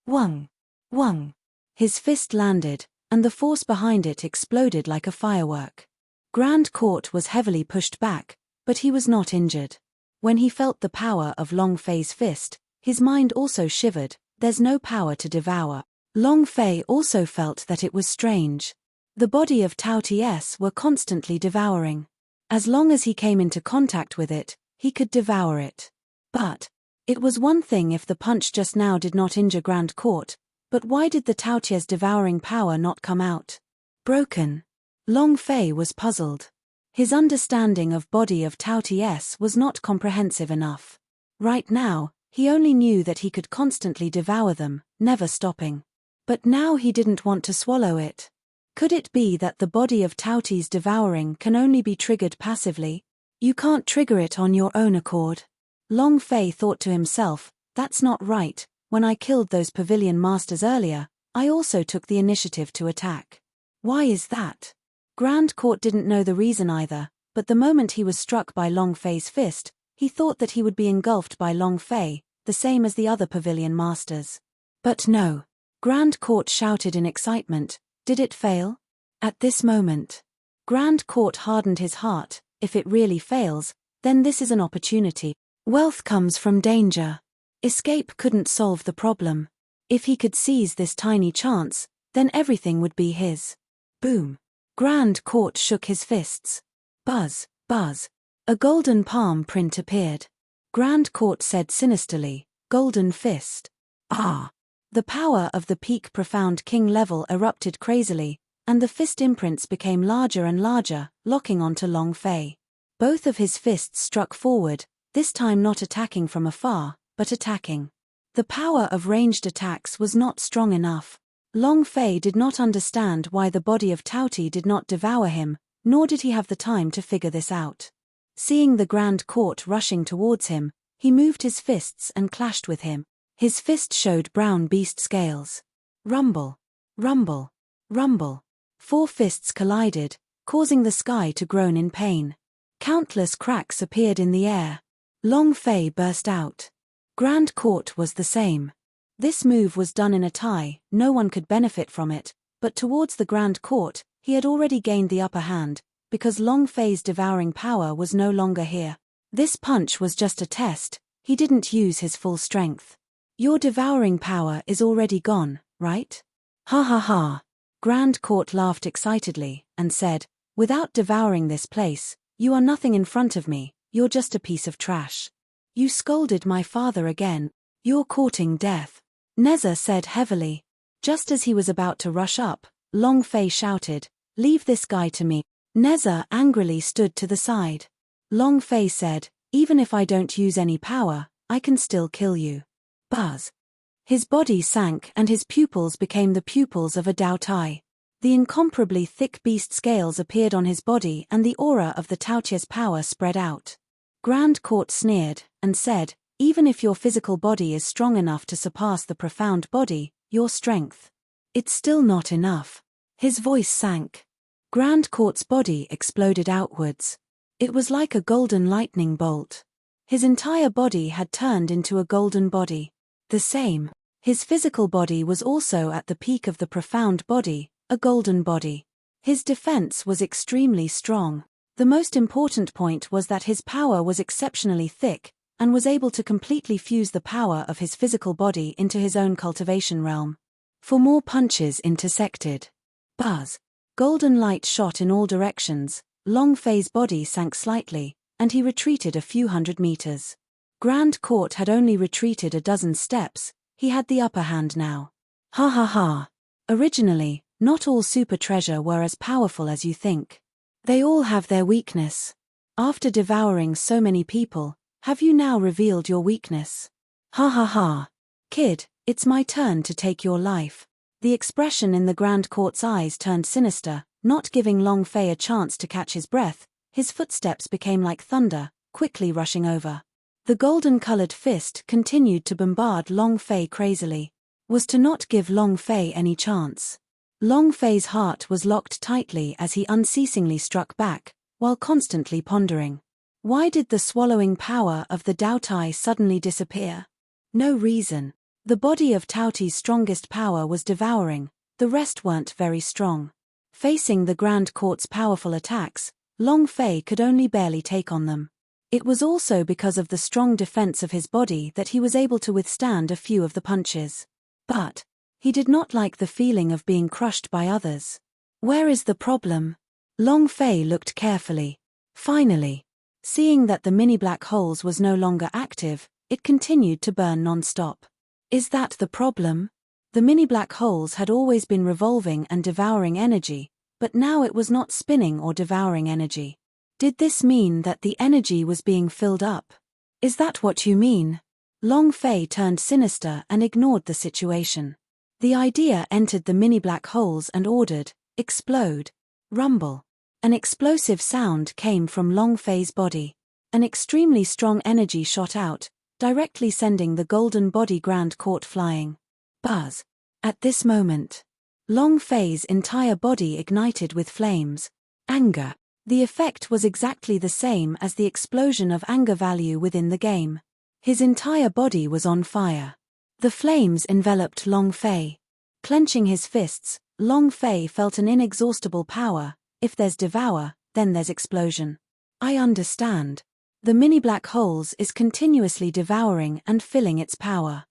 Whung! Whung! His fist landed, and the force behind it exploded like a firework. Grand Court was heavily pushed back, but he was not injured. When he felt the power of Long Fei's fist, his mind also shivered. There's no power to devour. Long Fei also felt that it was strange. The body of Tao Ts were constantly devouring. As long as he came into contact with it, he could devour it. But it was one thing if the punch just now did not injure Grand Court, but why did the Tao Tie's devouring power not come out? Broken. Long Fei was puzzled. His understanding of body of Tao Ts was not comprehensive enough. Right now, he only knew that he could constantly devour them, never stopping. But now he didn't want to swallow it. Could it be that the body of Tao T's devouring can only be triggered passively? You can't trigger it on your own accord. Long Fei thought to himself, that's not right. When I killed those pavilion masters earlier, I also took the initiative to attack. Why is that? Grand Court didn't know the reason either, but the moment he was struck by Long Fei's fist, he thought that he would be engulfed by Long Fei, the same as the other pavilion masters. But no. Grand Court shouted in excitement. Did it fail? At this moment. Grand Court hardened his heart. If it really fails, then this is an opportunity. Wealth comes from danger. Escape couldn't solve the problem. If he could seize this tiny chance, then everything would be his. Boom. Grand Court shook his fists. Buzz, buzz. A golden palm print appeared. Grand Court said sinisterly, Golden Fist. Ah! The power of the peak profound king level erupted crazily, and the fist imprints became larger and larger, locking onto Long Fei. Both of his fists struck forward, this time not attacking from afar, but attacking. The power of ranged attacks was not strong enough. Long Fei did not understand why the body of Tao Ti did not devour him, nor did he have the time to figure this out. Seeing the Grand Court rushing towards him, he moved his fists and clashed with him. His fist showed brown beast scales. Rumble. Rumble. Rumble. 4 fists collided, causing the sky to groan in pain. Countless cracks appeared in the air. Long Fei burst out. Grand Court was the same. This move was done in a tie, no one could benefit from it, but towards the Grand Court, he had already gained the upper hand, because Long Fei's devouring power was no longer here. This punch was just a test, he didn't use his full strength. Your devouring power is already gone, right? Ha ha ha. Grand Court laughed excitedly, and said, without devouring this place, you are nothing in front of me, you're just a piece of trash. You scolded my father again. You're courting death. Neza said heavily. Just as he was about to rush up, Long Fei shouted, leave this guy to me. Neza angrily stood to the side. Long Fei said, even if I don't use any power, I can still kill you. Buzz. His body sank and his pupils became the pupils of a Dao Tai. The incomparably thick beast scales appeared on his body and the aura of the Tao Tie's power spread out. Grand Court sneered, and said, even if your physical body is strong enough to surpass the profound body, your strength. It's still not enough. His voice sank. Grand Court's body exploded outwards. It was like a golden lightning bolt. His entire body had turned into a golden body. The same. His physical body was also at the peak of the profound body, a golden body. His defense was extremely strong. The most important point was that his power was exceptionally thick, and was able to completely fuse the power of his physical body into his own cultivation realm. 4 more punches intersected. Buzz. Golden light shot in all directions. Long Fei's body sank slightly, and he retreated a few hundred meters. Grand Court had only retreated a dozen steps, he had the upper hand now. Ha ha ha. Originally, not all super treasure were as powerful as you think. They all have their weakness. After devouring so many people, have you now revealed your weakness? Ha ha ha. Kid, it's my turn to take your life. The expression in the Grand Court's eyes turned sinister, not giving Long Fei a chance to catch his breath. His footsteps became like thunder, quickly rushing over. The golden-colored fist continued to bombard Long Fei crazily. Was to not give Long Fei any chance. Long Fei's heart was locked tightly as he unceasingly struck back, while constantly pondering. Why did the swallowing power of the Dao Tai suddenly disappear? No reason. The body of Taoti's strongest power was devouring, the rest weren't very strong. Facing the Grand Court's powerful attacks, Long Fei could only barely take on them. It was also because of the strong defense of his body that he was able to withstand a few of the punches. But he did not like the feeling of being crushed by others. Where is the problem? Long Fei looked carefully. Finally, seeing that the mini black holes was no longer active, it continued to burn non-stop. Is that the problem? The mini black holes had always been revolving and devouring energy, but now it was not spinning or devouring energy. Did this mean that the energy was being filled up? Is that what you mean? Long Fei turned sinister and ignored the situation. The idea entered the mini black holes and ordered, "Explode." Rumble. An explosive sound came from Long Fei's body. An extremely strong energy shot out, directly sending the golden body Grand Court flying. Buzz. At this moment, Long Fei's entire body ignited with flames. Anger. The effect was exactly the same as the explosion of anger value within the game. His entire body was on fire. The flames enveloped Long Fei. Clenching his fists, Long Fei felt an inexhaustible power. If there's devour, then there's explosion. I understand. The mini black holes is continuously devouring and filling its power.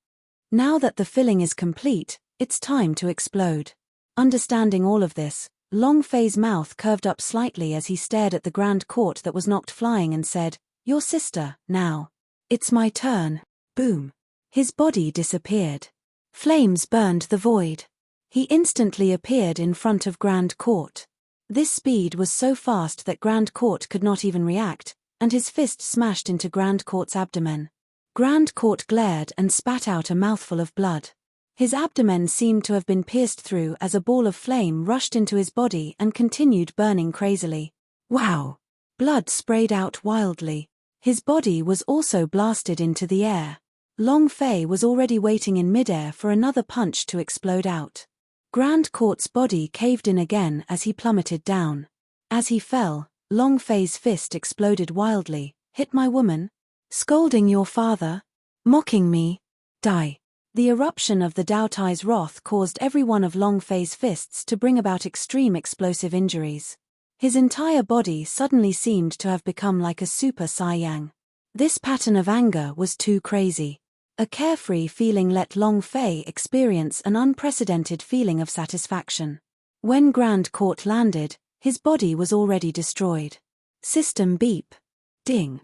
Now that the filling is complete, it's time to explode. Understanding all of this, Long Fei's mouth curved up slightly as he stared at the Grand Court that was knocked flying and said, "Your sister, now. It's my turn." Boom. His body disappeared. Flames burned the void. He instantly appeared in front of Grand Court. This speed was so fast that Grand Court could not even react, and his fist smashed into Grand Court's abdomen. Grand Court glared and spat out a mouthful of blood. His abdomen seemed to have been pierced through as a ball of flame rushed into his body and continued burning crazily. Wow! Blood sprayed out wildly. His body was also blasted into the air. Long Fei was already waiting in midair for another punch to explode out. Grand Court's body caved in again as he plummeted down. As he fell, Long Fei's fist exploded wildly. "Hit my woman? Scolding your father? Mocking me? Die." The eruption of the Dao Tai's wrath caused every one of Long Fei's fists to bring about extreme explosive injuries. His entire body suddenly seemed to have become like a super Saiyang. This pattern of anger was too crazy. A carefree feeling let Long Fei experience an unprecedented feeling of satisfaction. When Grand Court landed, his body was already destroyed. System beep. Ding.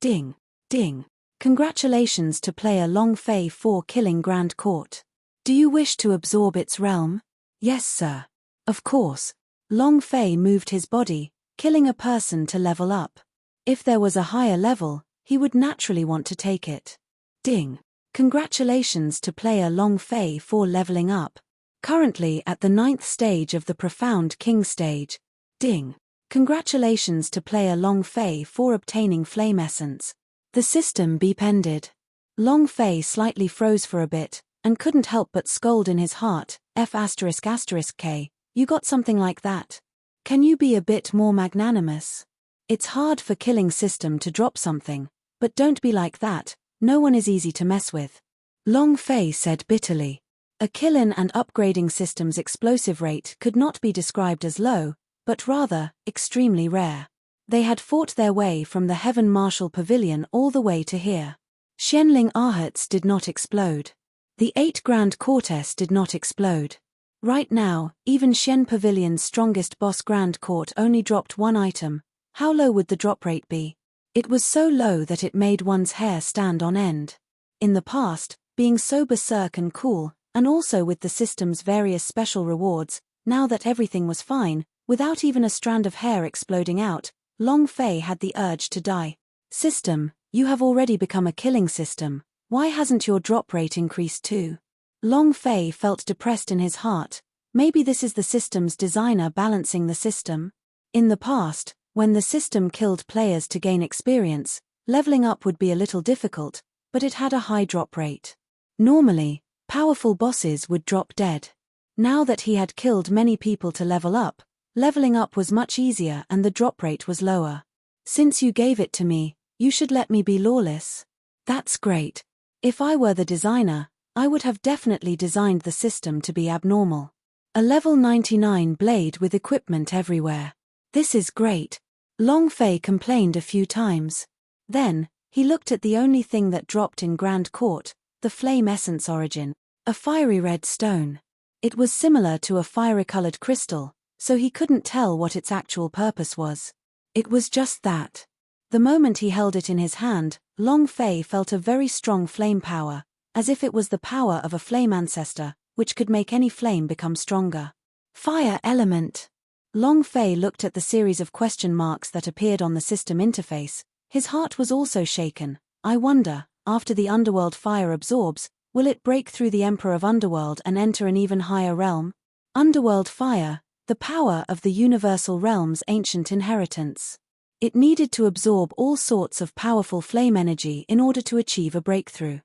Ding. Ding. Congratulations to player Long Fei for killing Grand Court. Do you wish to absorb its realm? Yes, sir. Of course. Long Fei moved his body, killing a person to level up. If there was a higher level, he would naturally want to take it. Ding. Congratulations to player Long Fei for leveling up. Currently at the 9th stage of the Profound King stage. Ding. Congratulations to player Long Fei for obtaining Flame Essence. The system beep ended. Long Fei slightly froze for a bit, and couldn't help but scold in his heart, F***K, you got something like that. Can you be a bit more magnanimous? It's hard for killing system to drop something, but don't be like that, no one is easy to mess with. Long Fei said bitterly. A kill-in and upgrading system's explosive rate could not be described as low, but rather, extremely rare. They had fought their way from the Heaven Marshal Pavilion all the way to here. Xianling Ahats did not explode. The 8 Grand Courtess did not explode. Right now, even Xian Pavilion's strongest boss Grand Court only dropped one item. How low would the drop rate be? It was so low that it made one's hair stand on end. In the past, being so berserk and cool, and also with the system's various special rewards, now that everything was fine, without even a strand of hair exploding out, Long Fei had the urge to die. System, you have already become a killing system, why hasn't your drop rate increased too? Long Fei felt depressed in his heart. Maybe this is the system's designer balancing the system? In the past, when the system killed players to gain experience, leveling up would be a little difficult, but it had a high drop rate. Normally, powerful bosses would drop dead. Now that he had killed many people to level up, leveling up was much easier and the drop rate was lower. Since you gave it to me, you should let me be lawless. That's great. If I were the designer, I would have definitely designed the system to be abnormal. A level 99 blade with equipment everywhere. This is great. Long Fei complained a few times. Then, he looked at the only thing that dropped in Grand Court, the flame essence origin, a fiery red stone. It was similar to a fiery-colored crystal, so he couldn't tell what its actual purpose was. It was just that. The moment he held it in his hand, Long Fei felt a very strong flame power, as if it was the power of a flame ancestor, which could make any flame become stronger. Fire element. Long Fei looked at the series of question marks that appeared on the system interface. His heart was also shaken. I wonder, after the underworld fire absorbs, will it break through the Emperor of Underworld and enter an even higher realm? Underworld fire, the power of the universal realm's ancient inheritance. It needed to absorb all sorts of powerful flame energy in order to achieve a breakthrough.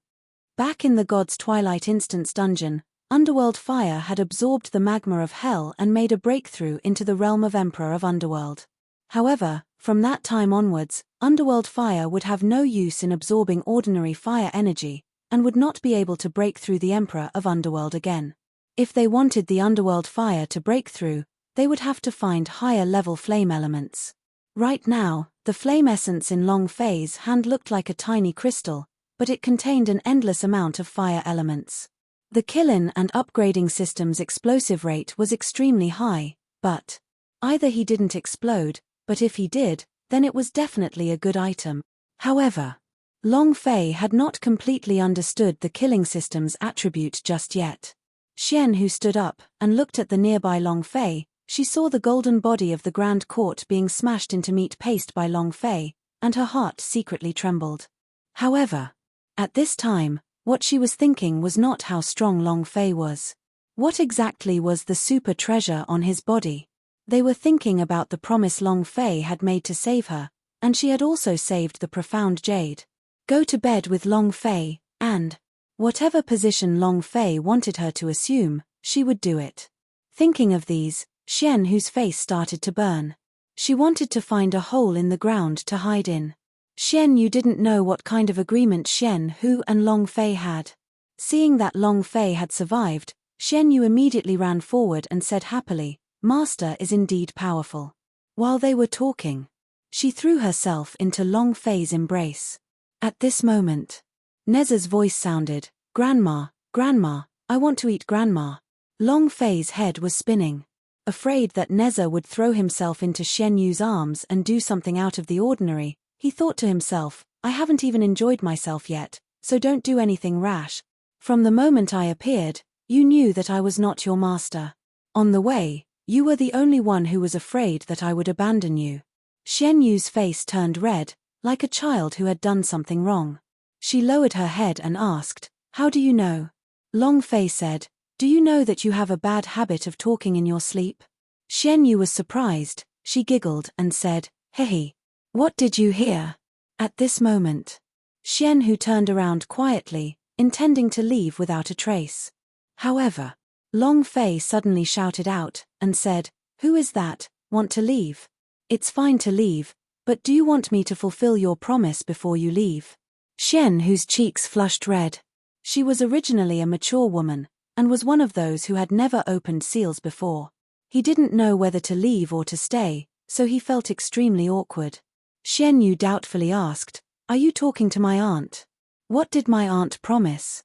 Back in the God's Twilight Instance dungeon, Underworld fire had absorbed the magma of hell and made a breakthrough into the realm of Emperor of Underworld. However, from that time onwards, Underworld fire would have no use in absorbing ordinary fire energy, and would not be able to break through the Emperor of Underworld again. If they wanted the Underworld fire to break through, they would have to find higher-level flame elements. Right now, the flame essence in Long Fei's hand looked like a tiny crystal, but it contained an endless amount of fire elements. The kill-in and upgrading system's explosive rate was extremely high, but either he didn't explode, but if he did, then it was definitely a good item. However, Long Fei had not completely understood the killing system's attribute just yet. Xian, who stood up and looked at the nearby Long Fei, she saw the golden body of the Grand Court being smashed into meat paste by Long Fei, and her heart secretly trembled. However, at this time, what she was thinking was not how strong Long Fei was. What exactly was the super treasure on his body? They were thinking about the promise Long Fei had made to save her, and she had also saved the profound jade. Go to bed with Long Fei, and whatever position Long Fei wanted her to assume, she would do it. Thinking of these, Xian, whose face started to burn. She wanted to find a hole in the ground to hide in. Xian Yu didn't know what kind of agreement Xian Hu and Long Fei had. Seeing that Long Fei had survived, Xian Yu immediately ran forward and said happily, "Master is indeed powerful." While they were talking, she threw herself into Long Fei's embrace. At this moment, Neza's voice sounded, "Grandma, Grandma, I want to eat Grandma." Long Fei's head was spinning. Afraid that Neza would throw himself into Xian Yu's arms and do something out of the ordinary, he thought to himself, "I haven't even enjoyed myself yet, so don't do anything rash. From the moment I appeared, you knew that I was not your master. On the way, you were the only one who was afraid that I would abandon you." Xian Yu's face turned red, like a child who had done something wrong. She lowered her head and asked, "How do you know?" Long Fei said, "Do you know that you have a bad habit of talking in your sleep?" Xian Yu was surprised. She giggled and said, "Hehe. What did you hear?" At this moment, Xian Hu turned around quietly, intending to leave without a trace. However, Long Fei suddenly shouted out and said, "Who is that? Want to leave? It's fine to leave, but do you want me to fulfill your promise before you leave?" Xian Hu's cheeks flushed red. She was originally a mature woman, and was one of those who had never opened seals before. He didn't know whether to leave or to stay, so he felt extremely awkward. Xian Yu doubtfully asked, "Are you talking to my aunt? What did my aunt promise?"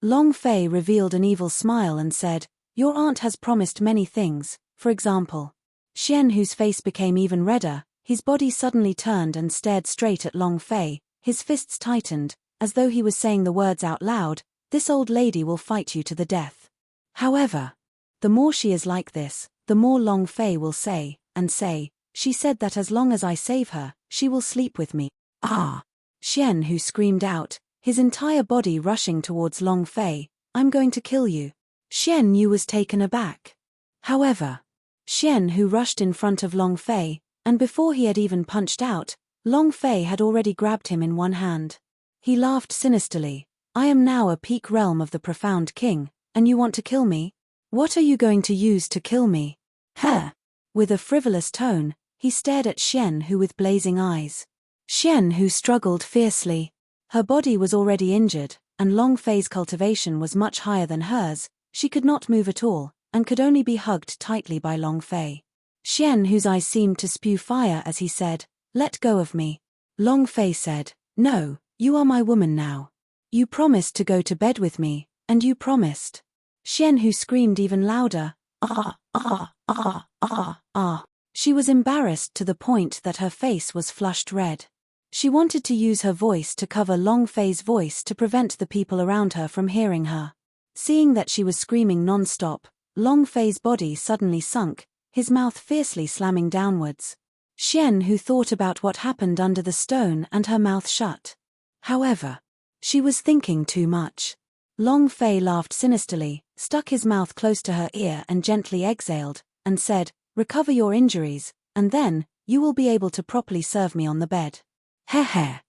Long Fei revealed an evil smile and said, "Your aunt has promised many things, for example." Xian Hu's face became even redder, his body suddenly turned and stared straight at Long Fei, his fists tightened, as though he was saying the words out loud, "This old lady will fight you to the death." However, the more she is like this, the more Long Fei will say, and say, "She said that as long as I save her, she will sleep with me." Ah! Xian Hu screamed out, his entire body rushing towards Long Fei, "I'm going to kill you." Xian Yu was taken aback. However, Xian Hu rushed in front of Long Fei, and before he had even punched out, Long Fei had already grabbed him in one hand. He laughed sinisterly, "I am now a peak realm of the profound king, and you want to kill me? What are you going to use to kill me?" Huh! With a frivolous tone, he stared at Xian Hu with blazing eyes. Xian Hu struggled fiercely. Her body was already injured, and Long Fei's cultivation was much higher than hers, she could not move at all, and could only be hugged tightly by Long Fei. Xian, whose eyes seemed to spew fire as he said, "Let go of me." Long Fei said, "No, you are my woman now. You promised to go to bed with me, and you promised." Xian, who screamed even louder, "Ah, ah, ah, ah, ah." She was embarrassed to the point that her face was flushed red. She wanted to use her voice to cover Long Fei's voice to prevent the people around her from hearing her. Seeing that she was screaming non-stop, Long Fei's body suddenly sunk, his mouth fiercely slamming downwards. Xian, who thought about what happened under the stone, and her mouth shut. However, she was thinking too much. Long Fei laughed sinisterly, stuck his mouth close to her ear and gently exhaled, and said, "Recover your injuries, and then, you will be able to properly serve me on the bed." Heh.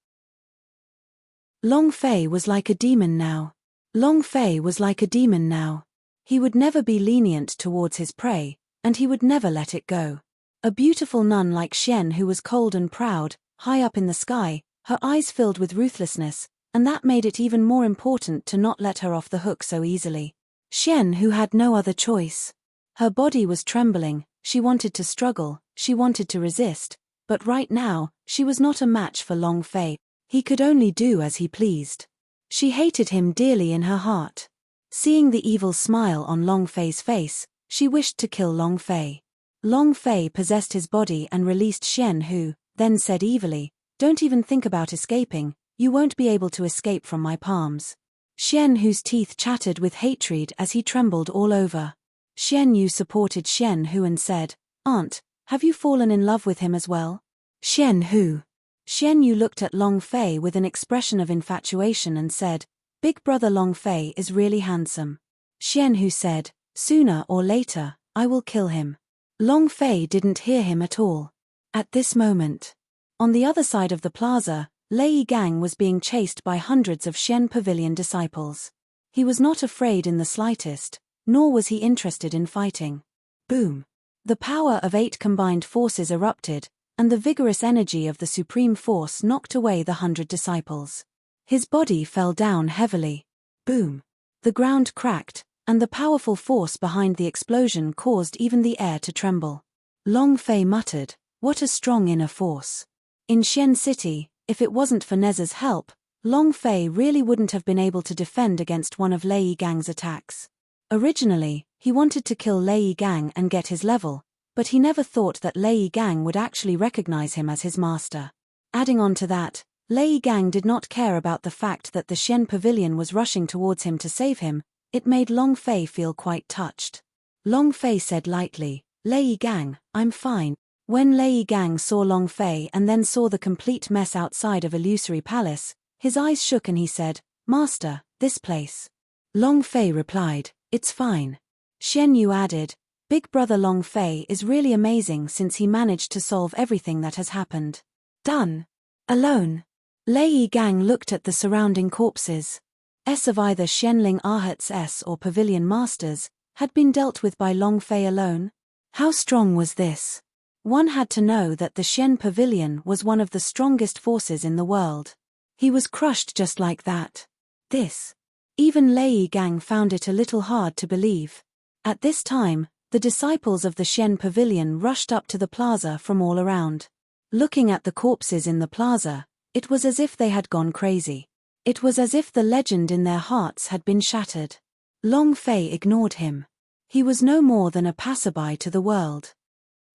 Long Fei was like a demon now. Long Fei was like a demon now. He would never be lenient towards his prey, and he would never let it go. A beautiful nun like Xian, who was cold and proud, high up in the sky, her eyes filled with ruthlessness, and that made it even more important to not let her off the hook so easily. Xian, who had no other choice. Her body was trembling, she wanted to struggle, she wanted to resist, but right now, she was not a match for Long Fei. He could only do as he pleased. She hated him dearly in her heart. Seeing the evil smile on Long Fei's face, she wished to kill Long Fei. Long Fei possessed his body and released Xian, who then said evilly, "Don't even think about escaping, you won't be able to escape from my palms." Xian, whose teeth chattered with hatred as he trembled all over. Xian Yu supported Xian Hu and said, "Aunt, have you fallen in love with him as well?" Xian Hu. Xian Yu looked at Long Fei with an expression of infatuation and said, "Big brother Long Fei is really handsome." Xian Hu said, "Sooner or later, I will kill him." Long Fei didn't hear him at all. At this moment, on the other side of the plaza, Lei Gang was being chased by hundreds of Xian Pavilion disciples. He was not afraid in the slightest, nor was he interested in fighting. Boom! The power of 8 combined forces erupted, and the vigorous energy of the Supreme Force knocked away the 100 disciples. His body fell down heavily. Boom! The ground cracked, and the powerful force behind the explosion caused even the air to tremble. Long Fei muttered, "What a strong inner force." In Xian City, if it wasn't for Neza's help, Long Fei really wouldn't have been able to defend against one of Lei Gang's attacks. Originally, he wanted to kill Lei Gang and get his level, but he never thought that Lei Gang would actually recognize him as his master. Adding on to that, Lei Gang did not care about the fact that the Xian Pavilion was rushing towards him to save him. It made Long Fei feel quite touched. Long Fei said lightly, "Lei Gang, I'm fine." When Lei Gang saw Long Fei and then saw the complete mess outside of Illusory Palace, his eyes shook and he said, "Master, this place." Long Fei replied, "It's fine." Xian Yu added, "Big brother Long Fei is really amazing since he managed to solve everything that has happened." Done. Alone. Lei Gang looked at the surrounding corpses. Of either Xianling Ahats S or Pavilion Masters, had been dealt with by Long Fei alone. How strong was this? One had to know that the Xian Pavilion was one of the strongest forces in the world. He was crushed just like that. This. Even Lei Gang found it a little hard to believe. At this time, the disciples of the Xian Pavilion rushed up to the plaza from all around. Looking at the corpses in the plaza, it was as if they had gone crazy. It was as if the legend in their hearts had been shattered. Long Fei ignored him. He was no more than a passerby to the world.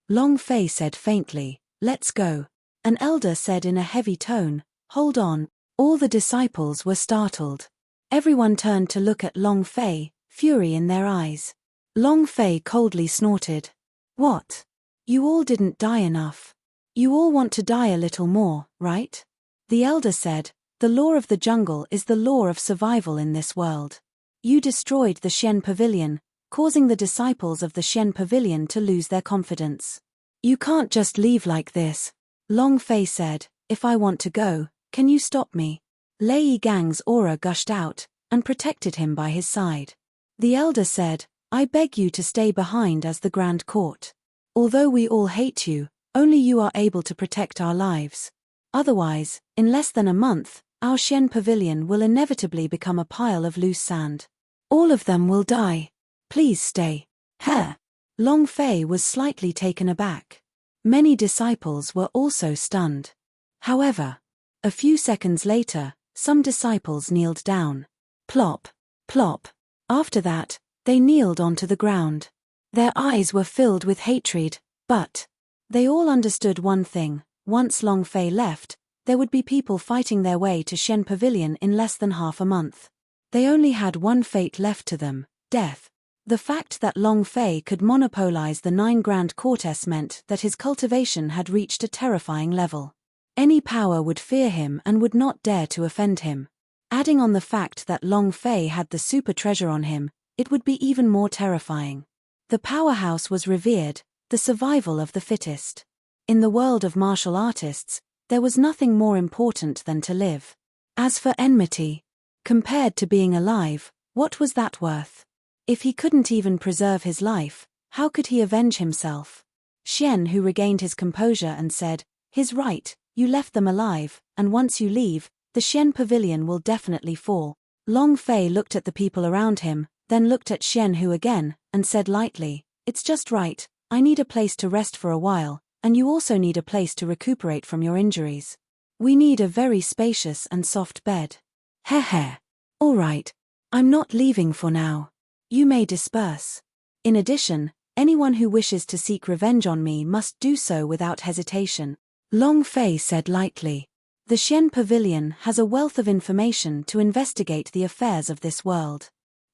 Long Fei said faintly, "Let's go." An elder said in a heavy tone, "Hold on." All the disciples were startled. Everyone turned to look at Long Fei, fury in their eyes. Long Fei coldly snorted. "What? You all didn't die enough. You all want to die a little more, right?" The elder said, "The law of the jungle is the law of survival in this world. You destroyed the Xian Pavilion, causing the disciples of the Xian Pavilion to lose their confidence. You can't just leave like this." Long Fei said, "If I want to go, can you stop me?" Lei Gang's aura gushed out, and protected him by his side. The elder said, "I beg you to stay behind as the Grand Court. Although we all hate you, only you are able to protect our lives. Otherwise, in less than a month, Our Xian pavilion will inevitably become a pile of loose sand. All of them will die. Please stay. Heh. Long Fei was slightly taken aback. Many disciples were also stunned. However, a few seconds later, some disciples kneeled down. Plop, plop. After that, they kneeled onto the ground. Their eyes were filled with hatred, but they all understood one thing: once Long Fei left, there would be people fighting their way to Xian Pavilion in less than half a month. They only had one fate left to them: death. The fact that Long Fei could monopolize the 9 Grand Courtes meant that his cultivation had reached a terrifying level. Any power would fear him and would not dare to offend him. Adding on the fact that Long Fei had the super treasure on him, it would be even more terrifying. The powerhouse was revered, the survival of the fittest. In the world of martial artists, there was nothing more important than to live. As for enmity, compared to being alive, what was that worth? If he couldn't even preserve his life, how could he avenge himself? Xian Hu regained his composure and said, "He's right, you left them alive, and once you leave, the Xian Pavilion will definitely fall." Long Fei looked at the people around him, then looked at Xian Hu again, and said lightly, "It's just right, I need a place to rest for a while, and you also need a place to recuperate from your injuries. We need a very spacious and soft bed." Heh. All right, I'm not leaving for now. You may disperse. In addition, anyone who wishes to seek revenge on me must do so without hesitation. Long Fei said lightly. The Xian Pavilion has a wealth of information to investigate the affairs of this world.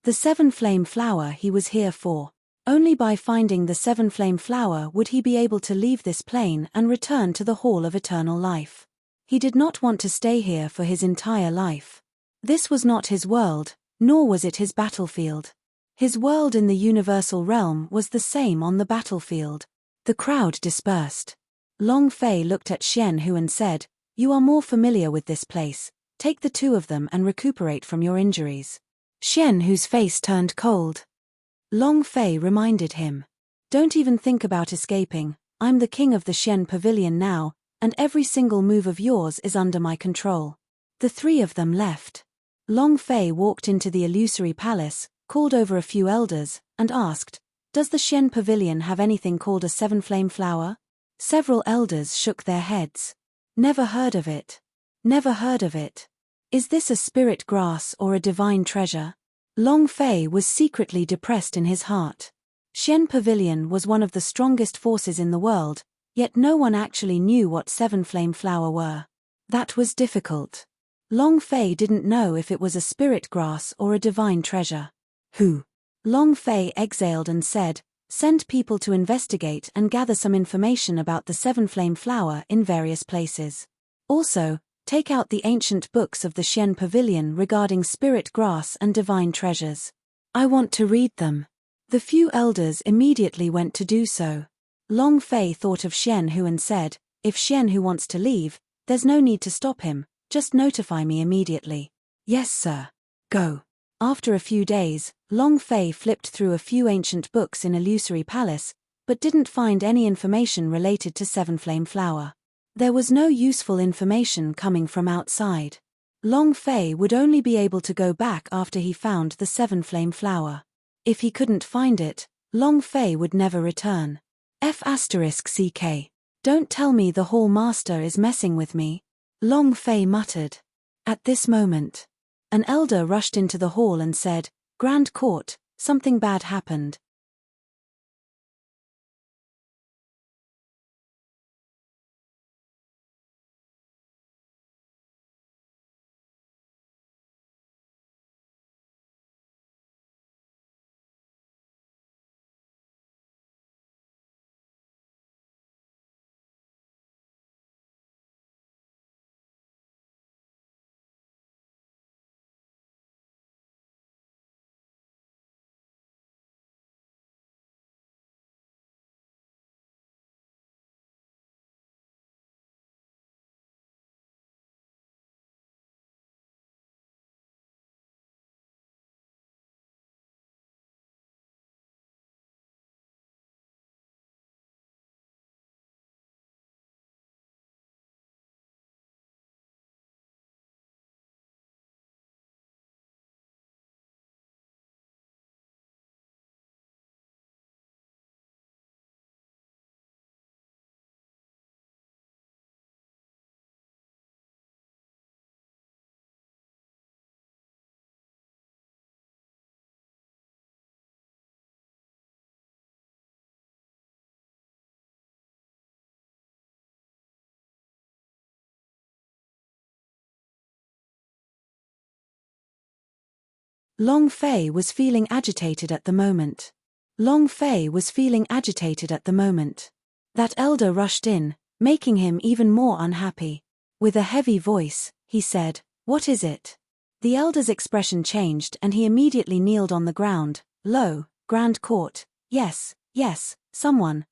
The 7-flame flower he was here for. Only by finding the 7-flame flower would he be able to leave this plane and return to the Hall of Eternal Life. He did not want to stay here for his entire life. This was not his world, nor was it his battlefield. His world in the universal realm was the same on the battlefield. The crowd dispersed. Long Fei looked at Xian Hu and said, "You are more familiar with this place. Take the 2 of them and recuperate from your injuries." Xian Hu's face turned cold. Long Fei reminded him, "Don't even think about escaping. I'm the king of the Xian Pavilion now, and every single move of yours is under my control." The 3 of them left. Long Fei walked into the illusory palace, called over a few elders, and asked, "Does the Xian Pavilion have anything called a 7-flame flower?" Several elders shook their heads. "Never heard of it. Never heard of it. Is this a spirit grass or a divine treasure?" Long Fei was secretly depressed in his heart. Xian Pavilion was one of the strongest forces in the world, yet no one actually knew what 7-flame flower were. That was difficult. Long Fei didn't know if it was a spirit grass or a divine treasure. Who? Long Fei exhaled and said, "Send people to investigate and gather some information about the 7-flame flower in various places. Also, take out the ancient books of the Xian Pavilion regarding spirit grass and divine treasures. I want to read them." The few elders immediately went to do so. Long Fei thought of Xian Hu and said, "If Xian Hu wants to leave, there's no need to stop him, just notify me immediately." "Yes, sir. Go." After a few days, Long Fei flipped through a few ancient books in Illusory Palace, but didn't find any information related to 7-flame flower. There was no useful information coming from outside. Long Fei would only be able to go back after he found the 7-flame flower. If he couldn't find it, Long Fei would never return. F***CK. Don't tell me the Hall Master is messing with me. Long Fei muttered. At this moment, an elder rushed into the hall and said, "Grand Court, something bad happened." Long Fei was feeling agitated at the moment. Long Fei was feeling agitated at the moment. That elder rushed in, making him even more unhappy. With a heavy voice, he said, "What is it?" The elder's expression changed and he immediately kneeled on the ground. "Lo, Grand Court, yes, someone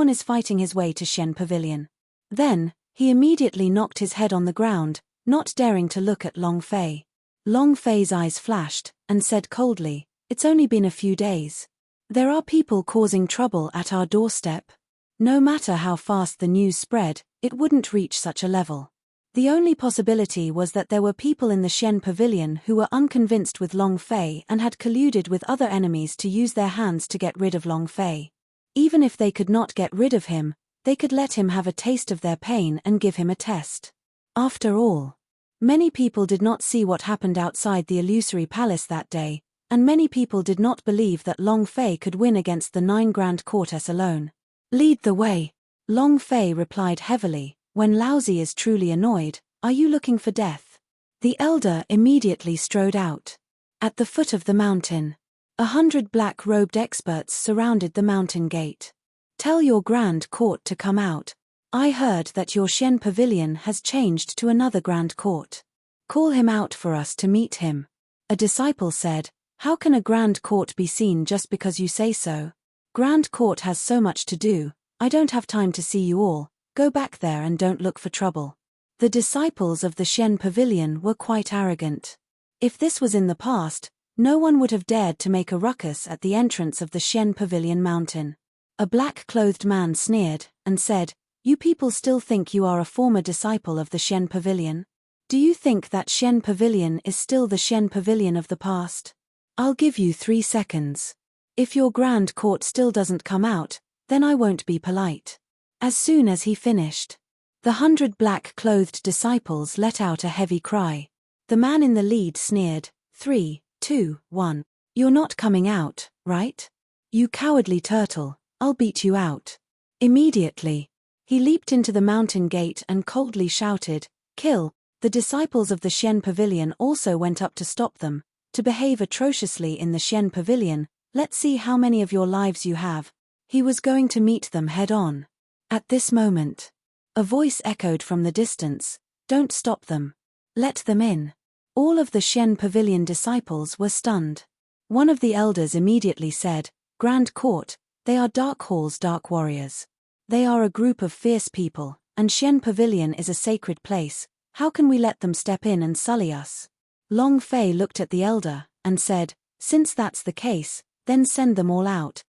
is fighting his way to Shen Pavilion." Then, he immediately knocked his head on the ground, not daring to look at Long Fei. Long Fei's eyes flashed, and said coldly, "It's only been a few days. There are people causing trouble at our doorstep." No matter how fast the news spread, it wouldn't reach such a level. The only possibility was that there were people in the Shen Pavilion who were unconvinced with Long Fei and had colluded with other enemies to use their hands to get rid of Long Fei. Even if they could not get rid of him, they could let him have a taste of their pain and give him a test. After all, many people did not see what happened outside the illusory palace that day, and many people did not believe that Long Fei could win against the 9 Grand Courtess alone. "Lead the way," Long Fei replied heavily. "When Laozi is truly annoyed, are you looking for death?" The elder immediately strode out. At the foot of the mountain, 100 black-robed experts surrounded the mountain gate. "Tell your Grand Court to come out. I heard that your Shen Pavilion has changed to another Grand Court. Call him out for us to meet him." A disciple said, "How can a Grand Court be seen just because you say so? Grand Court has so much to do, I don't have time to see you all. Go back there and don't look for trouble." The disciples of the Shen Pavilion were quite arrogant. If this was in the past, no one would have dared to make a ruckus at the entrance of the Shen Pavilion mountain. A black-clothed man sneered, and said, "You people still think you are a former disciple of the Shen Pavilion? Do you think that Shen Pavilion is still the Shen Pavilion of the past? I'll give you 3 seconds. If your Grand Court still doesn't come out, then I won't be polite." As soon as he finished, the 100 black-clothed disciples let out a heavy cry. The man in the lead sneered, 3, 2, 1. "You're not coming out, right? You cowardly turtle, I'll beat you out." Immediately, he leaped into the mountain gate and coldly shouted, "Kill!" The disciples of the Shen Pavilion also went up to stop them. "To behave atrociously in the Shen Pavilion, let's see how many of your lives you have." He was going to meet them head-on. At this moment, a voice echoed from the distance, "Don't stop them. Let them in." All of the Shen Pavilion disciples were stunned. One of the elders immediately said, "Grand Court, they are Dark Hall's dark warriors. They are a group of fierce people, and Shen Pavilion is a sacred place. How can we let them step in and sully us?" Long Fei looked at the elder, and said, "Since that's the case, then send them all out."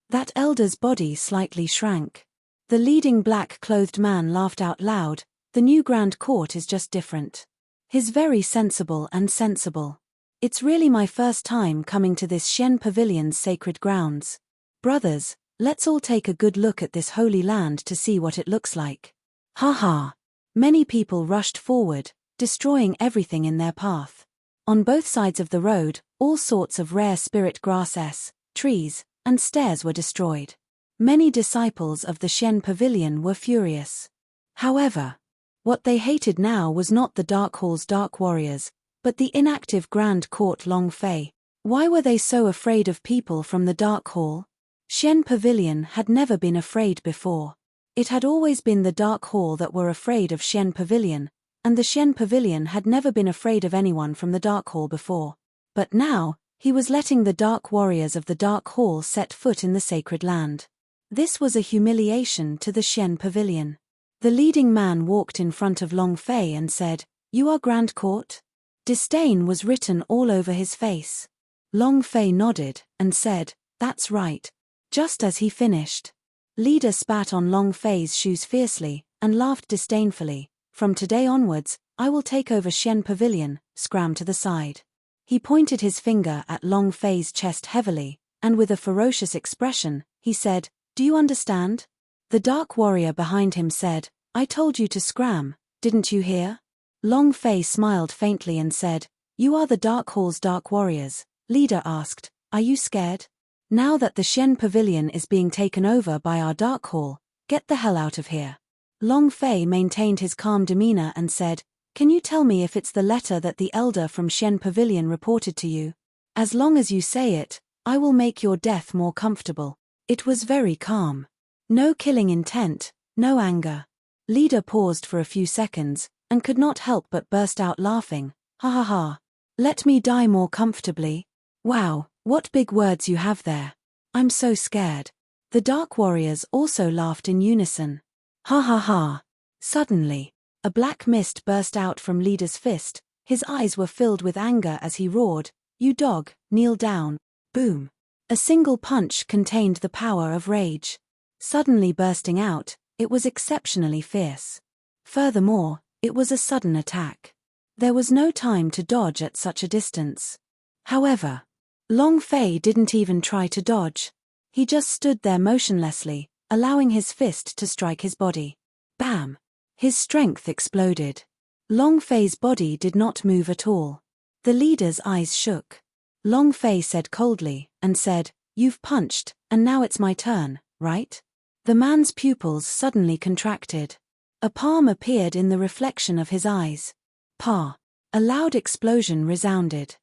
That elder's body slightly shrank. The leading black-clothed man laughed out loud. "The new Grand Court is just different. He's very sensible and sensible. It's really my first time coming to this Shen Pavilion's sacred grounds. Brothers, let's all take a good look at this holy land to see what it looks like." Ha ha! Many people rushed forward, destroying everything in their path. On both sides of the road, all sorts of rare spirit grasses, trees, and stairs were destroyed. Many disciples of the Shen Pavilion were furious. However, what they hated now was not the Dark Hall's dark warriors, but the inactive Grand Court Long Fei. Why were they so afraid of people from the Dark Hall? Shen Pavilion had never been afraid before. It had always been the Dark Hall that were afraid of Shen Pavilion, and the Shen Pavilion had never been afraid of anyone from the Dark Hall before. But now, he was letting the Dark Warriors of the Dark Hall set foot in the sacred land. This was a humiliation to the Shen Pavilion. The leading man walked in front of Long Fei and said, "You are Grand Court?" Disdain was written all over his face. Long Fei nodded, and said, "That's right." Just as he finished, Leader spat on Long Fei's shoes fiercely, and laughed disdainfully. "From today onwards, I will take over Shen Pavilion, scram to the side." He pointed his finger at Long Fei's chest heavily, and with a ferocious expression, he said, "Do you understand?" The dark warrior behind him said, "I told you to scram, didn't you hear?" Long Fei smiled faintly and said, "You are the Dark Hall's dark warriors." Leader asked, "Are you scared? Now that the Shen Pavilion is being taken over by our Dark Hall, get the hell out of here." Long Fei maintained his calm demeanor and said, Can you tell me if it's the letter that the elder from Shen Pavilion reported to you? As long as you say it, I will make your death more comfortable. It was very calm. No killing intent, no anger. Leader paused for a few seconds, and could not help but burst out laughing. Ha ha ha. Let me die more comfortably. Wow, what big words you have there. I'm so scared. The dark warriors also laughed in unison. Ha ha ha. Suddenly, a black mist burst out from Leader's fist. His eyes were filled with anger as he roared, "You dog, kneel down." Boom. A single punch contained the power of rage. Suddenly bursting out, it was exceptionally fierce. Furthermore, it was a sudden attack. There was no time to dodge at such a distance. However, Long Fei didn't even try to dodge. He just stood there motionlessly, allowing his fist to strike his body. Bam! His strength exploded. Long Fei's body did not move at all. The leader's eyes shook. Long Fei said coldly, and said, "You've punched, and now it's my turn, right?" The man's pupils suddenly contracted. A palm appeared in the reflection of his eyes. Pa! A loud explosion resounded.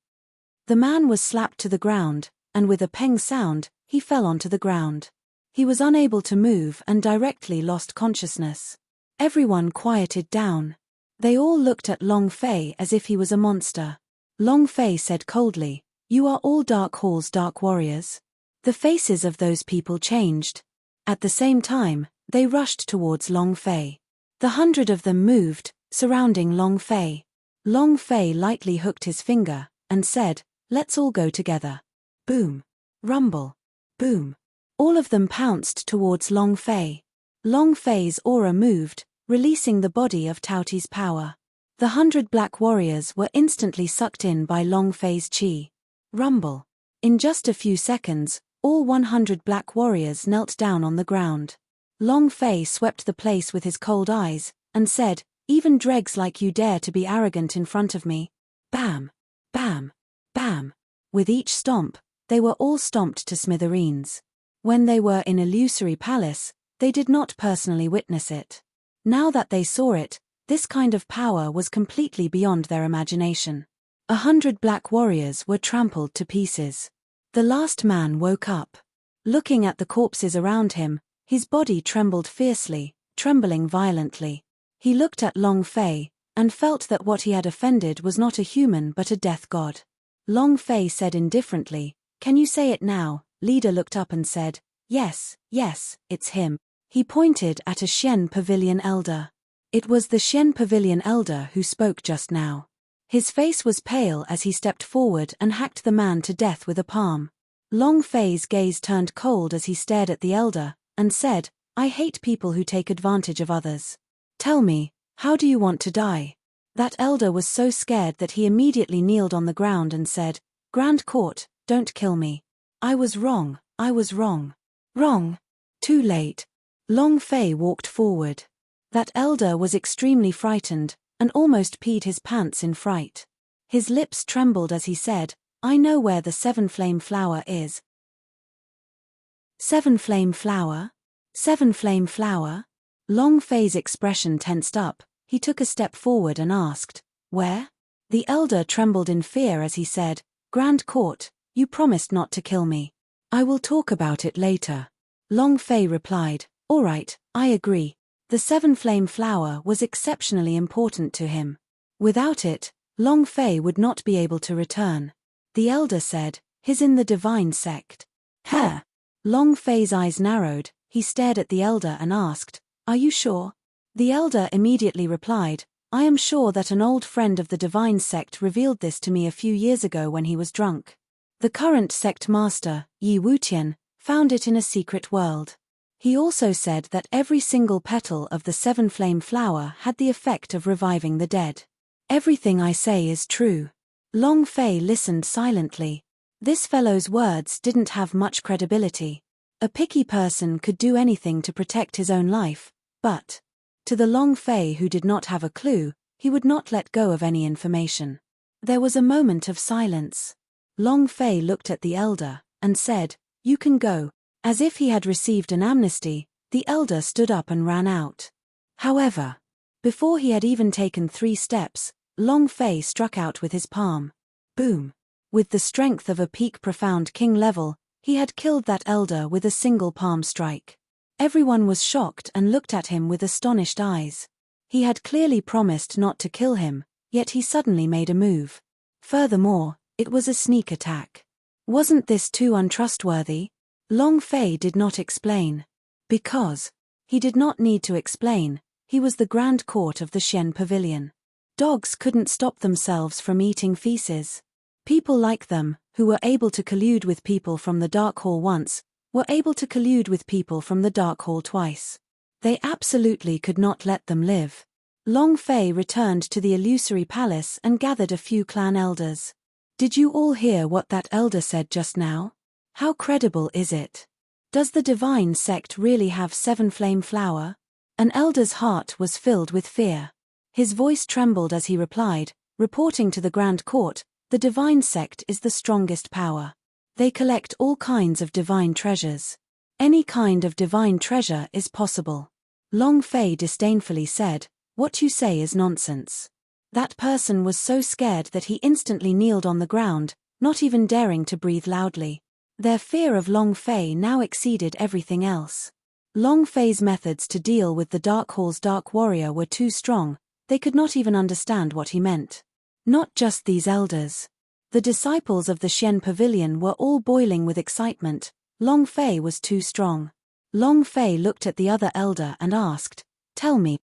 The man was slapped to the ground, and with a peng sound, he fell onto the ground. He was unable to move and directly lost consciousness. Everyone quieted down. They all looked at Long Fei as if he was a monster. Long Fei said coldly, "You are all Dark Hall's dark warriors?" The faces of those people changed. At the same time, they rushed towards Long Fei. 100 of them moved, surrounding Long Fei. Long Fei lightly hooked his finger, and said, "Let's all go together." Boom. Rumble. Boom. All of them pounced towards Long Fei. Long Fei's aura moved, releasing the body of Taoti's power. The 100 black warriors were instantly sucked in by Long Fei's chi. Rumble. In just a few seconds, all 100 black warriors knelt down on the ground. Long Fei swept the place with his cold eyes, and said, "Even dregs like you dare to be arrogant in front of me." Bam! Bam! Bam! With each stomp, they were all stomped to smithereens. When they were in Illusory Palace, they did not personally witness it. Now that they saw it, this kind of power was completely beyond their imagination. 100 black warriors were trampled to pieces. The last man woke up. Looking at the corpses around him, his body trembled fiercely, trembling violently. He looked at Long Fei, and felt that what he had offended was not a human but a death god. Long Fei said indifferently, "Can you say it now?" Leader looked up and said, Yes, it's him." He pointed at a Shen Pavilion elder. It was the Shen Pavilion elder who spoke just now. His face was pale as he stepped forward and hacked the man to death with a palm. Long Fei's gaze turned cold as he stared at the elder, and said, "I hate people who take advantage of others. Tell me, how do you want to die?" That elder was so scared that he immediately kneeled on the ground and said, "Grand Court, don't kill me. I was wrong. Wrong. Too late." Long Fei walked forward. That elder was extremely frightened, and almost peed his pants in fright. His lips trembled as he said, "I know where the 7-flame flower is." 7-flame flower? 7-flame flower? Long Fei's expression tensed up. He took a step forward and asked, "Where?" The elder trembled in fear as he said, "Grand Court, you promised not to kill me." "I will talk about it later." Long Fei replied, "All right, I agree." The 7-flame flower was exceptionally important to him. Without it, Long Fei would not be able to return. The elder said, "He's in the divine sect." "Huh?" Long Fei's eyes narrowed. He stared at the elder and asked, "Are you sure?" The elder immediately replied, "I am sure that an old friend of the divine sect revealed this to me a few years ago when he was drunk. The current sect master, Yi Wutian, found it in a secret world. He also said that every single petal of the 7-flame flower had the effect of reviving the dead. Everything I say is true." Long Fei listened silently. This fellow's words didn't have much credibility. A picky person could do anything to protect his own life, but to the Long Fei who did not have a clue, he would not let go of any information. There was a moment of silence. Long Fei looked at the elder, and said, "You can go." As if he had received an amnesty, the elder stood up and ran out. However, Before he had even taken 3 steps, Long Fei struck out with his palm. Boom! With the strength of a peak profound king level, he had killed that elder with a single palm strike. Everyone was shocked and looked at him with astonished eyes. He had clearly promised not to kill him, yet he suddenly made a move. Furthermore, it was a sneak attack. Wasn't this too untrustworthy? Long Fei did not explain. Because he did not need to explain, he was the Grand Court of the Xian Pavilion. Dogs couldn't stop themselves from eating feces. People like them, who were able to collude with people from the Dark Hall once, were able to collude with people from the Dark Hall twice. They absolutely could not let them live. Long Fei returned to the illusory palace and gathered a few clan elders. Did you all hear what that elder said just now? How credible is it? Does the divine sect really have 7 flame flower? An elder's heart was filled with fear. His voice trembled as he replied, reporting to the Grand Court, the divine sect is the strongest power. They collect all kinds of divine treasures. Any kind of divine treasure is possible. Long Fei disdainfully said, what you say is nonsense. That person was so scared that he instantly kneeled on the ground, not even daring to breathe loudly. Their fear of Long Fei now exceeded everything else. Long Fei's methods to deal with the Dark Hall's Dark Warrior were too strong, they could not even understand what he meant. Not just these elders. The disciples of the Xian Pavilion were all boiling with excitement. Long Fei was too strong. Long Fei looked at the other elder and asked, tell me.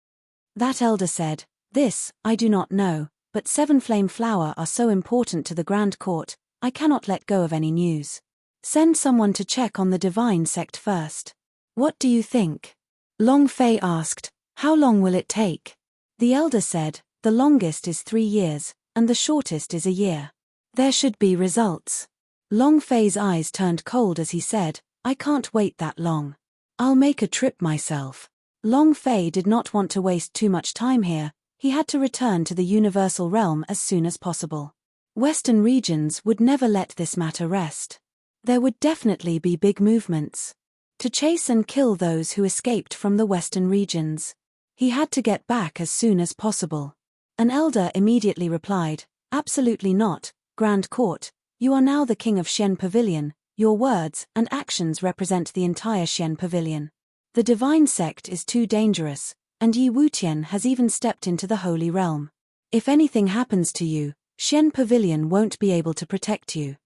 That elder said, this, I do not know, but 7 flame flower are so important to the Grand Court, I cannot let go of any news. Send someone to check on the divine sect first. What do you think? Long Fei asked, how long will it take? The elder said, the longest is 3 years, and the shortest is a year. There should be results. Long Fei's eyes turned cold as he said, I can't wait that long. I'll make a trip myself. Long Fei did not want to waste too much time here, he had to return to the universal realm as soon as possible. Western regions would never let this matter rest. There would definitely be big movements. To chase and kill those who escaped from the western regions. He had to get back as soon as possible. An elder immediately replied, absolutely not, Grand Court, you are now the king of Xian Pavilion, your words and actions represent the entire Xian Pavilion. The divine sect is too dangerous, and Yi Wutian has even stepped into the holy realm. If anything happens to you, Xian Pavilion won't be able to protect you.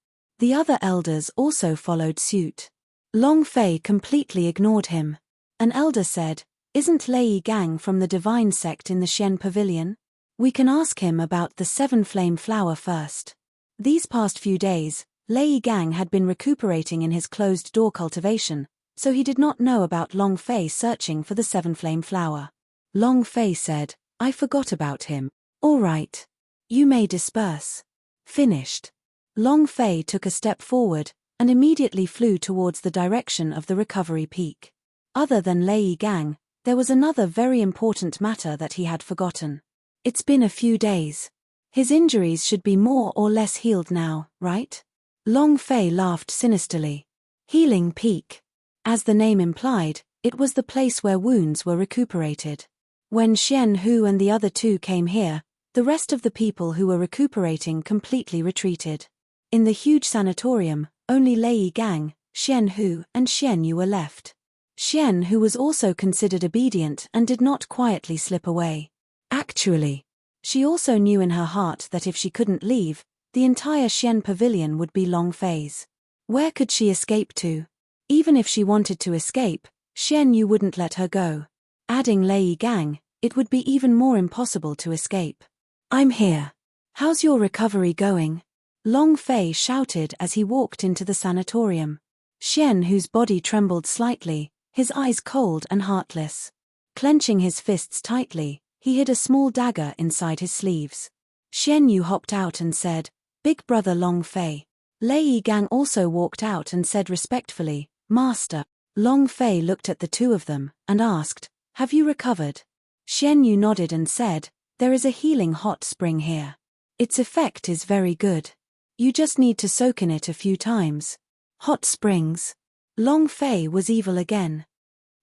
The other elders also followed suit. Long Fei completely ignored him. An elder said, isn't Lei Gang from the divine sect in the Xian Pavilion? We can ask him about the 7 flame flower first. These past few days, Lei Gang had been recuperating in his closed-door cultivation, so he did not know about Long Fei searching for the 7 flame flower. Long Fei said, I forgot about him. All right. You may disperse. Finished. Long Fei took a step forward, and immediately flew towards the direction of the recovery peak. Other than Lei Gang, there was another very important matter that he had forgotten. It's been a few days. His injuries should be more or less healed now, right? Long Fei laughed sinisterly. Healing Peak. As the name implied, it was the place where wounds were recuperated. When Xian Hu and the other 2 came here, the rest of the people who were recuperating completely retreated. In the huge sanatorium, only Lei Gang, Xian Hu and Xian Yu were left. Xian Hu was also considered obedient and did not quietly slip away. Actually, she also knew in her heart that if she couldn't leave, the entire Xian Pavilion would be Long Fei's. Where could she escape to? Even if she wanted to escape, Xian Yu wouldn't let her go. Adding Lei Gang, it would be even more impossible to escape. I'm here. How's your recovery going? Long Fei shouted as he walked into the sanatorium. Xian Hu's body trembled slightly, his eyes cold and heartless. Clenching his fists tightly, he hid a small dagger inside his sleeves. Xian Yu hopped out and said, Big brother Long Fei. Lei Gang also walked out and said respectfully, Master. Long Fei looked at the 2 of them and asked, have you recovered? Xian Yu nodded and said, there is a healing hot spring here. Its effect is very good. You just need to soak in it a few times. Hot springs. Long Fei was evil again.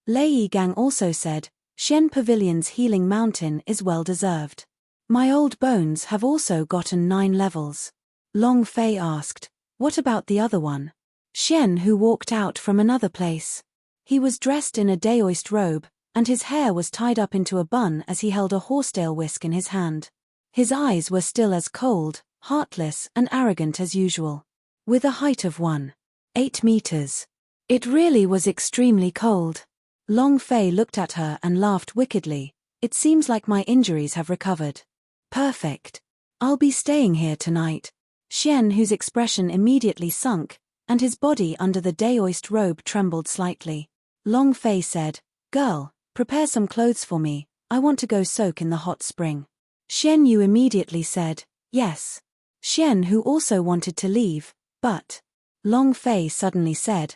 Lei Gang also said, Xian Pavilion's healing mountain is well deserved. My old bones have also gotten 9 levels. Long Fei asked, what about the other one? Xian Hu walked out from another place. He was dressed in a daoist robe, and his hair was tied up into a bun as he held a horsetail whisk in his hand. His eyes were still as cold, heartless and arrogant as usual. With a height of 1.8 meters. It really was extremely cold. Long Fei looked at her and laughed wickedly. It seems like my injuries have recovered. Perfect. I'll be staying here tonight. Xian Hu's expression immediately sunk, and his body under the daoist robe trembled slightly. Long Fei said, girl, prepare some clothes for me, I want to go soak in the hot spring. Xian Yu immediately said, yes. Xian Hu also wanted to leave, but Long Fei suddenly said,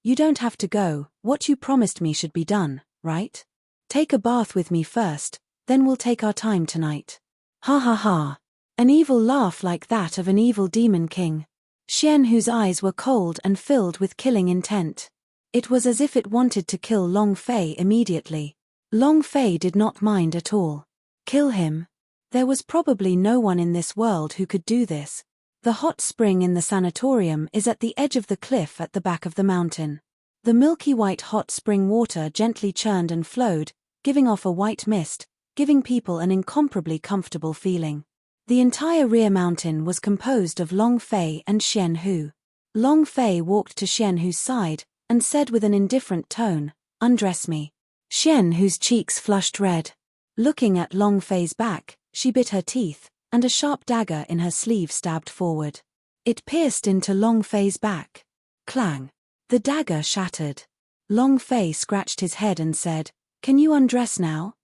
you don't have to go, what you promised me should be done, right? Take a bath with me first, then we'll take our time tonight. Ha ha ha. An evil laugh like that of an evil demon king. Xian Hu's eyes were cold and filled with killing intent. It was as if it wanted to kill Long Fei immediately. Long Fei did not mind at all. Kill him? There was probably no one in this world who could do this. The hot spring in the sanatorium is at the edge of the cliff at the back of the mountain. The milky white hot spring water gently churned and flowed, giving off a white mist, giving people an incomparably comfortable feeling. The entire rear mountain was composed of Long Fei and Xian Hu. Long Fei walked to Xian Hu's side, and said with an indifferent tone, undress me. Xian Hu's cheeks flushed red. Looking at Long Fei's back, she bit her teeth, and a sharp dagger in her sleeve stabbed forward. It pierced into Long Fei's back. Clang. The dagger shattered. Long Fei scratched his head and said, can you undress now?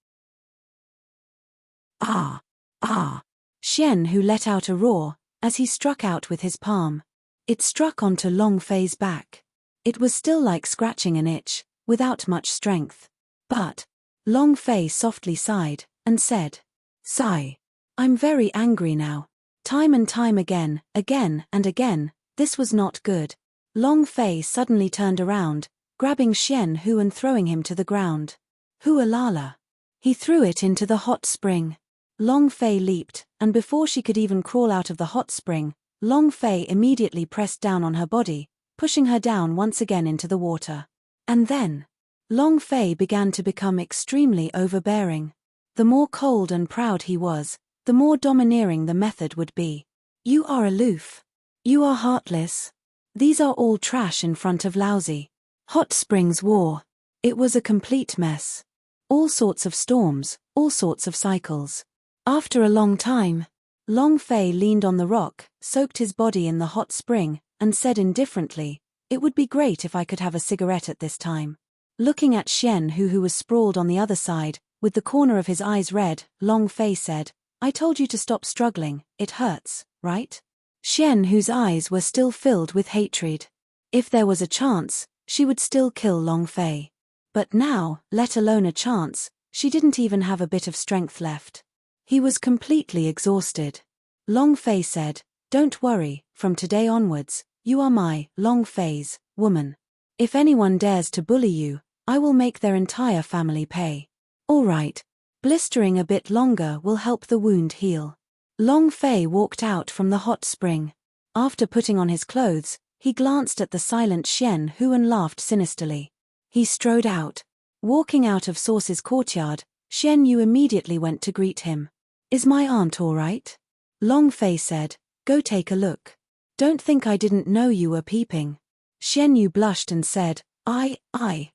Ah! Ah! Xian Hu let out a roar, as he struck out with his palm. It struck onto Long Fei's back. It was still like scratching an itch, without much strength. But Long Fei softly sighed, and said, sigh. I'm very angry now. Time and time again and again, this was not good. Long Fei suddenly turned around, grabbing Xian Hu and throwing him to the ground. Hualala. He threw it into the hot spring. Long Fei leaped, and before she could even crawl out of the hot spring, Long Fei immediately pressed down on her body, pushing her down once again into the water. And then, Long Fei began to become extremely overbearing. The more cold and proud he was, the more domineering the method would be. You are aloof. You are heartless. These are all trash in front of lousy. Hot Springs War. It was a complete mess. All sorts of storms, all sorts of cycles. After a long time, Long Fei leaned on the rock, soaked his body in the hot spring, and said indifferently, it would be great if I could have a cigarette at this time. Looking at Xian Hu, who was sprawled on the other side, with the corner of his eyes red, Long Fei said, I told you to stop struggling, it hurts, right? Xian Hu's eyes were still filled with hatred. If there was a chance, she would still kill Long Fei. But now, let alone a chance, she didn't even have a bit of strength left. He was completely exhausted. Long Fei said, don't worry, from today onwards, you are my, Long Fei's, woman. If anyone dares to bully you, I will make their entire family pay. All right. Blistering a bit longer will help the wound heal. Long Fei walked out from the hot spring. After putting on his clothes, he glanced at the silent Xian Hu and laughed sinisterly. He strode out. Walking out of Sauce's courtyard, Xian Yu immediately went to greet him. Is my aunt all right? Long Fei said, go take a look. Don't think I didn't know you were peeping. Xian Yu blushed and said, I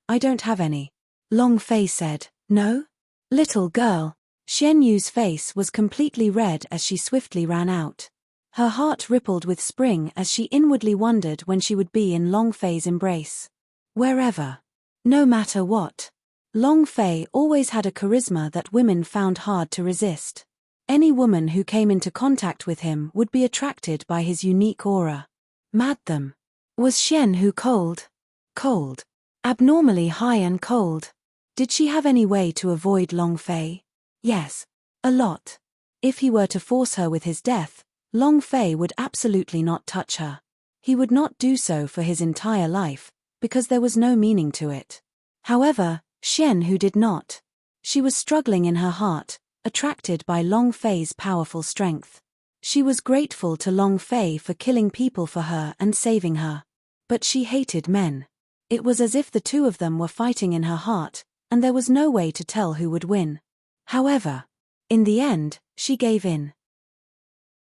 don't have any. Long Fei said, no? Little girl. Xian Yu's face was completely red as she swiftly ran out. Her heart rippled with spring as she inwardly wondered when she would be in Long Fei's embrace. Wherever. No matter what. Long Fei always had a charisma that women found hard to resist. Any woman who came into contact with him would be attracted by his unique aura. Mad them. Was Xian Hu cold? Cold. Abnormally high and cold. Did she have any way to avoid Long Fei? Yes. A lot. If he were to force her with his death, Long Fei would absolutely not touch her. He would not do so for his entire life, because there was no meaning to it. However, Xian who did not. She was struggling in her heart, attracted by Long Fei's powerful strength. She was grateful to Long Fei for killing people for her and saving her. But she hated men. It was as if the two of them were fighting in her heart, and there was no way to tell who would win. However, in the end, she gave in.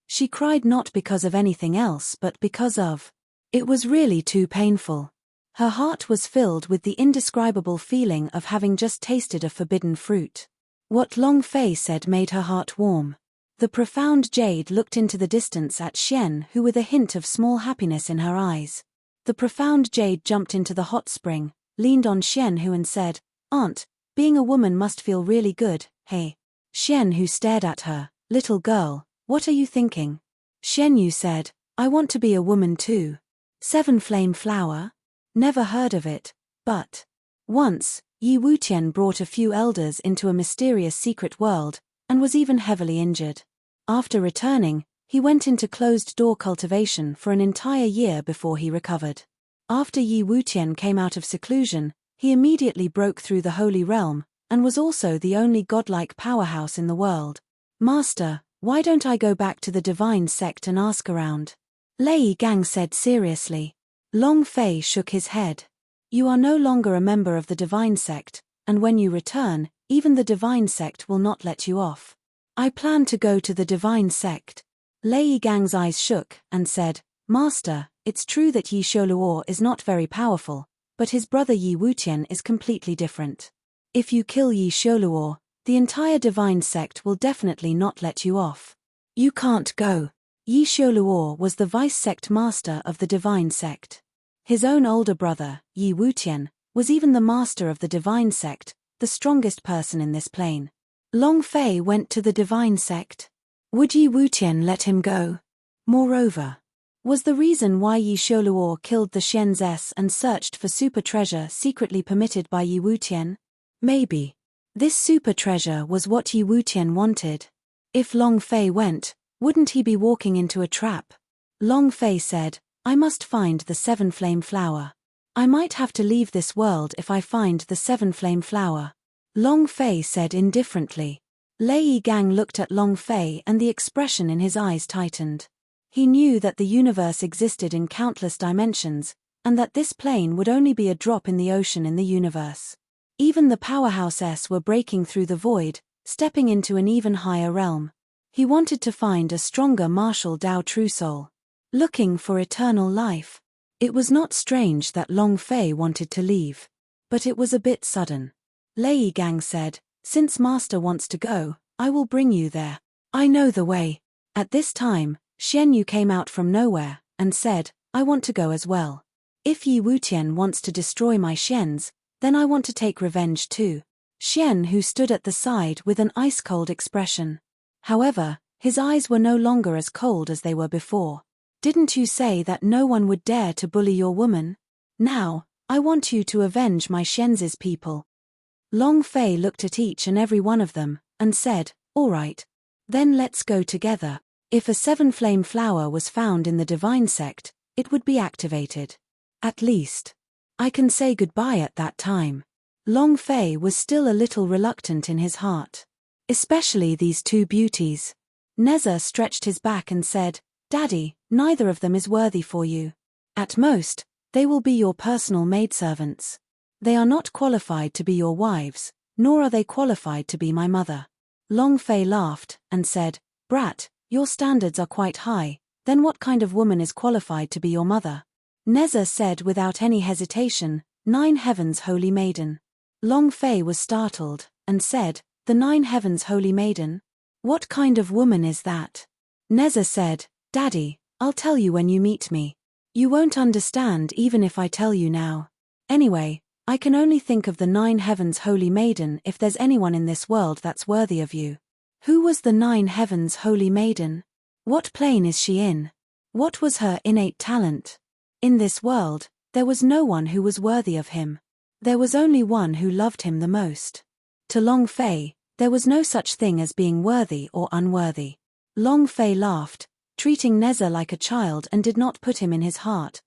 She cried not because of anything else but because of. It was really too painful. Her heart was filled with the indescribable feeling of having just tasted a forbidden fruit. What Long Fei said made her heart warm. The profound jade looked into the distance at Xian who with a hint of small happiness in her eyes. The profound jade jumped into the hot spring, leaned on Xian who and said, "Aunt, being a woman must feel really good, hey?" Xian who stared at her, "Little girl, what are you thinking?" Xian Yu said, "I want to be a woman too." Seven flame flower? Never heard of it, but. Once, Yi Wutian brought a few elders into a mysterious secret world, and was even heavily injured. After returning, he went into closed-door cultivation for an entire year before he recovered. After Yi Wutian came out of seclusion, he immediately broke through the Holy Realm, and was also the only godlike powerhouse in the world. "Master, why don't I go back to the divine sect and ask around?" Lei Gang said seriously. Long Fei shook his head. "You are no longer a member of the divine sect, and when you return, even the divine sect will not let you off." "I plan to go to the divine sect." Lei Gang's eyes shook, and said, "Master, it's true that Yi Sholuo is not very powerful, but his brother Yi Wutian is completely different. If you kill Yi Sholuo, the entire divine sect will definitely not let you off. You can't go." Yi Sholuo was the vice-sect master of the divine sect. His own older brother, Yi Wutian, was even the master of the divine sect, the strongest person in this plane. Long Fei went to the divine sect. Would Yi Wutian let him go? Moreover, was the reason why Yi Sholuo killed the Xianzes and searched for super treasure secretly permitted by Yi Wutian? Maybe. This super treasure was what Yi Wutian wanted. If Long Fei went, wouldn't he be walking into a trap? Long Fei said, "I must find the seven flame flower. I might have to leave this world if I find the seven flame flower." Long Fei said indifferently. Lei Gang looked at Long Fei and the expression in his eyes tightened. He knew that the universe existed in countless dimensions, and that this plane would only be a drop in the ocean in the universe. Even the powerhouses were breaking through the void, stepping into an even higher realm. He wanted to find a stronger martial Dao true soul. Looking for eternal life. It was not strange that Long Fei wanted to leave. But it was a bit sudden. Lei Gang said, "Since Master wants to go, I will bring you there. I know the way." At this time, Xian Yu came out from nowhere, and said, "I want to go as well. If Yi Wutian wants to destroy my Xians, then I want to take revenge too." Xian who stood at the side with an ice-cold expression. However, his eyes were no longer as cold as they were before. "Didn't you say that no one would dare to bully your woman? Now, I want you to avenge my Xianzes people." Long Fei looked at each and every one of them, and said, "All right. Then let's go together." If a seven-flame flower was found in the divine sect, it would be activated. At least, I can say goodbye at that time. Long Fei was still a little reluctant in his heart. Especially these two beauties. Neza stretched his back and said, "Daddy, neither of them is worthy for you. At most, they will be your personal maidservants. They are not qualified to be your wives, nor are they qualified to be my mother." Long Fei laughed, and said, "Brat, your standards are quite high, then what kind of woman is qualified to be your mother?" Neza said without any hesitation, "Nine Heavens Holy Maiden." Long Fei was startled, and said, "The Nine Heavens Holy Maiden? What kind of woman is that?" Neza said, "Daddy, I'll tell you when you meet me. You won't understand even if I tell you now. Anyway, I can only think of the Nine Heavens Holy Maiden if there's anyone in this world that's worthy of you." Who was the Nine Heavens Holy Maiden? What plane is she in? What was her innate talent? In this world, there was no one who was worthy of him. There was only one who loved him the most. To Long Fei, there was no such thing as being worthy or unworthy. Long Fei laughed, treating Neza like a child, and did not put him in his heart.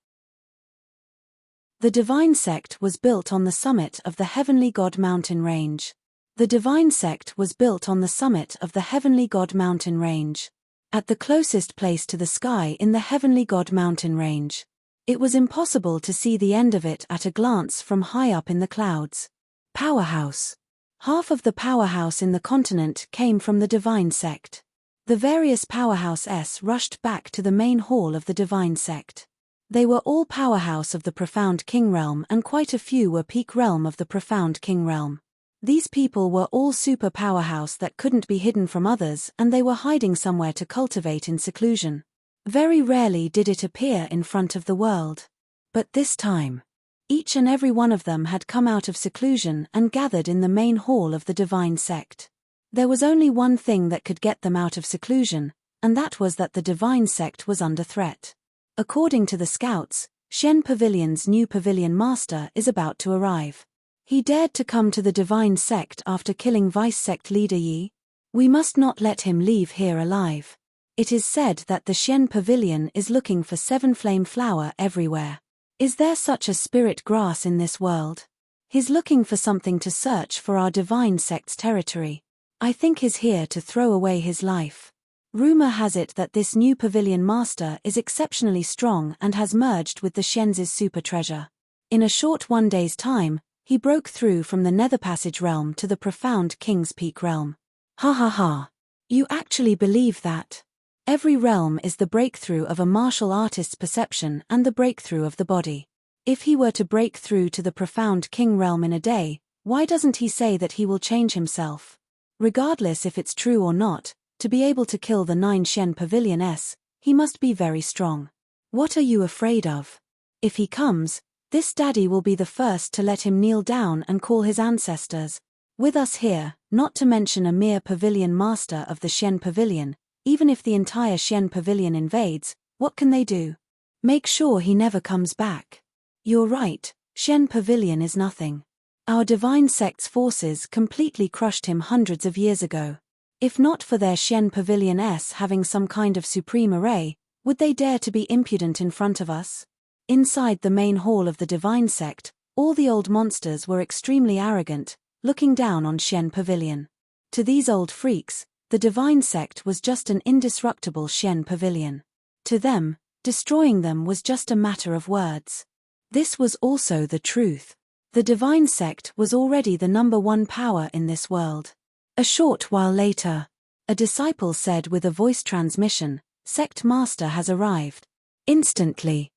The divine sect was built on the summit of the Heavenly God mountain range. The divine sect was built on the summit of the Heavenly God mountain range. At the closest place to the sky in the Heavenly God mountain range. It was impossible to see the end of it at a glance from high up in the clouds. Powerhouse. Half of the powerhouse in the continent came from the divine sect. The various powerhouses rushed back to the main hall of the divine sect. They were all powerhouse of the profound king realm, and quite a few were peak realm of the profound king realm. These people were all super powerhouse that couldn't be hidden from others, and they were hiding somewhere to cultivate in seclusion. Very rarely did it appear in front of the world. But this time, each and every one of them had come out of seclusion and gathered in the main hall of the divine sect. There was only one thing that could get them out of seclusion, and that was that the divine sect was under threat. According to the scouts, Shen Pavilion's new pavilion master is about to arrive. He dared to come to the divine sect after killing vice sect leader Yi. We must not let him leave here alive. It is said that the Shen Pavilion is looking for 7 flame flower everywhere. Is there such a spirit grass in this world? He's looking for something to search for our divine sect's territory. I think he's here to throw away his life. Rumor has it that this new pavilion master is exceptionally strong and has merged with the Shen's super treasure. In a short 1 day's time, he broke through from the Nether Passage realm to the profound King's Peak realm. Ha ha ha. You actually believe that? Every realm is the breakthrough of a martial artist's perception and the breakthrough of the body. If he were to break through to the profound King realm in a day, why doesn't he say that he will change himself? Regardless if it's true or not, to be able to kill the 9 Shen Pavilion-s, he must be very strong. What are you afraid of? If he comes, this daddy will be the first to let him kneel down and call his ancestors. With us here, not to mention a mere pavilion master of the Shen Pavilion, even if the entire Shen Pavilion invades, what can they do? Make sure he never comes back. You're right, Shen Pavilion is nothing. Our divine sect's forces completely crushed him hundreds of years ago. If not for their Shen Pavilion-s having some kind of supreme array, would they dare to be impudent in front of us? Inside the main hall of the divine sect, all the old monsters were extremely arrogant, looking down on Shen Pavilion. To these old freaks, the divine sect was just an indestructible Shen Pavilion. To them, destroying them was just a matter of words. This was also the truth. The divine sect was already the #1 power in this world. A short while later, a disciple said with a voice transmission, "Sect Master has arrived." Instantly,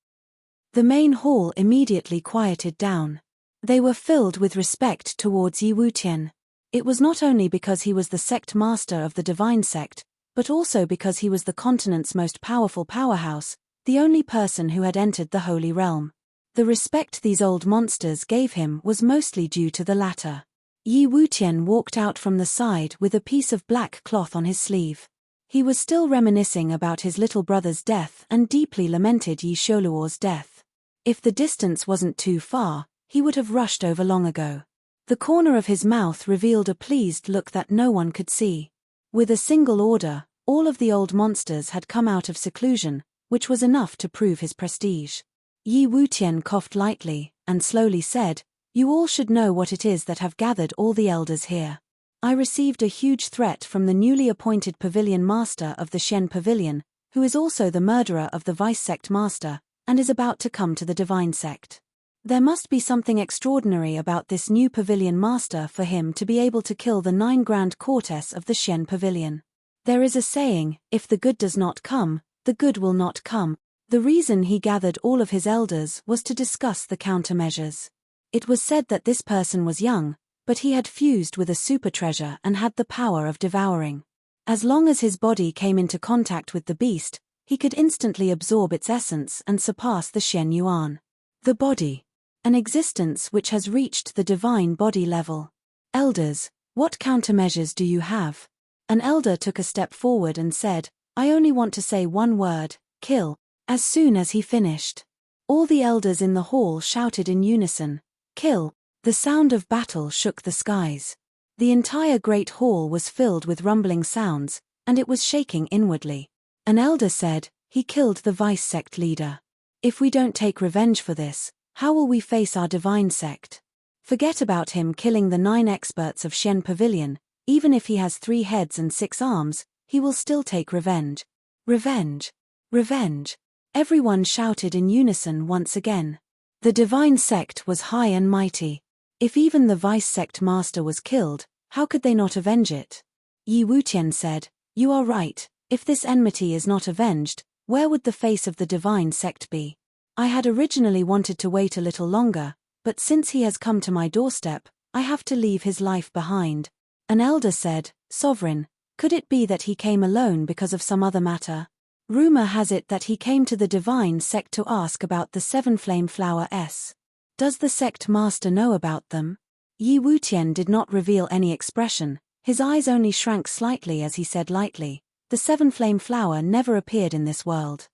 the main hall immediately quieted down. They were filled with respect towards Yi Wutian. It was not only because he was the sect master of the divine sect, but also because he was the continent's most powerful powerhouse, the only person who had entered the holy realm. The respect these old monsters gave him was mostly due to the latter. Yi Wutian walked out from the side with a piece of black cloth on his sleeve. He was still reminiscing about his little brother's death and deeply lamented Yi Sholuo's death. If the distance wasn't too far, he would have rushed over long ago. The corner of his mouth revealed a pleased look that no one could see. With a single order, all of the old monsters had come out of seclusion, which was enough to prove his prestige. Yi Wutian coughed lightly, and slowly said, "You all should know what it is that have gathered all the elders here. I received a huge threat from the newly appointed pavilion master of the Shen Pavilion, who is also the murderer of the vice sect master, and is about to come to the divine sect. There must be something extraordinary about this new pavilion master for him to be able to kill the 9 grand courtess of the Shen Pavilion. There is a saying, if the good does not come, the good will not come." The reason he gathered all of his elders was to discuss the countermeasures. It was said that this person was young, but he had fused with a super treasure and had the power of devouring. As long as his body came into contact with the beast, he could instantly absorb its essence and surpass the Shen Yuan. The body. An existence which has reached the divine body level. Elders, what countermeasures do you have? An elder took a step forward and said, "I only want to say one word, kill." As soon as he finished, all the elders in the hall shouted in unison, "Kill!" The sound of battle shook the skies. The entire great hall was filled with rumbling sounds, and it was shaking inwardly. An elder said, "He killed the vice sect leader. If we don't take revenge for this, How will we face our divine sect? Forget about him killing the 9 experts of Shen Pavilion. Even if he has 3 heads and 6 arms, he will still take revenge. Revenge! Revenge! Everyone shouted in unison once again. The divine sect was high and mighty. If even the vice sect master was killed, how could they not avenge it? Yi Wutian said, "You are right. If this enmity is not avenged, where would the face of the divine sect be? I had originally wanted to wait a little longer, but since he has come to my doorstep, I have to leave his life behind." An elder said, "Sovereign, could it be that he came alone because of some other matter? Rumor has it that he came to the divine sect to ask about the 7 flame flowers. Does the sect master know about them?" Yi Wutian did not reveal any expression, his eyes only shrank slightly as he said lightly, "The 7 flame flower never appeared in this world."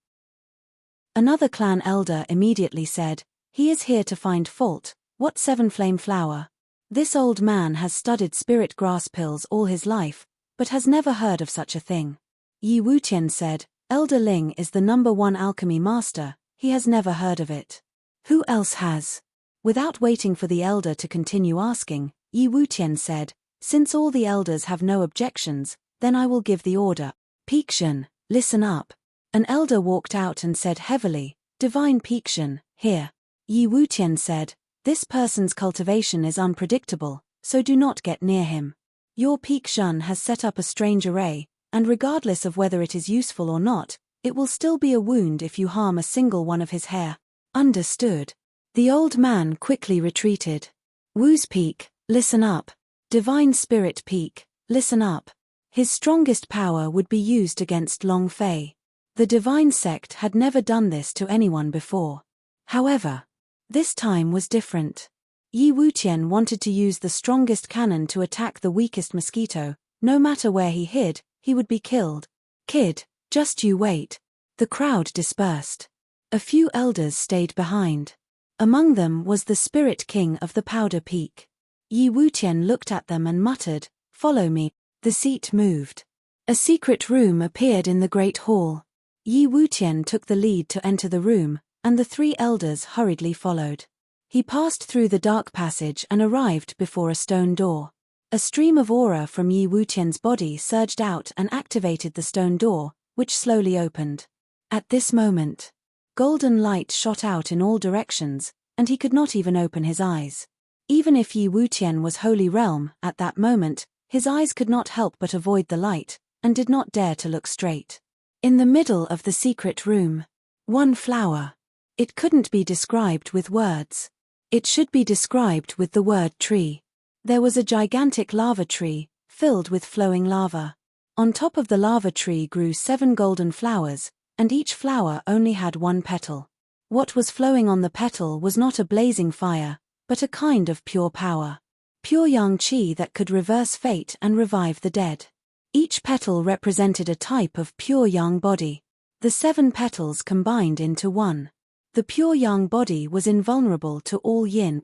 Another clan elder immediately said, "He is here to find fault. What 7 flame flower? This old man has studied spirit grass pills all his life, but has never heard of such a thing." Yi Wutian said, "Elder Ling is the #1 alchemy master, he has never heard of it. Who else has?" Without waiting for the elder to continue asking, Yi Wutian said, "Since all the elders have no objections, then I will give the order. Peixian, listen up." An elder walked out and said heavily, "Divine Peixian, here." Yi Wutian said, "This person's cultivation is unpredictable, so do not get near him. Your Peixian has set up a strange array, and regardless of whether it is useful or not, it will still be a wound if you harm a single one of his hair." Understood. The old man quickly retreated. Wu's Peak, listen up. Divine Spirit Peak, listen up. His strongest power would be used against Long Fei. The divine sect had never done this to anyone before. However, this time was different. Yi Wutian wanted to use the strongest cannon to attack the weakest mosquito. No matter where he hid, he would be killed. "Kid, just you wait." The crowd dispersed. A few elders stayed behind. Among them was the Spirit King of the Powder Peak. Yi Wutian looked at them and muttered, "Follow me." The seat moved. A secret room appeared in the great hall. Yi Wutian took the lead to enter the room, and the 3 elders hurriedly followed. He passed through the dark passage and arrived before a stone door. A stream of aura from Yi Wutian's body surged out and activated the stone door, which slowly opened. At this moment, golden light shot out in all directions, and he could not even open his eyes. Even if Yi Wutian was Holy Realm, at that moment, his eyes could not help but avoid the light, and did not dare to look straight. In the middle of the secret room, one flower. It couldn't be described with words. It should be described with the word tree. There was a gigantic lava tree, filled with flowing lava. On top of the lava tree grew 7 golden flowers, and each flower only had 1 petal. What was flowing on the petal was not a blazing fire, but a kind of pure power. Pure yang qi that could reverse fate and revive the dead. Each petal represented a type of pure yang body. The 7 petals combined into one. The pure yang body was invulnerable to all yin.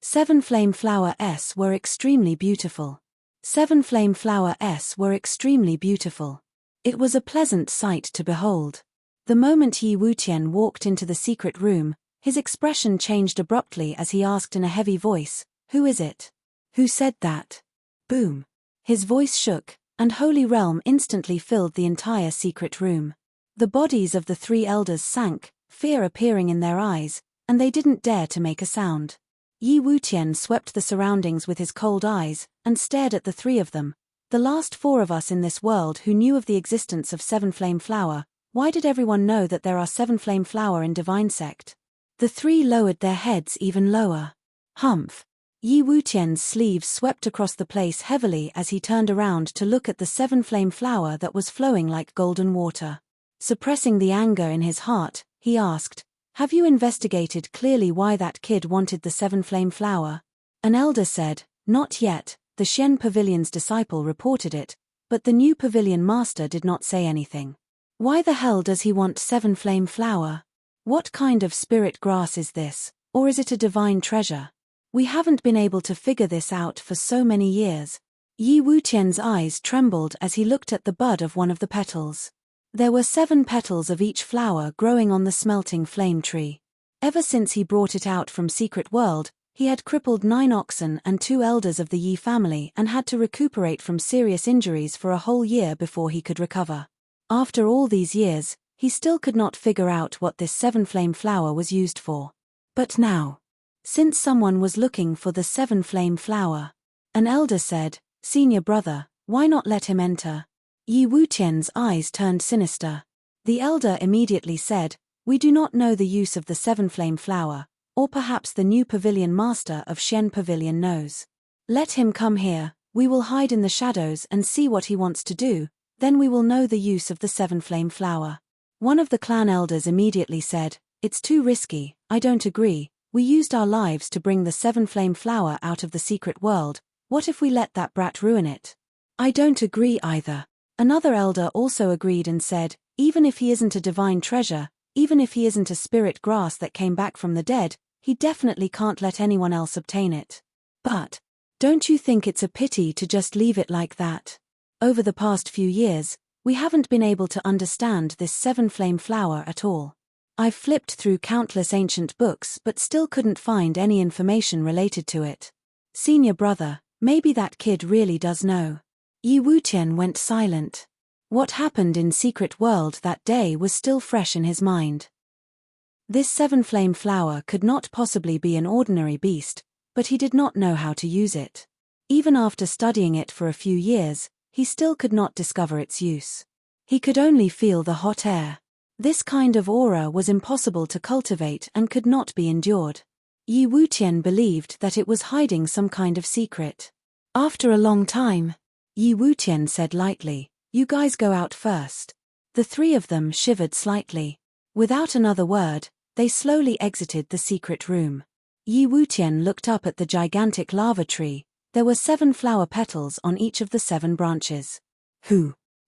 7 flame flowers were extremely beautiful. 7 flame flowers were extremely beautiful. It was a pleasant sight to behold. The moment Yi Wutian walked into the secret room, his expression changed abruptly as he asked in a heavy voice, "Who is it? Who said that?" Boom. His voice shook, and Holy Realm instantly filled the entire secret room. The bodies of the 3 elders sank, fear appearing in their eyes, and they didn't dare to make a sound. Yi Wutian swept the surroundings with his cold eyes, and stared at the 3 of them. "The last 4 of us in this world who knew of the existence of 7 flame flower, why did everyone know that there are 7 flame flower in divine sect?" The 3 lowered their heads even lower. Humph. Yi Wutian's sleeves swept across the place heavily as he turned around to look at the 7 flame flower that was flowing like golden water. Suppressing the anger in his heart, he asked, "Have you investigated clearly why that kid wanted the 7 flame flower?" An elder said, "Not yet, the Shen Pavilion's disciple reported it, but the new pavilion master did not say anything. Why the hell does he want 7 flame flower? What kind of spirit grass is this, or is it a divine treasure? We haven't been able to figure this out for so many years." Yi Wutian's eyes trembled as he looked at the bud of one of the petals. There were 7 petals of each flower growing on the smelting flame tree. Ever since he brought it out from Secret World, he had crippled 9 oxen and 2 elders of the Yi family and had to recuperate from serious injuries for a whole year before he could recover. After all these years, he still could not figure out what this 7-flame flower was used for. But now, since someone was looking for the 7-flame flower, an elder said, "Senior brother, why not let him enter?" Yi Wutian's eyes turned sinister. The elder immediately said, "We do not know the use of the 7-flame flower, or perhaps the new pavilion master of Xian Pavilion knows. Let him come here, we will hide in the shadows and see what he wants to do, then we will know the use of the 7-flame flower." One of the clan elders immediately said, "It's too risky, I don't agree, we used our lives to bring the 7-flame flower out of the secret world, what if we let that brat ruin it?" "I don't agree either." Another elder also agreed and said, "Even if he isn't a divine treasure, even if he isn't a spirit grass that came back from the dead, he definitely can't let anyone else obtain it." "But, don't you think it's a pity to just leave it like that? Over the past few years, we haven't been able to understand this 7-flame flower at all. I've flipped through countless ancient books but still couldn't find any information related to it. Senior brother, maybe that kid really does know." Yi Wutian went silent. What happened in Secret World that day was still fresh in his mind. This 7-flame flower could not possibly be an ordinary beast, but he did not know how to use it. Even after studying it for a few years, he still could not discover its use. He could only feel the hot air. This kind of aura was impossible to cultivate and could not be endured. Yi Wutian believed that it was hiding some kind of secret. After a long time, Yi Wutian said lightly, "You guys go out first." The 3 of them shivered slightly. Without another word, they slowly exited the secret room. Yi Wutian looked up at the gigantic lava tree. There were 7 flower petals on each of the 7 branches.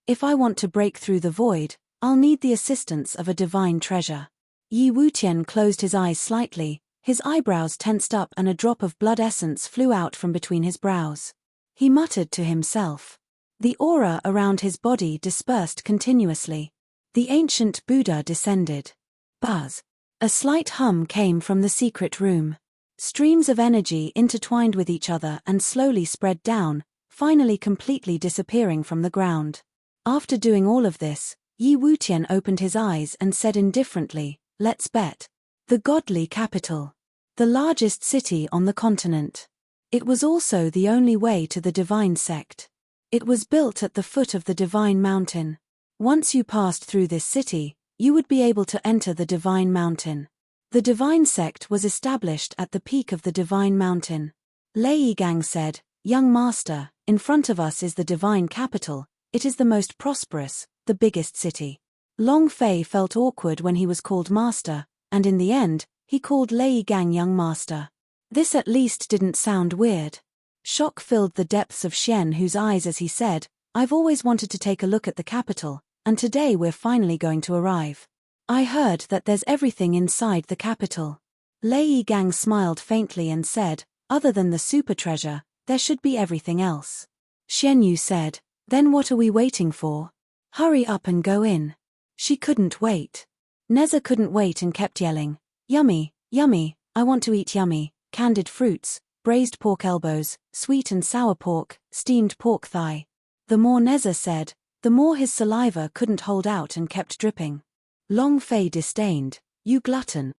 If I want to break through the void, I'll need the assistance of a divine treasure." Yi Wutian closed his eyes slightly, his eyebrows tensed up and a drop of blood essence flew out from between his brows. He muttered to himself. The aura around his body dispersed continuously. The ancient Buddha descended. Buzz. A slight hum came from the secret room. Streams of energy intertwined with each other and slowly spread down, finally completely disappearing from the ground. After doing all of this, Yi Wutian opened his eyes and said indifferently, "Let's bet." The godly capital. The largest city on the continent. It was also the only way to the divine sect. It was built at the foot of the divine mountain. Once you passed through this city, you would be able to enter the divine mountain. The divine sect was established at the peak of the divine mountain. Lei Gang said, "Young master, in front of us is the divine capital, it is the most prosperous, the biggest city." Long Fei felt awkward when he was called master, and in the end, he called Lei Gang young master. This at least didn't sound weird. Shock filled the depths of Xian Hu's eyes as he said, "I've always wanted to take a look at the capital, and today we're finally going to arrive. I heard that there's everything inside the capital." Lei Gang smiled faintly and said, "Other than the super treasure, there should be everything else." Xian Yu said, "Then what are we waiting for? Hurry up and go in." She couldn't wait. Neza couldn't wait and kept yelling, "Yummy, yummy, I want to eat yummy, candied fruits, braised pork elbows, sweet and sour pork, steamed pork thigh." The more Neza said, the more his saliva couldn't hold out and kept dripping. Long Fei disdained, "You glutton.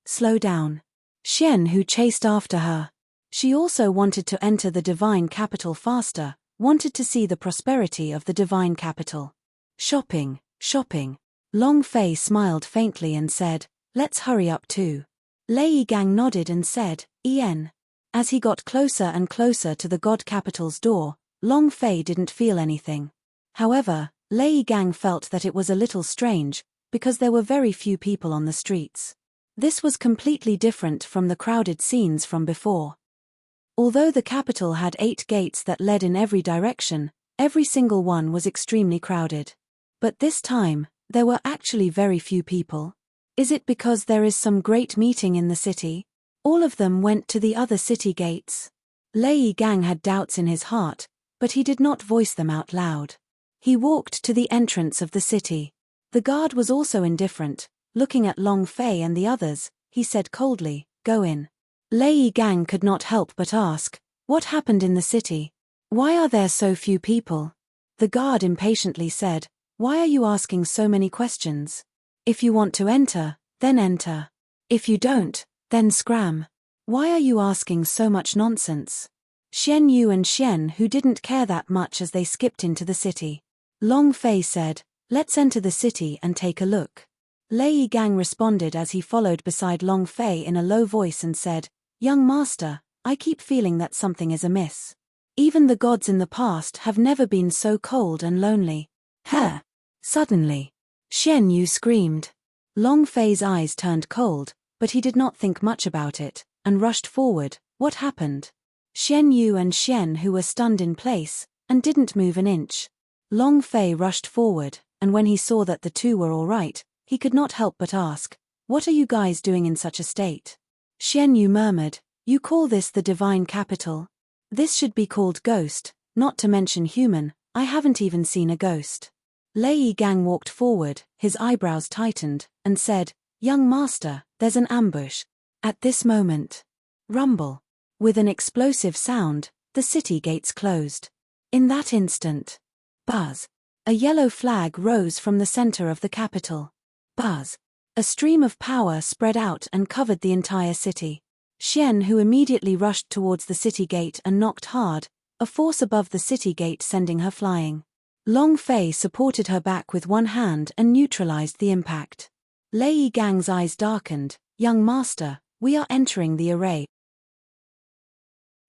Slow down." Xian Hu chased after her. She also wanted to enter the divine capital faster, wanted to see the prosperity of the divine capital. Shopping. Long Fei smiled faintly and said, "Let's hurry up too." Lei Gang nodded and said, "En." As he got closer and closer to the god capital's door, Long Fei didn't feel anything. However, Lei Gang felt that it was a little strange, because there were very few people on the streets. This was completely different from the crowded scenes from before. Although the capital had 8 gates that led in every direction, every single one was extremely crowded. But this time, there were actually very few people. Is it because there is some great meeting in the city? All of them went to the other city gates. Lei Gang had doubts in his heart, but he did not voice them out loud. He walked to the entrance of the city. The guard was also indifferent, looking at Long Fei and the others, he said coldly, "Go in." Lei Gang could not help but ask, "What happened in the city? Why are there so few people?" The guard impatiently said, "Why are you asking so many questions? If you want to enter, then enter. If you don't, then scram. Why are you asking so much nonsense?" Xian Yu and Xian Hu didn't care that much as they skipped into the city. Long Fei said, "Let's enter the city and take a look." Lei Gang responded as he followed beside Long Fei in a low voice and said, "Young master, I keep feeling that something is amiss. Even the gods in the past have never been so cold and lonely." "Huh!" Suddenly, Xian Yu screamed. Long Fei's eyes turned cold, but he did not think much about it, and rushed forward. "What happened?" Xian Yu and Xian Hu were stunned in place, and didn't move an inch. Long Fei rushed forward, and when he saw that the two were all right, he could not help but ask, "What are you guys doing in such a state?" Xian Yu murmured, "You call this the divine capital? This should be called ghost, not to mention human. I haven't even seen a ghost." Lei Gang walked forward, his eyebrows tightened, and said, "Young master, there's an ambush." At this moment, rumble. With an explosive sound, the city gates closed. In that instant, buzz. A yellow flag rose from the center of the capital. Buzz. A stream of power spread out and covered the entire city. Xian Hu immediately rushed towards the city gate and knocked hard, a force above the city gate sending her flying. Long Fei supported her back with one hand and neutralized the impact. Lei Gang's eyes darkened. "Young master, we are entering the array."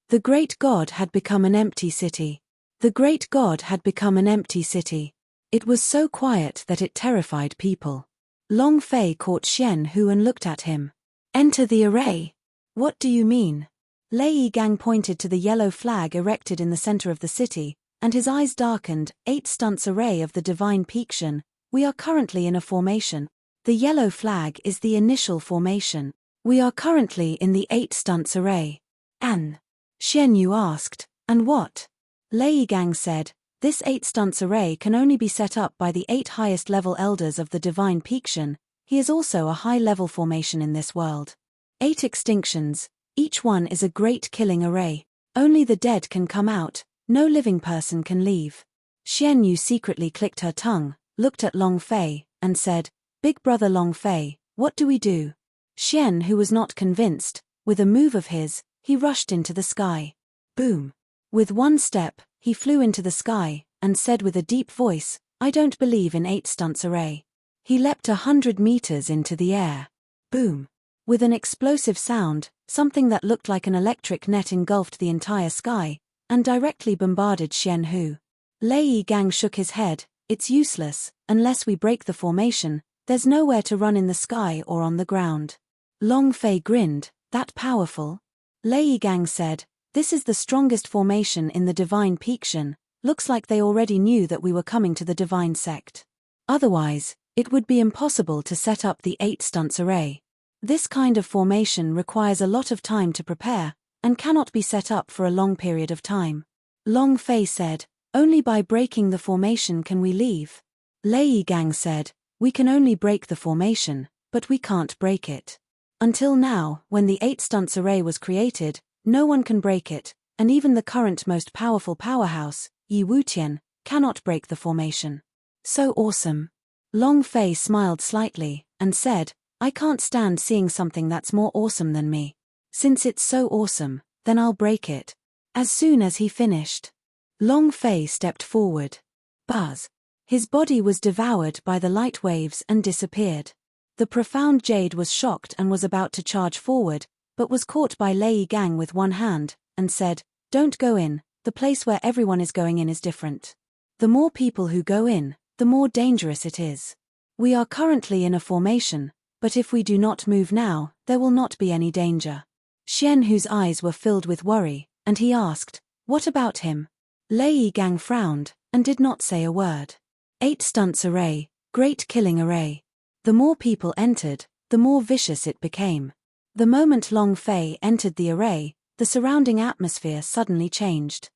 The great god had become an empty city. The great god had become an empty city. It was so quiet that it terrified people. Long Fei caught Xian Hu and looked at him. "Enter the array." "What do you mean?" Lei Gang pointed to the yellow flag erected in the center of the city, and his eyes darkened. 8 stunts array of the divine Pixian. We are currently in a formation. The yellow flag is the initial formation. We are currently in the 8 stunts array. "An?" Xian Yu asked, "And what?" Lei Gang said, "This 8 stunts array can only be set up by the 8 highest level elders of the divine Pixian. He is also a high-level formation in this world. 8 extinctions, each one is a great killing array. Only the dead can come out, no living person can leave." Xian Yu secretly clicked her tongue, looked at Long Fei, and said, "Big brother Long Fei, what do we do?" Xian, who was not convinced, with a move of his, he rushed into the sky. Boom! With one step, he flew into the sky, and said with a deep voice, "I don't believe in 8 stunts array." He leapt 100 meters into the air. Boom! With an explosive sound, something that looked like an electric net engulfed the entire sky, and directly bombarded Xian Hu. Lei Gang shook his head, "It's useless, unless we break the formation, there's nowhere to run in the sky or on the ground." Long Fei grinned, "That powerful?" Lei Gang said, "This is the strongest formation in the divine Pixian. Looks like they already knew that we were coming to the divine sect. Otherwise, it would be impossible to set up the 8 stunts array. This kind of formation requires a lot of time to prepare, and cannot be set up for a long period of time." Long Fei said, "Only by breaking the formation can we leave." Lei Gang said, "We can only break the formation, but we can't break it. Until now, when the 8 stunts array was created, no one can break it, and even the current most powerful powerhouse, Yi Wutian, cannot break the formation." "So awesome." Long Fei smiled slightly, and said, "I can't stand seeing something that's more awesome than me. Since it's so awesome, then I'll break it." As soon as he finished, Long Fei stepped forward. Buzz! His body was devoured by the light waves and disappeared. The profound jade was shocked and was about to charge forward, but was caught by Lei Gang with one hand, and said, "Don't go in, the place where everyone is going in is different. The more people who go in, the more dangerous it is. We are currently in a formation, but if we do not move now, there will not be any danger." Xian Hu's eyes were filled with worry, and he asked, "What about him?" Lei Gang frowned, and did not say a word. 8 stunts array, great killing array. The more people entered, the more vicious it became. The moment Long Fei entered the array, the surrounding atmosphere suddenly changed.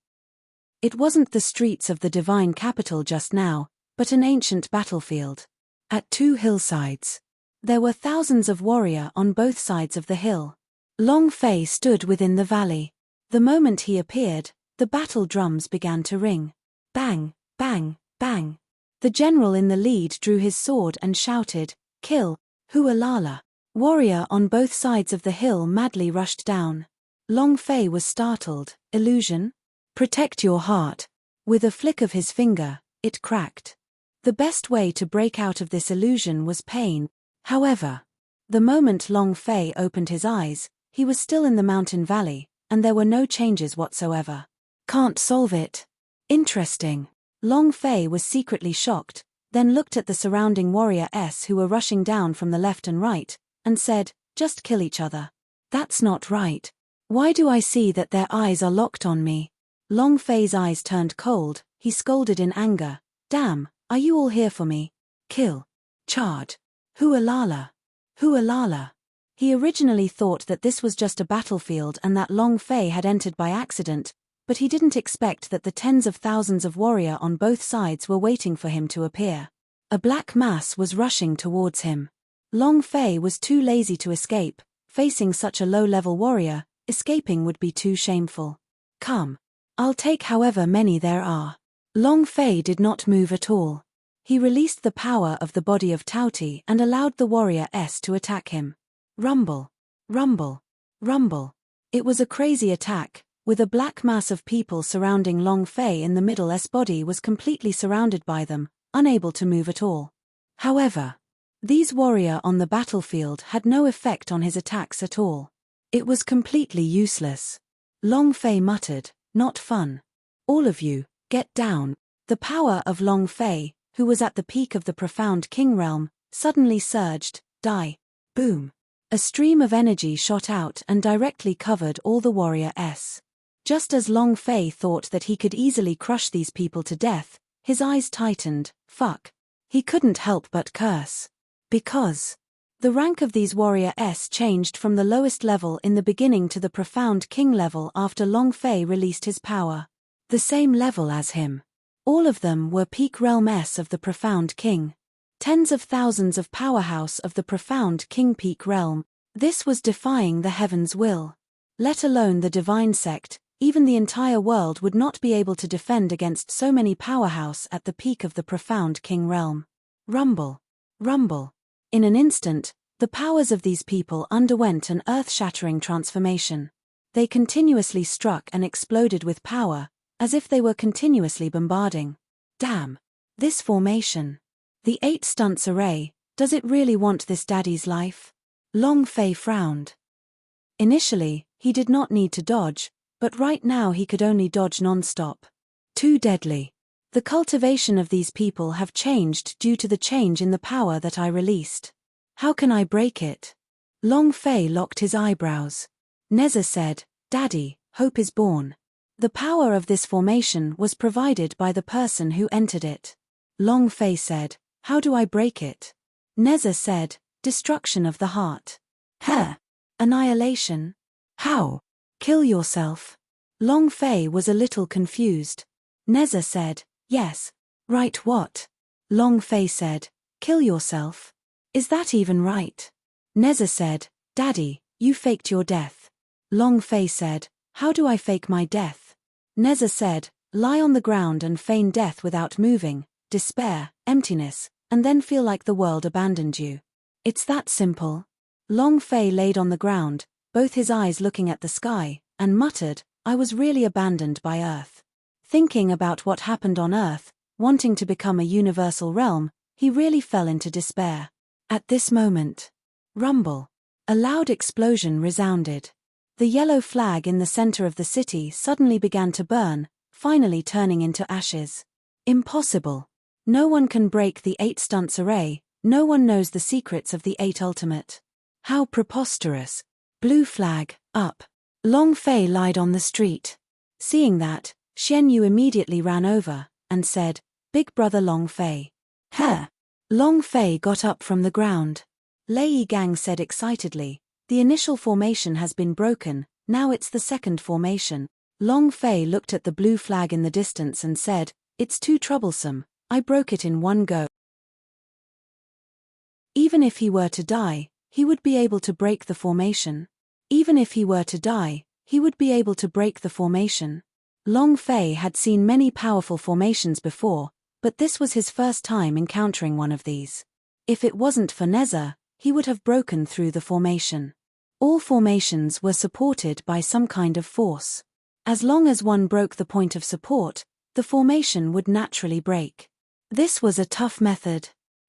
It wasn't the streets of the divine capital just now, but an ancient battlefield. At 2 hillsides, There were thousands of warriors on both sides of the hill. Long Fei stood within the valley. The moment he appeared, the battle drums began to ring. Bang, bang, bang. The general in the lead drew his sword and shouted, "Kill, Hualala!" Warrior on both sides of the hill madly rushed down. Long Fei was startled. Illusion? Protect your heart. With a flick of his finger, it cracked. The best way to break out of this illusion was pain. However, the moment Long Fei opened his eyes, he was still in the mountain valley, and there were no changes whatsoever. Can't solve it. Interesting. Long Fei was secretly shocked, then looked at the surrounding warriors who were rushing down from the left and right, and said, "Just kill each other. That's not right. Why do I see that their eyes are locked on me?" Long Fei's eyes turned cold. He scolded in anger. "Damn, are you all here for me? Kill. Charge. Hualala. Hualala." He originally thought that this was just a battlefield and that Long Fei had entered by accident, but he didn't expect that the tens of thousands of warriors on both sides were waiting for him to appear. A black mass was rushing towards him. Long Fei was too lazy to escape. Facing such a low-level warrior, escaping would be too shameful. "Come. I'll take however many there are." Long Fei did not move at all. He released the power of the body of Tauti and allowed the warriors to attack him. Rumble. Rumble. Rumble. It was a crazy attack, with a black mass of people surrounding Long Fei in the middle. His body was completely surrounded by them, unable to move at all. However, these warriors on the battlefield had no effect on his attacks at all. It was completely useless. Long Fei muttered, "Not fun. All of you, get down." The power of Long Fei, who was at the peak of the profound king realm, suddenly surged. Die. Boom. A stream of energy shot out and directly covered all the warriors. Just as Long Fei thought that he could easily crush these people to death, his eyes tightened. Fuck. He couldn't help but curse. Because the rank of these warriors changed from the lowest level in the beginning to the profound king level after Long Fei released his power. The same level as him. All of them were peak realm S of the profound king. Tens of thousands of powerhouse of the profound king peak realm. This was defying the heavens' will. Let alone the divine sect, even the entire world would not be able to defend against so many powerhouse at the peak of the profound king realm. Rumble. Rumble. In an instant, the powers of these people underwent an earth-shattering transformation. They continuously struck and exploded with power, as if they were continuously bombarding. Damn. This formation. The 8 stunts array, does it really want this daddy's life? Long Fei frowned. Initially, he did not need to dodge, but right now he could only dodge non-stop. Too deadly. The cultivation of these people have changed due to the change in the power that I released. How can I break it? Long Fei locked his eyebrows. Neza said, "Daddy, hope is born." The power of this formation was provided by the person who entered it. Long Fei said, "How do I break it?" Neza said, "Destruction of the heart." Huh? Annihilation? How? Kill yourself? Long Fei was a little confused. Neza said, "Yes." "Right what?" Long Fei said, "Kill yourself." "Is that even right?" Neza said, "Daddy, you faked your death." Long Fei said, "How do I fake my death?" Neza said, "Lie on the ground and feign death without moving, despair, emptiness, and then feel like the world abandoned you. It's that simple." Long Fei laid on the ground, both his eyes looking at the sky, and muttered, "I was really abandoned by Earth." Thinking about what happened on Earth, wanting to become a universal realm, he really fell into despair. At this moment, rumble. A loud explosion resounded. The yellow flag in the center of the city suddenly began to burn, finally turning into ashes. Impossible. No one can break the 8 stunts array, no one knows the secrets of the 8 ultimate. How preposterous. Blue flag, up. Long Fei lied on the street. Seeing that, Xian Yu immediately ran over, and said, "Big brother Long Fei." Huh? Long Fei got up from the ground. Lei Yigang said excitedly, "The initial formation has been broken, now it's the second formation." Long Fei looked at the blue flag in the distance and said, "It's too troublesome, I broke it in one go." Even Even if he were to die, he would be able to break the formation. Even if he were to die, he would be able to break the formation. Long Fei had seen many powerful formations before, but this was his first time encountering one of these. If it wasn't for Neza, he would have broken through the formation. All formations were supported by some kind of force. As long as one broke the point of support, the formation would naturally break. This was a tough method.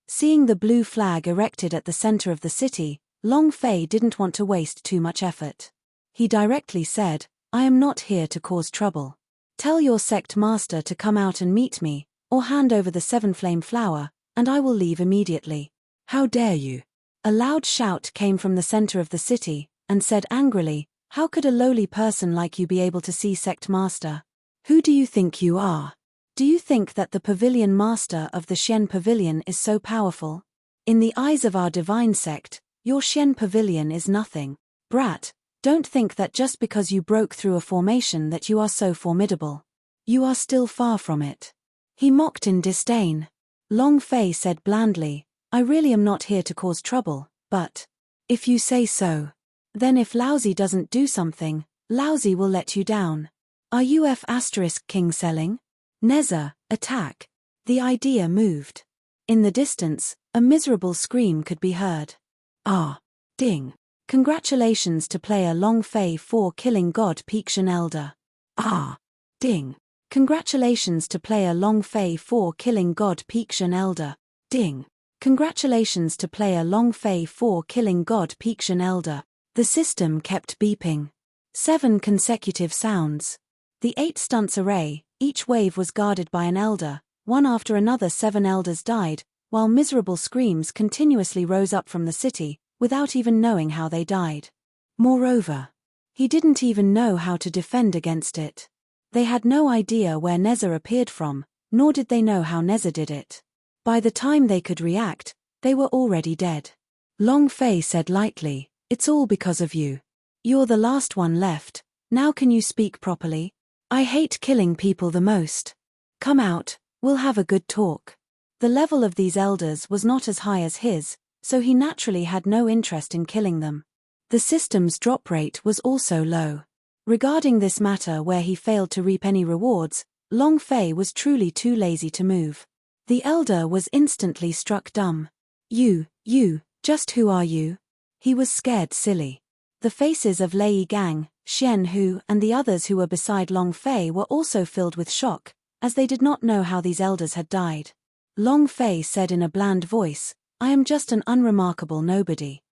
Seeing the blue flag erected at the center of the city, Long Fei didn't want to waste too much effort. He directly said, "I am not here to cause trouble. Tell your sect master to come out and meet me, or hand over the 7-flame flower, and I will leave immediately." "How dare you?" A loud shout came from the center of the city, and said angrily, "How could a lowly person like you be able to see sect master? Who do you think you are? Do you think that the pavilion master of the Xian pavilion is so powerful? In the eyes of our divine sect, your Xian pavilion is nothing. Brat, don't think that just because you broke through a formation that you are so formidable. You are still far from it." He mocked in disdain. Long Fei said blandly, "I really am not here to cause trouble, but if you say so, then if Laozi doesn't do something, Laozi will let you down. Are you King selling? Neza, attack." The idea moved. In the distance, a miserable scream could be heard. "Ah, ding. Congratulations to player Long Fei for killing God Peakshan Elder. Ah, ding. Congratulations to player Long Fei for killing God Peakshan Elder. Ding. Congratulations to player Long Fei for killing God Peakshan Elder." The system kept beeping. 7 consecutive sounds. The 8 stunts array, each wave was guarded by an elder, one after another 7 elders died, while miserable screams continuously rose up from the city, without even knowing how they died. Moreover, he didn't even know how to defend against it. They had no idea where Neza appeared from, nor did they know how Neza did it. By the time they could react, they were already dead. Long Fei said lightly, "It's all because of you. You're the last one left, now can you speak properly? I hate killing people the most. Come out, we'll have a good talk." The level of these elders was not as high as his, so he naturally had no interest in killing them. The system's drop rate was also low. Regarding this matter where he failed to reap any rewards, Long Fei was truly too lazy to move. The elder was instantly struck dumb. You, just who are you?" He was scared silly. The faces of Lei Gang, Xian Hu and the others who were beside Long Fei were also filled with shock, as they did not know how these elders had died. Long Fei said in a bland voice, "I am just an unremarkable nobody.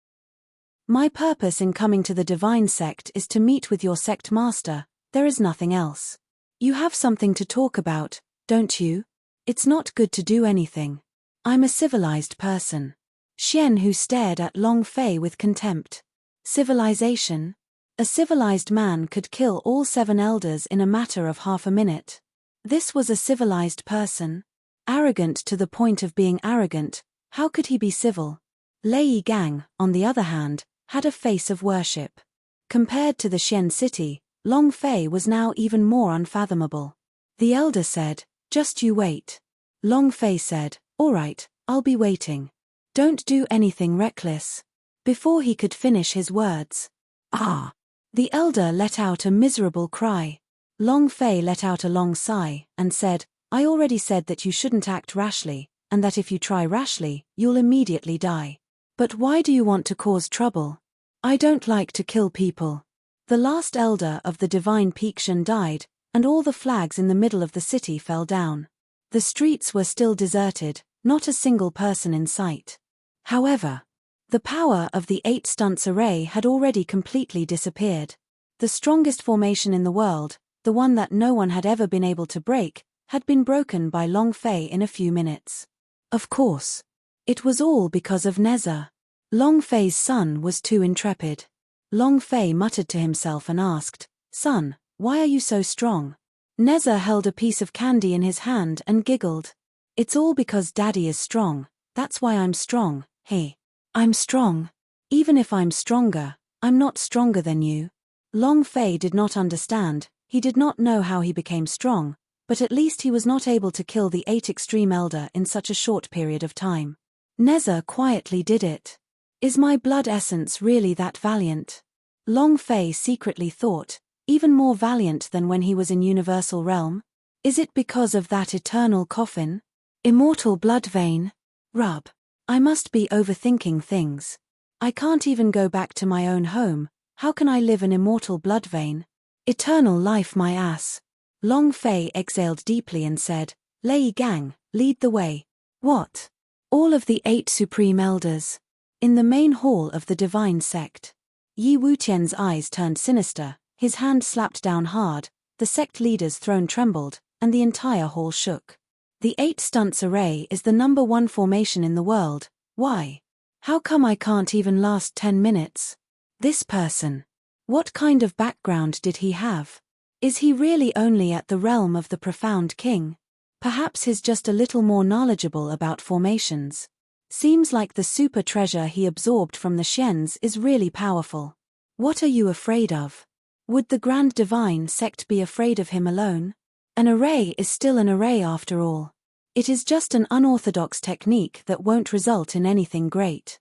My purpose in coming to the divine sect is to meet with your sect master, there is nothing else. You have something to talk about, don't you? It's not good to do anything. I'm a civilized person." Xian Hu stared at Long Fei with contempt. Civilization? A civilized man could kill all 7 elders in a matter of half a minute. This was a civilized person. Arrogant to the point of being arrogant, how could he be civil? Lei Gang, on the other hand, had a face of worship. Compared to the Xian city, Long Fei was now even more unfathomable. The elder said, "Just you wait." Long Fei said, "All right, I'll be waiting. Don't do anything reckless." Before he could finish his words, "Ah!" the elder let out a miserable cry. Long Fei let out a long sigh, and said, "I already said that you shouldn't act rashly, and that if you try rashly, you'll immediately die. But why do you want to cause trouble? I don't like to kill people." The last elder of the divine Peakshan died, and all the flags in the middle of the city fell down. The streets were still deserted, not a single person in sight. However, the power of the 8 stunts array had already completely disappeared. The strongest formation in the world, the one that no one had ever been able to break, had been broken by Long Fei in a few minutes. Of course, it was all because of Neza. Long Fei's son was too intrepid. Long Fei muttered to himself and asked, "Son, why are you so strong?" Neza held a piece of candy in his hand and giggled. "It's all because Daddy is strong, that's why I'm strong, hey. I'm strong. Even if I'm stronger, I'm not stronger than you." Long Fei did not understand, he did not know how he became strong, but at least he was not able to kill the 8 extreme elder in such a short period of time. Neza quietly did it. Is my blood essence really that valiant? Long Fei secretly thought, even more valiant than when he was in Universal Realm? Is it because of that eternal coffin? Immortal blood vein? Rub. I must be overthinking things. I can't even go back to my own home. How can I live an immortal blood vein? Eternal life, my ass. Long Fei exhaled deeply and said, Lei Gang, lead the way. What? All of the 8 supreme elders. In the main hall of the divine sect. Yi Wutian's eyes turned sinister, his hand slapped down hard, the sect leader's throne trembled, and the entire hall shook. The 8 stunts array is the #1 formation in the world. Why? How come I can't even last 10 minutes? This person. What kind of background did he have? Is he really only at the realm of the profound king? Perhaps he's just a little more knowledgeable about formations. Seems like the super treasure he absorbed from the Xians is really powerful. What are you afraid of? Would the Grand Divine Sect be afraid of him alone? An array is still an array after all. It is just an unorthodox technique that won't result in anything great.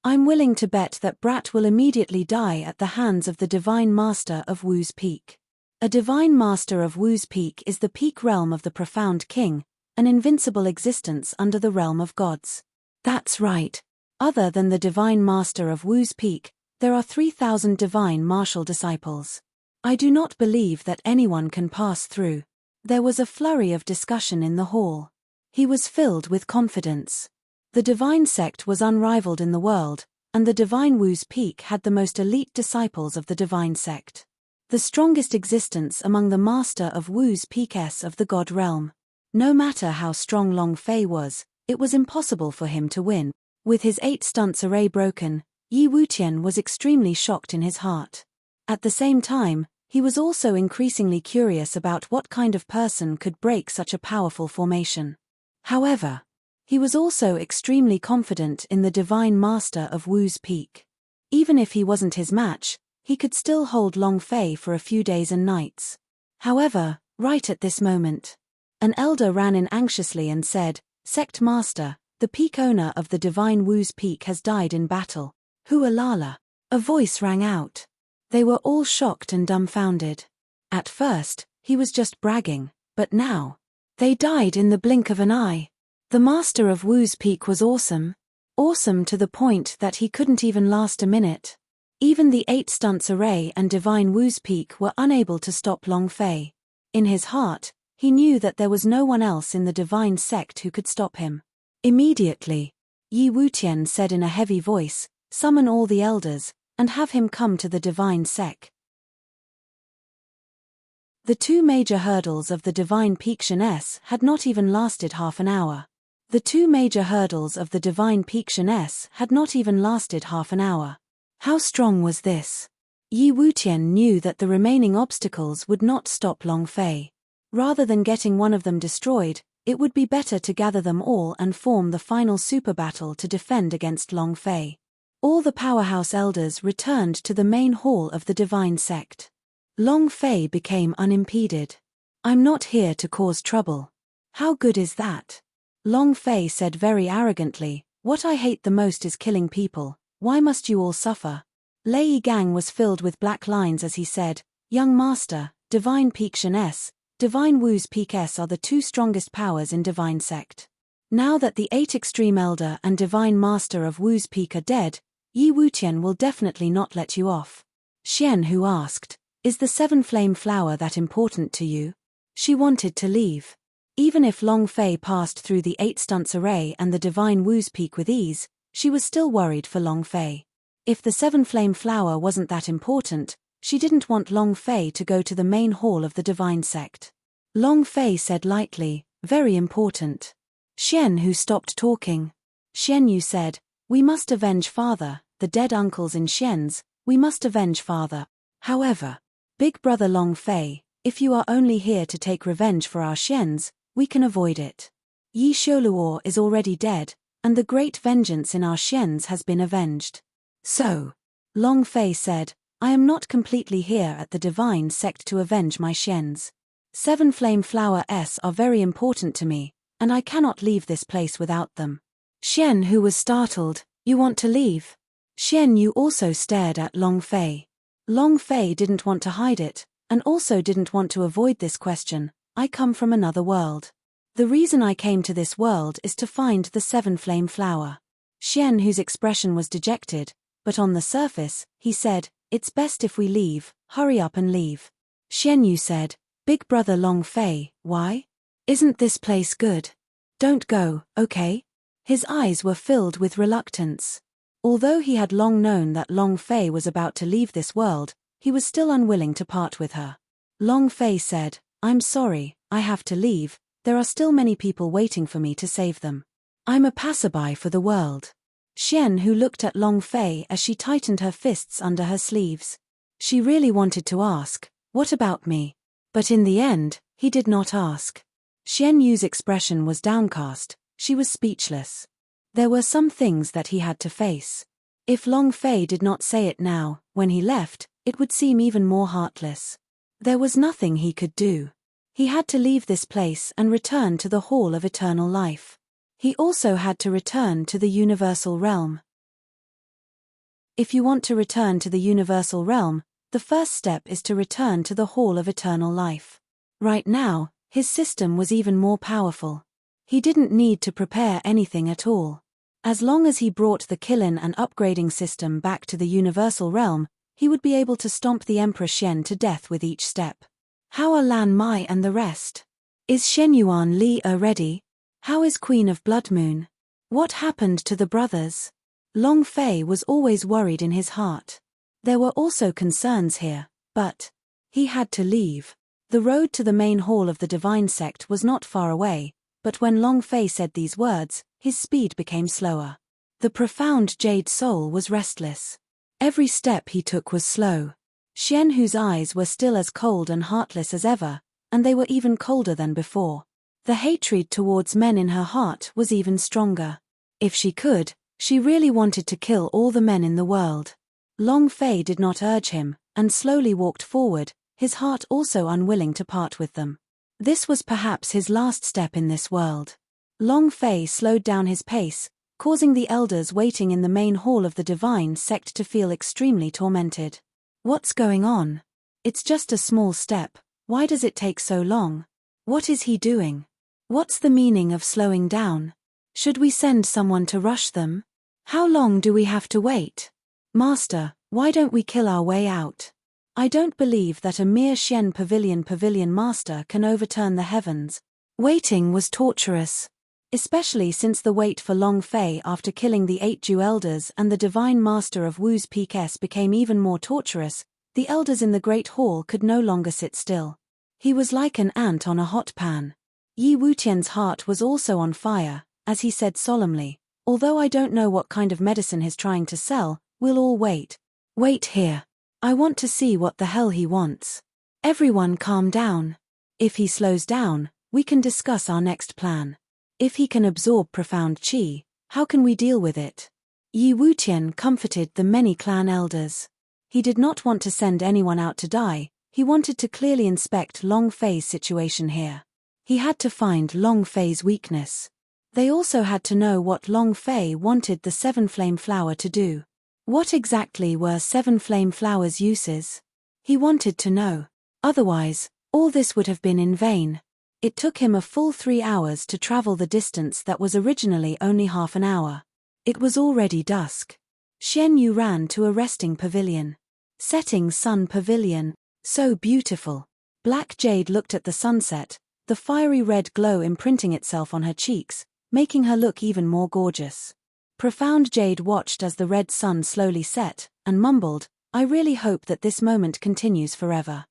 I'm willing to bet that Brat will immediately die at the hands of the Divine Master of Wu's Peak. A Divine Master of Wu's Peak is the peak realm of the profound king, an invincible existence under the realm of gods. That's right. Other than the Divine Master of Wu's Peak, there are 3,000 Divine Martial disciples. I do not believe that anyone can pass through. There was a flurry of discussion in the hall. He was filled with confidence. The Divine Sect was unrivaled in the world, and the Divine Wu's Peak had the most elite disciples of the Divine Sect. The strongest existence among the Master of Wu's Peak-s of the God realm. No matter how strong Long Fei was, it was impossible for him to win. With his 8 stunts array broken, Yi Wutian was extremely shocked in his heart. At the same time, he was also increasingly curious about what kind of person could break such a powerful formation. However, he was also extremely confident in the Divine Master of Wu's Peak. Even if he wasn't his match, he could still hold Long Fei for a few days and nights. However, right at this moment, an elder ran in anxiously and said, Sect Master, the peak owner of the Divine Wu's Peak has died in battle. Hualala. A voice rang out. They were all shocked and dumbfounded. At first, he was just bragging, but now, they died in the blink of an eye. The Master of Wu's Peak was awesome. Awesome to the point that he couldn't even last a minute. Even the 8 stunts array and Divine Wu's Peak were unable to stop Long Fei. In his heart, he knew that there was no one else in the Divine Sect who could stop him. Immediately, Yi Wutian said in a heavy voice, Summon all the elders, and have him come to the Divine Sect. The 2 major hurdles of the Divine Peak Shaness had not even lasted half an hour. The 2 major hurdles of the Divine Peak Shaness had not even lasted half an hour. How strong was this? Yi Wutian knew that the remaining obstacles would not stop Long Fei. Rather than getting one of them destroyed, it would be better to gather them all and form the final super battle to defend against Long Fei. All the powerhouse elders returned to the main hall of the Divine Sect. Long Fei became unimpeded. I'm not here to cause trouble. How good is that? Long Fei said very arrogantly, What I hate the most is killing people. Why must you all suffer? Lei Gang was filled with black lines as he said, Young Master, Divine Peak Shaness, Divine Wu's Peak-s are the 2 strongest powers in Divine Sect. Now that the 8 Extreme Elder and Divine Master of Wu's Peak are dead, Yi Wutian will definitely not let you off. Xian Hu asked, Is the 7 Flame Flower that important to you? She wanted to leave. Even if Long Fei passed through the 8 stunts array and the Divine Wu's Peak with ease, she was still worried for Long Fei. If the 7 Flame Flower wasn't that important, she didn't want Long Fei to go to the main hall of the Divine Sect. Long Fei said lightly, Very important. Xian Hu stopped talking. Xian Yu said, We must avenge father, the dead uncles in Xian's, we must avenge father. However, Big Brother Long Fei, if you are only here to take revenge for our Xian's, we can avoid it. Yi Xioluo is already dead, and the great vengeance in our Xian's has been avenged. So, Long Fei said, I am not completely here at the Divine Sect to avenge my Xian's. 7 Flame Flower S are very important to me, and I cannot leave this place without them. Xian, who was startled, "You want to leave?" Xian Yu also stared at Long Fei. Long Fei didn't want to hide it, and also didn't want to avoid this question. "I come from another world. The reason I came to this world is to find the seven flame flower." Xian, whose expression was dejected, but on the surface, he said, "It's best if we leave, hurry up and leave." Xian Yu said, "Big brother Long Fei, why? Isn't this place good? Don't go, okay?" His eyes were filled with reluctance. Although he had long known that Long Fei was about to leave this world, he was still unwilling to part with her. Long Fei said, "I'm sorry, I have to leave, there are still many people waiting for me to save them. I'm a passerby for the world." Xian, who looked at Long Fei as she tightened her fists under her sleeves. She really wanted to ask, "What about me?" But in the end, he did not ask. Xian Yu's expression was downcast, she was speechless. There were some things that he had to face. If Long Fei did not say it now, when he left, it would seem even more heartless. There was nothing he could do. He had to leave this place and return to the Hall of Eternal Life. He also had to return to the Universal Realm. If you want to return to the Universal Realm, the first step is to return to the Hall of Eternal Life. Right now, his system was even more powerful. He didn't need to prepare anything at all. As long as he brought the Killing and upgrading system back to the Universal Realm, he would be able to stomp the Emperor Xian to death with each step. How are Lan Mai and the rest? Is Shenyuan Li ready? How is Queen of Blood Moon? What happened to the brothers? Long Fei was always worried in his heart. There were also concerns here, but he had to leave. The road to the main hall of the divine sect was not far away, but when Long Fei said these words, his speed became slower. The profound jade soul was restless. Every step he took was slow. Xian, whose eyes were still as cold and heartless as ever, and they were even colder than before. The hatred towards men in her heart was even stronger. If she could, she really wanted to kill all the men in the world. Long Fei did not urge him, and slowly walked forward, his heart also unwilling to part with them. This was perhaps his last step in this world. Long Fei slowed down his pace, causing the elders waiting in the main hall of the divine sect to feel extremely tormented. What's going on? It's just a small step, why does it take so long? What is he doing? What's the meaning of slowing down? Should we send someone to rush them? How long do we have to wait? Master, why don't we kill our way out? I don't believe that a mere Xian pavilion master can overturn the heavens. Waiting was torturous. Especially since the wait for Long Fei after killing the 8 Ju elders and the divine master of Wu's Peak S became even more torturous, the elders in the Great Hall could no longer sit still. He was like an ant on a hot pan. Yi Wutian's heart was also on fire, as he said solemnly, "Although I don't know what kind of medicine he's trying to sell, we'll all wait. Wait here. I want to see what the hell he wants. Everyone calm down. If he slows down, we can discuss our next plan. If he can absorb profound qi, how can we deal with it?" Yi Wutian comforted the many clan elders. He did not want to send anyone out to die, he wanted to clearly inspect Long Fei's situation here. He had to find Long Fei's weakness. They also had to know what Long Fei wanted the 7 flame flower to do. What exactly were 7 flame flowers' uses? He wanted to know. Otherwise, all this would have been in vain. It took him a full 3 hours to travel the distance that was originally only half an hour. It was already dusk. Xian Yu ran to a resting pavilion. Setting sun pavilion, so beautiful. Black Jade looked at the sunset, the fiery red glow imprinting itself on her cheeks, making her look even more gorgeous. Profound Jade watched as the red sun slowly set, and mumbled, "I really hope that this moment continues forever."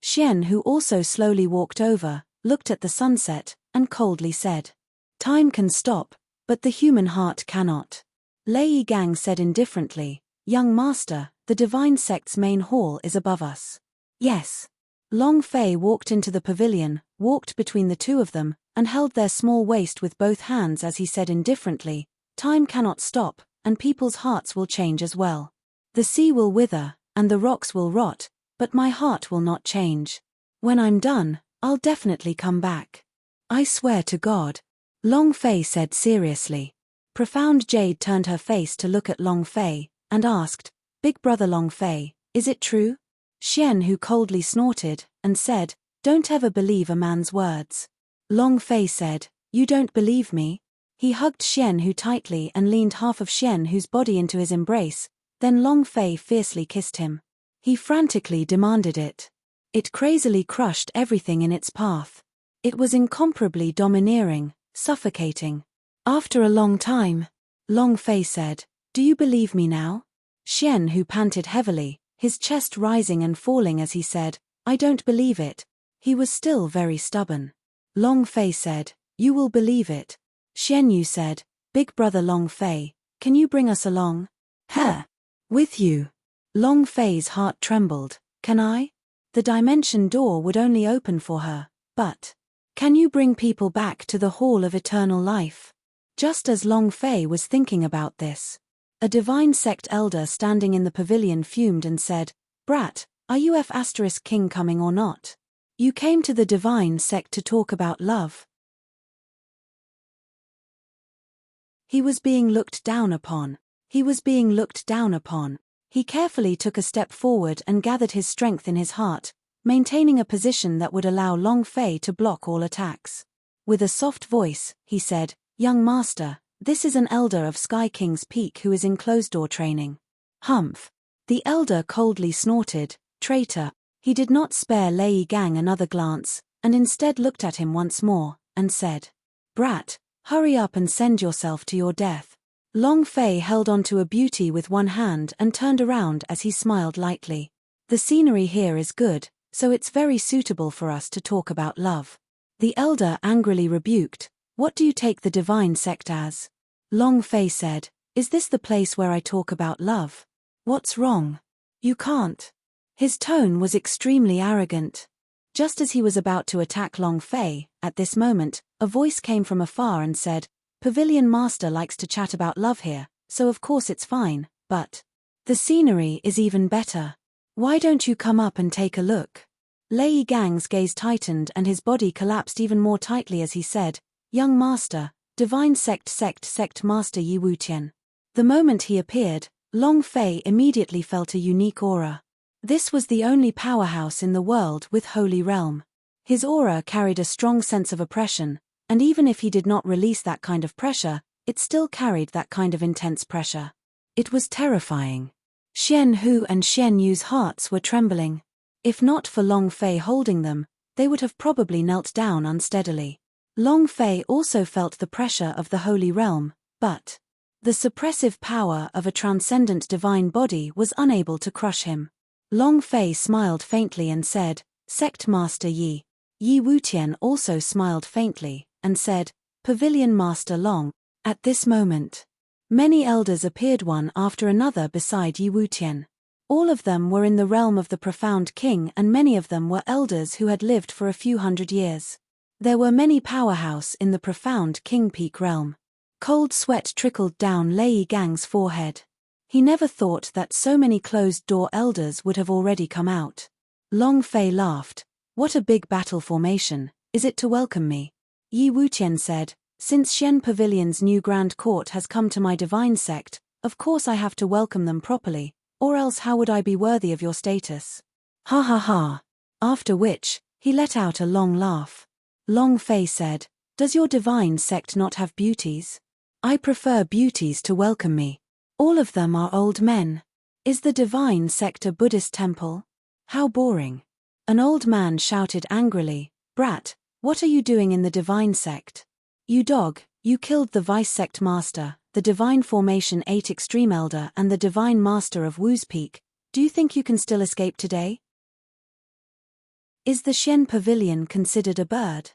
Xian, who also slowly walked over, looked at the sunset, and coldly said, "Time can stop, but the human heart cannot." Lei Gang said indifferently, "Young master, the divine sect's main hall is above us." "Yes." Long Fei walked into the pavilion, walked between the two of them, and held their small waist with both hands as he said indifferently, "Time cannot stop, and people's hearts will change as well. The sea will wither, and the rocks will rot, but my heart will not change. When I'm done, I'll definitely come back." I swear to God. Long Fei said seriously. Profound Jade turned her face to look at Long Fei, and asked, Big brother Long Fei, is it true? Xian Hu coldly snorted, and said, Don't ever believe a man's words. Long Fei said, You don't believe me? He hugged Xian Hu tightly and leaned half of Xian Hu's body into his embrace, then Long Fei fiercely kissed him. He frantically demanded it. It crazily crushed everything in its path. It was incomparably domineering, suffocating. After a long time, Long Fei said, Do you believe me now? Xian Hu panted heavily, his chest rising and falling as he said, I don't believe it. He was still very stubborn. Long Fei said, You will believe it. Xian Yu said, Big brother Long Fei, can you bring us along? Huh? With you? Long Fei's heart trembled. Can I? The dimension door would only open for her, but can you bring people back to the Hall of Eternal Life? Just as Long Fei was thinking about this, a divine sect elder standing in the pavilion fumed and said, Brat, are you King coming or not? You came to the divine sect to talk about love. He was being looked down upon. He was being looked down upon. He carefully took a step forward and gathered his strength in his heart, maintaining a position that would allow Long Fei to block all attacks. With a soft voice, he said, Young master, this is an elder of Sky King's Peak who is in closed-door training. Humph. The elder coldly snorted, Traitor. He did not spare Lei Gang another glance, and instead looked at him once more, and said, Brat, hurry up and send yourself to your death. Long Fei held onto a beauty with one hand and turned around as he smiled lightly. The scenery here is good, so it's very suitable for us to talk about love. The elder angrily rebuked, What do you take the divine sect as? Long Fei said, Is this the place where I talk about love? What's wrong? You can't. His tone was extremely arrogant. Just as he was about to attack Long Fei, at this moment, a voice came from afar and said, Pavilion Master likes to chat about love here, so of course it's fine, but the scenery is even better. Why don't you come up and take a look? Lei Gang's gaze tightened and his body collapsed even more tightly as he said, Young Master, Divine Sect Master Yi Wutian. The moment he appeared, Long Fei immediately felt a unique aura. This was the only powerhouse in the world with Holy Realm. His aura carried a strong sense of oppression, and even if he did not release that kind of pressure, it still carried that kind of intense pressure. It was terrifying. Xian Hu and Xian Yu's hearts were trembling. If not for Long Fei holding them, they would have probably knelt down unsteadily. Long Fei also felt the pressure of the Holy Realm, but the suppressive power of a transcendent divine body was unable to crush him. Long Fei smiled faintly and said, Sect Master Yi. Yi Wutian also smiled faintly, and said, Pavilion Master Long. At this moment, many elders appeared one after another beside Yi Wutian. All of them were in the realm of the Profound King and many of them were elders who had lived for a few hundred years. There were many powerhouse in the Profound King Peak realm. Cold sweat trickled down Lei Gang's forehead. He never thought that so many closed-door elders would have already come out. Long Fei laughed. What a big battle formation, is it to welcome me? Yi Wutian said, Since Shen Pavilion's new Grand Court has come to my divine sect, of course I have to welcome them properly, or else how would I be worthy of your status? Ha ha ha. After which, he let out a long laugh. Long Fei said, Does your divine sect not have beauties? I prefer beauties to welcome me. All of them are old men. Is the divine sect a Buddhist temple? How boring. An old man shouted angrily, Brat, what are you doing in the divine sect? You dog, you killed the vice sect master, the divine formation 8 extreme elder and the divine master of Wu's Peak. Do you think you can still escape today? Is the Shen Pavilion considered a bird?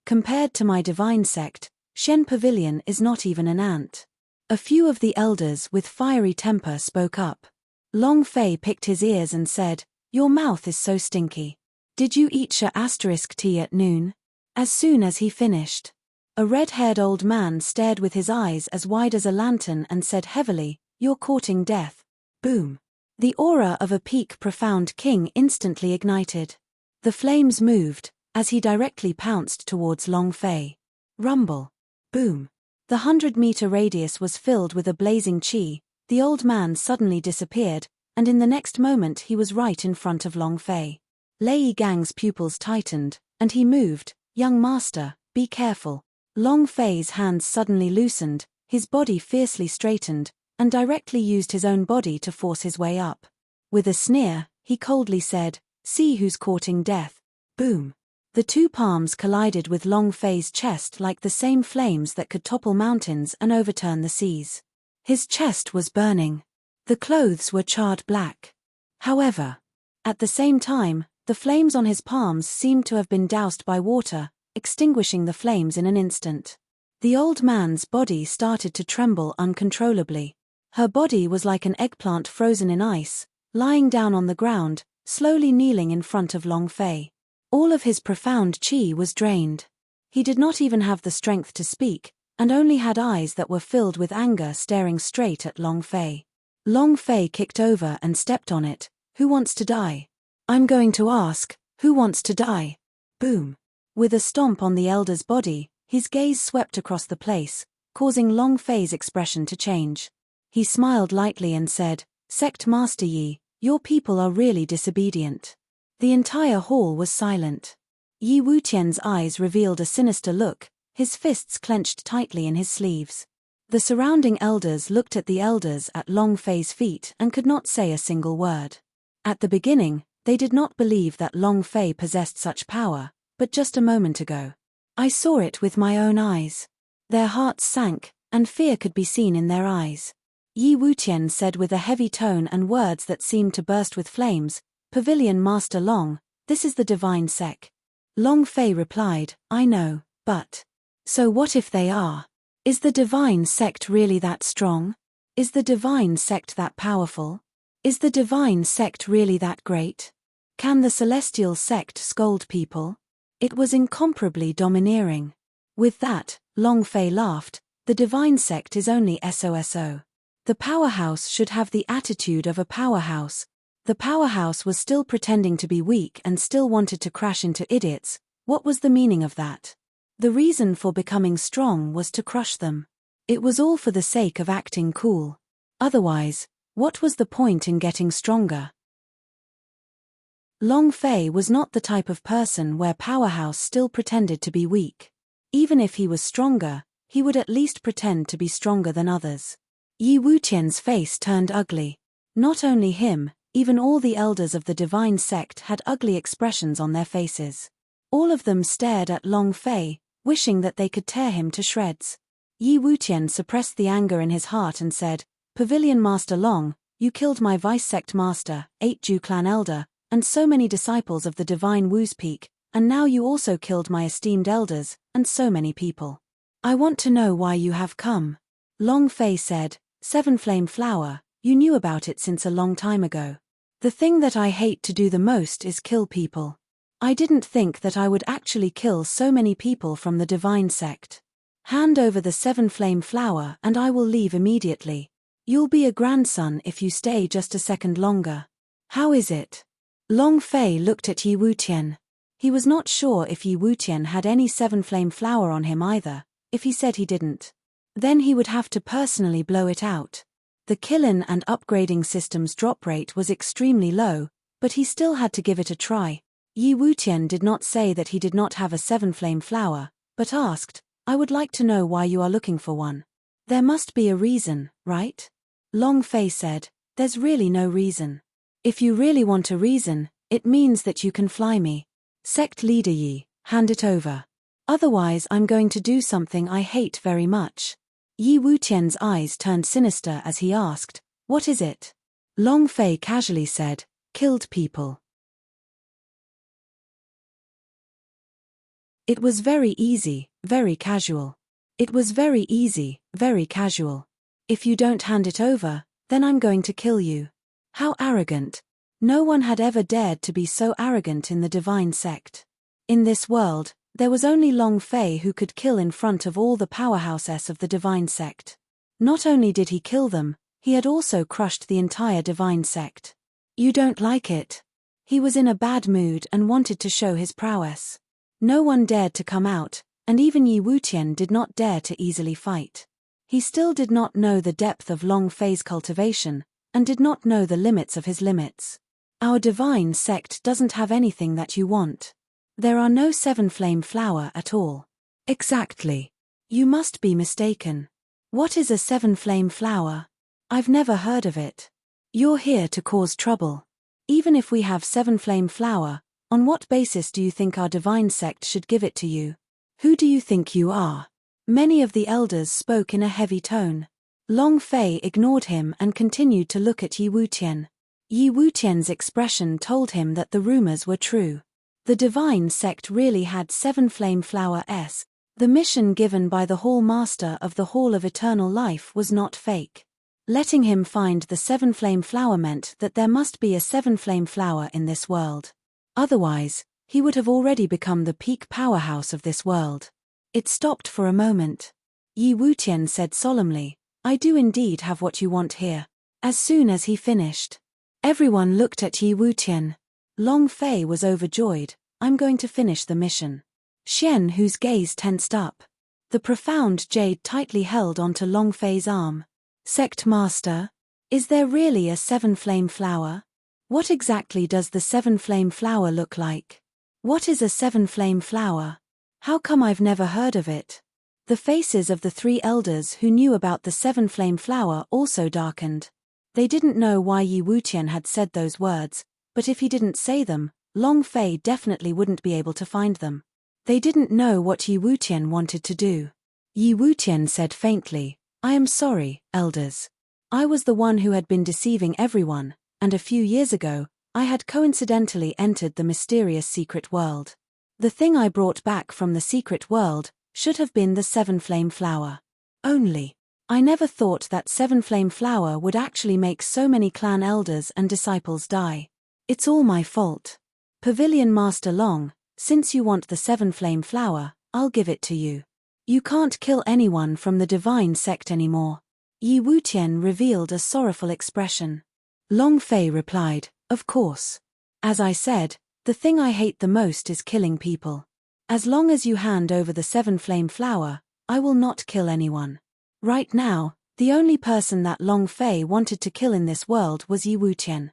Compared to my divine sect, Shen Pavilion is not even an ant. A few of the elders with fiery temper spoke up. Long Fei picked his ears and said, Your mouth is so stinky. Did you eat tea at noon? As soon as he finished, a red-haired old man stared with his eyes as wide as a lantern and said heavily, You're courting death. Boom. The aura of a peak Profound King instantly ignited. The flames moved, as he directly pounced towards Long Fei. Rumble. Boom. The 100-meter radius was filled with a blazing chi. The old man suddenly disappeared, and in the next moment he was right in front of Long Fei. Lei Gang's pupils tightened, and he moved. Young master, be careful. Long Fei's hands suddenly loosened, his body fiercely straightened, and directly used his own body to force his way up. With a sneer, he coldly said, "See who's courting death." Boom. The two palms collided with Long Fei's chest like the same flames that could topple mountains and overturn the seas. His chest was burning. The clothes were charred black. However, at the same time, the flames on his palms seemed to have been doused by water, extinguishing the flames in an instant. The old man's body started to tremble uncontrollably. Her body was like an eggplant frozen in ice, lying down on the ground, slowly kneeling in front of Long Fei. All of his profound chi was drained. He did not even have the strength to speak, and only had eyes that were filled with anger staring straight at Long Fei. Long Fei kicked over and stepped on it. Who wants to die? I'm going to ask, who wants to die? Boom. With a stomp on the elder's body, his gaze swept across the place, causing Long Fei's expression to change. He smiled lightly and said, "Sect Master Yi, your people are really disobedient." The entire hall was silent. Yi Wutian's eyes revealed a sinister look, his fists clenched tightly in his sleeves. The surrounding elders looked at the elders at Long Fei's feet and could not say a single word. At the beginning, they did not believe that Long Fei possessed such power, but just a moment ago, I saw it with my own eyes. Their hearts sank, and fear could be seen in their eyes. Yi Wutian said with a heavy tone and words that seemed to burst with flames, "Pavilion Master Long, this is the divine sect." Long Fei replied, "I know, but so what if they are? Is the divine sect really that strong? Is the divine sect that powerful? Is the divine sect really that great? Can the celestial sect scold people? It was incomparably domineering." With that, Long Fei laughed, "The divine sect is only SOSO. The powerhouse should have the attitude of a powerhouse." The powerhouse was still pretending to be weak and still wanted to crash into idiots. What was the meaning of that? The reason for becoming strong was to crush them. It was all for the sake of acting cool. Otherwise, what was the point in getting stronger? Long Fei was not the type of person where powerhouse still pretended to be weak. Even if he was stronger, he would at least pretend to be stronger than others. Yi Wutian's face turned ugly. Not only him, even all the elders of the divine sect had ugly expressions on their faces. All of them stared at Long Fei, wishing that they could tear him to shreds. Yi Wutian suppressed the anger in his heart and said, "Pavilion Master Long, you killed my vice-sect master, 8 Ju clan elder, and so many disciples of the divine Wu's Peak, and now you also killed my esteemed elders, and so many people. I want to know why you have come." Long Fei said, "Seven Flame Flower, you knew about it since a long time ago. The thing that I hate to do the most is kill people. I didn't think that I would actually kill so many people from the divine sect. Hand over the 7 Flame Flower and I will leave immediately. You'll be a grandson if you stay just a second longer. How is it?" Long Fei looked at Yi Wutian. He was not sure if Yi Wutian had any 7 Flame Flower on him either. If he said he didn't, then he would have to personally blow it out. The kill-in and upgrading system's drop rate was extremely low, but he still had to give it a try. Yi Wutian did not say that he did not have a 7 Flame Flower, but asked, "I would like to know why you are looking for one. There must be a reason, right?" Long Fei said, "There's really no reason. If you really want a reason, it means that you can fly me. Sect leader Yi, hand it over. Otherwise I'm going to do something I hate very much." Yi Wutian's eyes turned sinister as he asked, "What is it?" Long Fei casually said, "Killed people." It was very easy, very casual. It was very easy, very casual. "If you don't hand it over, then I'm going to kill you." How arrogant. No one had ever dared to be so arrogant in the divine sect. In this world, there was only Long Fei who could kill in front of all the powerhouses of the divine sect. Not only did he kill them, he had also crushed the entire divine sect. "You don't like it?" He was in a bad mood and wanted to show his prowess. No one dared to come out, and even Yi Wutian did not dare to easily fight. He still did not know the depth of Long Fei's cultivation, and did not know the limits of his limits. Our divine sect doesn't have anything that you want. There are no 7-flame flower at all. Exactly. You must be mistaken. What is a 7-flame flower? I've never heard of it. You're here to cause trouble. Even if we have 7-flame flower, on what basis do you think our divine sect should give it to you? Who do you think you are? Many of the elders spoke in a heavy tone. Long Fei ignored him and continued to look at Yi Wutian. Yi Wutian's expression told him that the rumors were true. The divine sect really had 7-flame flowers. The mission given by the Hall Master of the Hall of Eternal Life was not fake. Letting him find the 7-flame flower meant that there must be a 7-flame flower in this world. Otherwise, he would have already become the peak powerhouse of this world. It stopped for a moment. Yi Wutian said solemnly, I do indeed have what you want here. As soon as he finished, everyone looked at Yi Wutian. Long Fei was overjoyed. I'm going to finish the mission. Xian, whose gaze tensed up. The profound jade tightly held onto Long Fei's arm. Sect Master? Is there really a 7-flame flower? What exactly does the 7-flame flower look like? What is a 7-flame flower? How come I've never heard of it? The faces of the 3 elders who knew about the 7-flame flower also darkened. They didn't know why Yi Wutian had said those words, but if he didn't say them, Long Fei definitely wouldn't be able to find them. They didn't know what Yi Wutian wanted to do. Yi Wutian said faintly, I am sorry, elders. I was the one who had been deceiving everyone, and a few years ago, I had coincidentally entered the mysterious secret world. The thing I brought back from the secret world should have been the 7-flame flower. Only, I never thought that 7-flame flower would actually make so many clan elders and disciples die. It's all my fault. Pavilion Master Long, since you want the 7-flame flower, I'll give it to you. You can't kill anyone from the divine sect anymore. Yi Wutian revealed a sorrowful expression. Long Fei replied, of course. As I said, the thing I hate the most is killing people. As long as you hand over the 7-flame flower, I will not kill anyone. Right now, the only person that Long Fei wanted to kill in this world was Yi Wutian.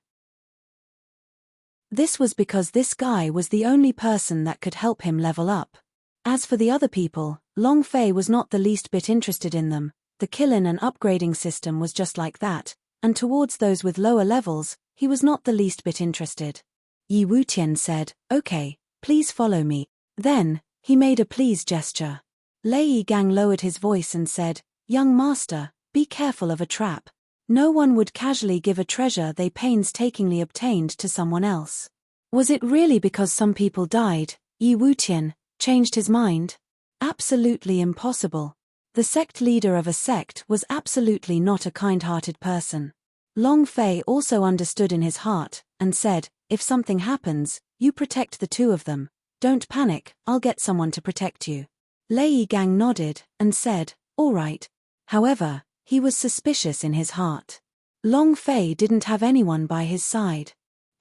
This was because this guy was the only person that could help him level up. As for the other people, Long Fei was not the least bit interested in them. The killing and upgrading system was just like that, and towards those with lower levels, he was not the least bit interested. Yi Wutian said, okay, please follow me. Then, he made a please gesture. Lei Gang lowered his voice and said, young master, be careful of a trap. No one would casually give a treasure they painstakingly obtained to someone else. Was it really because some people died, Yi Wutian changed his mind? Absolutely impossible. The sect leader of a sect was absolutely not a kind-hearted person. Long Fei also understood in his heart, and said, if something happens, you protect the 2 of them. Don't panic, I'll get someone to protect you. Lei Gang nodded, and said, all right. However, he was suspicious in his heart. Long Fei didn't have anyone by his side.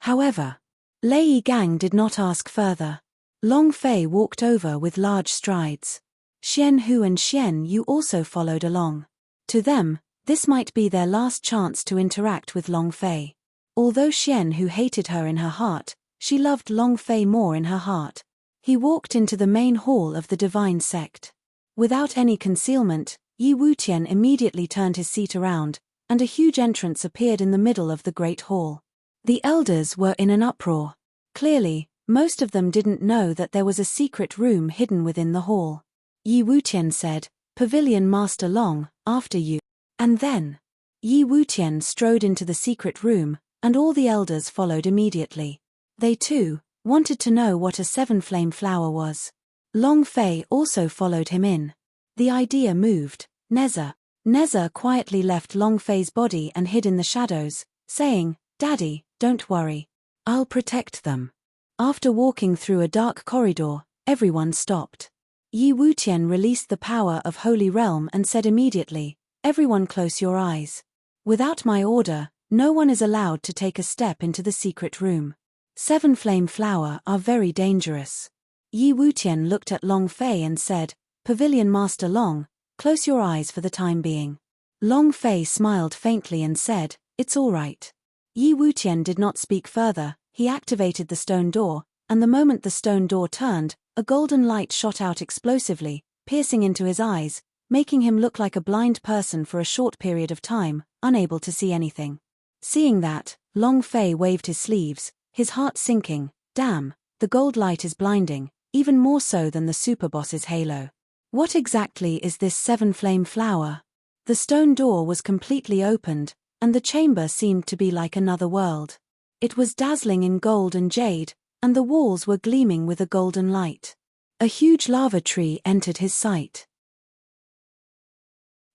However, Lei Gang did not ask further. Long Fei walked over with large strides. Xian Hu and Xian Yu also followed along. To them, this might be their last chance to interact with Long Fei. Although Xian Hu hated her in her heart, she loved Long Fei more in her heart. He walked into the main hall of the divine sect. Without any concealment, Yi Wutian immediately turned his seat around, and a huge entrance appeared in the middle of the great hall. The elders were in an uproar. Clearly, most of them didn't know that there was a secret room hidden within the hall. Yi Wutian said, Pavilion Master Long, after you. And then, Yi Wutian strode into the secret room, and all the elders followed immediately. They too wanted to know what a 7-flame flower was. Long Fei also followed him in. The idea moved. Neza quietly left Long Fei's body and hid in the shadows, saying, Daddy, don't worry. I'll protect them. After walking through a dark corridor, everyone stopped. Yi Wutian released the power of Holy Realm and said immediately, everyone close your eyes. Without my order, no one is allowed to take a step into the secret room. 7-flame flower are very dangerous. Yi Wutian looked at Long Fei and said, "Pavilion Master Long, close your eyes for the time being." Long Fei smiled faintly and said, "It's all right." Yi Wutian did not speak further. He activated the stone door, and the moment the stone door turned, a golden light shot out explosively, piercing into his eyes, making him look like a blind person for a short period of time, unable to see anything. Seeing that, Long Fei waved his sleeves, his heart sinking. Damn, the gold light is blinding, even more so than the superboss's halo. What exactly is this seven-flame flower? The stone door was completely opened, and the chamber seemed to be like another world. It was dazzling in gold and jade, and the walls were gleaming with a golden light. A huge lava tree entered his sight.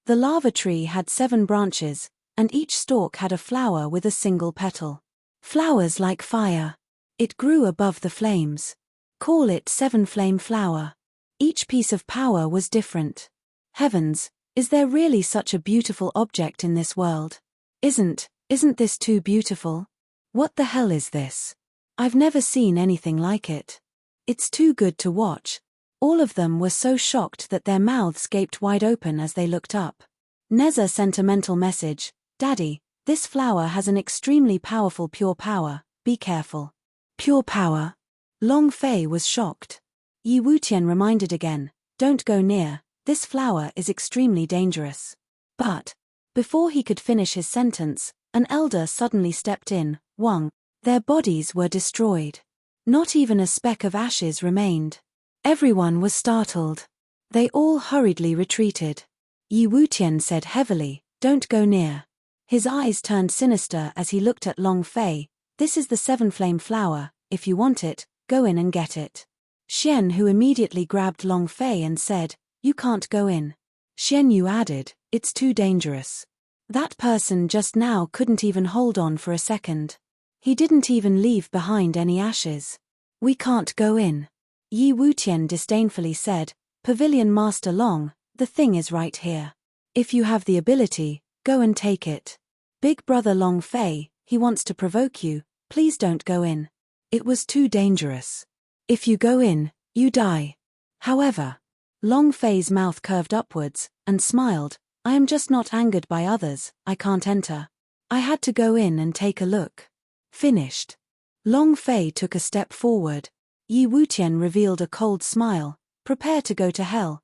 The lava tree had 7 branches, and each stalk had a flower with a single petal. Flowers like fire. It grew above the flames. Call it 7-flame flower. Each piece of power was different. Heavens, is there really such a beautiful object in this world? Isn't this too beautiful? What the hell is this? I've never seen anything like it. It's too good to watch. All of them were so shocked that their mouths gaped wide open as they looked up. Neza sent a mental message, "Daddy, this flower has an extremely powerful pure power, be careful." Pure power? Long Fei was shocked. Yi Wutian reminded again, "Don't go near, this flower is extremely dangerous." But, before he could finish his sentence, an elder suddenly stepped in. Wang. Their bodies were destroyed. Not even a speck of ashes remained. Everyone was startled. They all hurriedly retreated. Yi Wutian said heavily, "Don't go near." His eyes turned sinister as he looked at Long Fei. "This is the 7-flame flower, if you want it, go in and get it." Xian Hu immediately grabbed Long Fei and said, "You can't go in." Xian Yu added, "It's too dangerous. That person just now couldn't even hold on for a second. He didn't even leave behind any ashes. We can't go in." Yi Wutian disdainfully said, "Pavilion Master Long, the thing is right here. If you have the ability, go and take it. Big brother Long Fei, he wants to provoke you, please don't go in. It was too dangerous. If you go in, you die." However, Long Fei's mouth curved upwards, and smiled, "I am just not angered by others, I can't enter. I had to go in and take a look." Finished. Long Fei took a step forward. Yi Wutian revealed a cold smile, "Prepare to go to hell."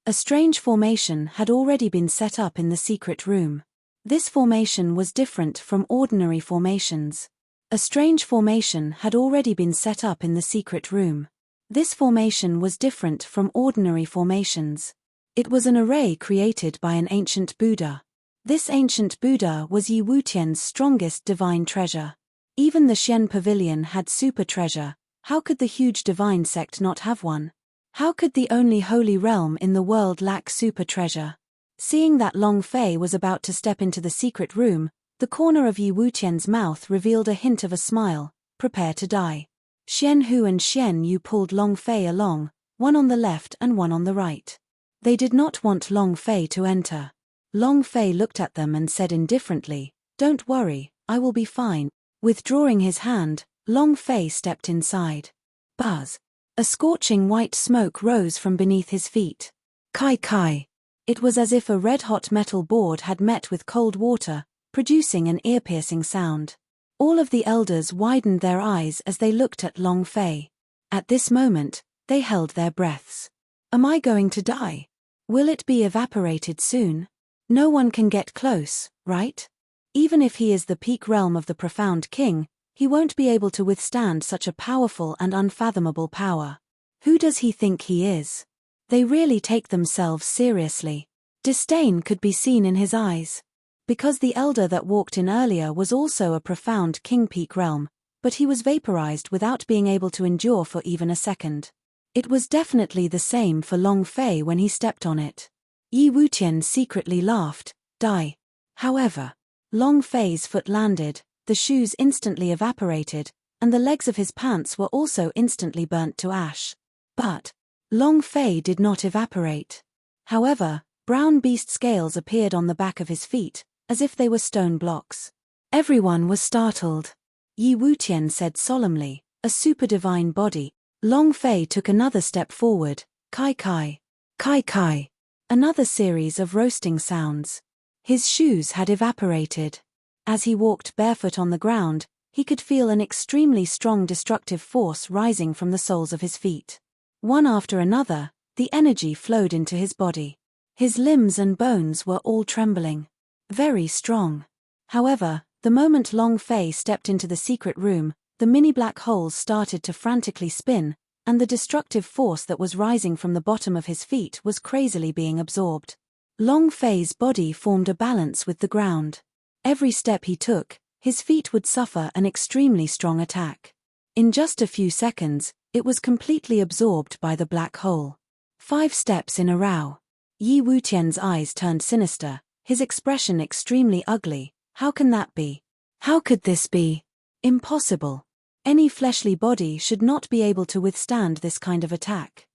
A strange formation had already been set up in the secret room. This formation was different from ordinary formations. A strange formation had already been set up in the secret room. This formation was different from ordinary formations. It was an array created by an ancient Buddha. This ancient Buddha was Yi Wutian's strongest divine treasure. Even the Xian Pavilion had super treasure. How could the huge divine sect not have one? How could the only holy realm in the world lack super treasure? Seeing that Long Fei was about to step into the secret room, the corner of Yi Wutian's mouth revealed a hint of a smile. "Prepare to die." Xian Hu and Xian Yu pulled Long Fei along, one on the left and one on the right. They did not want Long Fei to enter. Long Fei looked at them and said indifferently, "Don't worry, I will be fine." Withdrawing his hand, Long Fei stepped inside. Buzz. A scorching white smoke rose from beneath his feet. Kai kai. It was as if a red-hot metal board had met with cold water, producing an ear-piercing sound. All of the elders widened their eyes as they looked at Long Fei. At this moment, they held their breaths. Am I going to die? Will it be evaporated soon? No one can get close, right? Even if he is the peak realm of the profound king, he won't be able to withstand such a powerful and unfathomable power. Who does he think he is? They really take themselves seriously. Disdain could be seen in his eyes. Because the elder that walked in earlier was also a profound king peak realm, but he was vaporized without being able to endure for even a second. It was definitely the same for Long Fei when he stepped on it. Yi Wutian secretly laughed, "Die." However, Long Fei's foot landed, the shoes instantly evaporated, and the legs of his pants were also instantly burnt to ash. But Long Fei did not evaporate. However, brown beast scales appeared on the back of his feet, as if they were stone blocks. Everyone was startled. Yi Wutian said solemnly, a super divine body. Long Fei took another step forward, kai kai, kai kai. Another series of roasting sounds. His shoes had evaporated. As he walked barefoot on the ground, he could feel an extremely strong destructive force rising from the soles of his feet. One after another, the energy flowed into his body. His limbs and bones were all trembling. Very strong. However, the moment Long Fei stepped into the secret room, the mini black holes started to frantically spin, and the destructive force that was rising from the bottom of his feet was crazily being absorbed. Long Fei's body formed a balance with the ground. Every step he took, his feet would suffer an extremely strong attack. In just a few seconds, it was completely absorbed by the black hole. 5 steps in a row. Yi Wutian's eyes turned sinister, his expression extremely ugly. How can that be? How could this be? Impossible. Any fleshly body should not be able to withstand this kind of attack.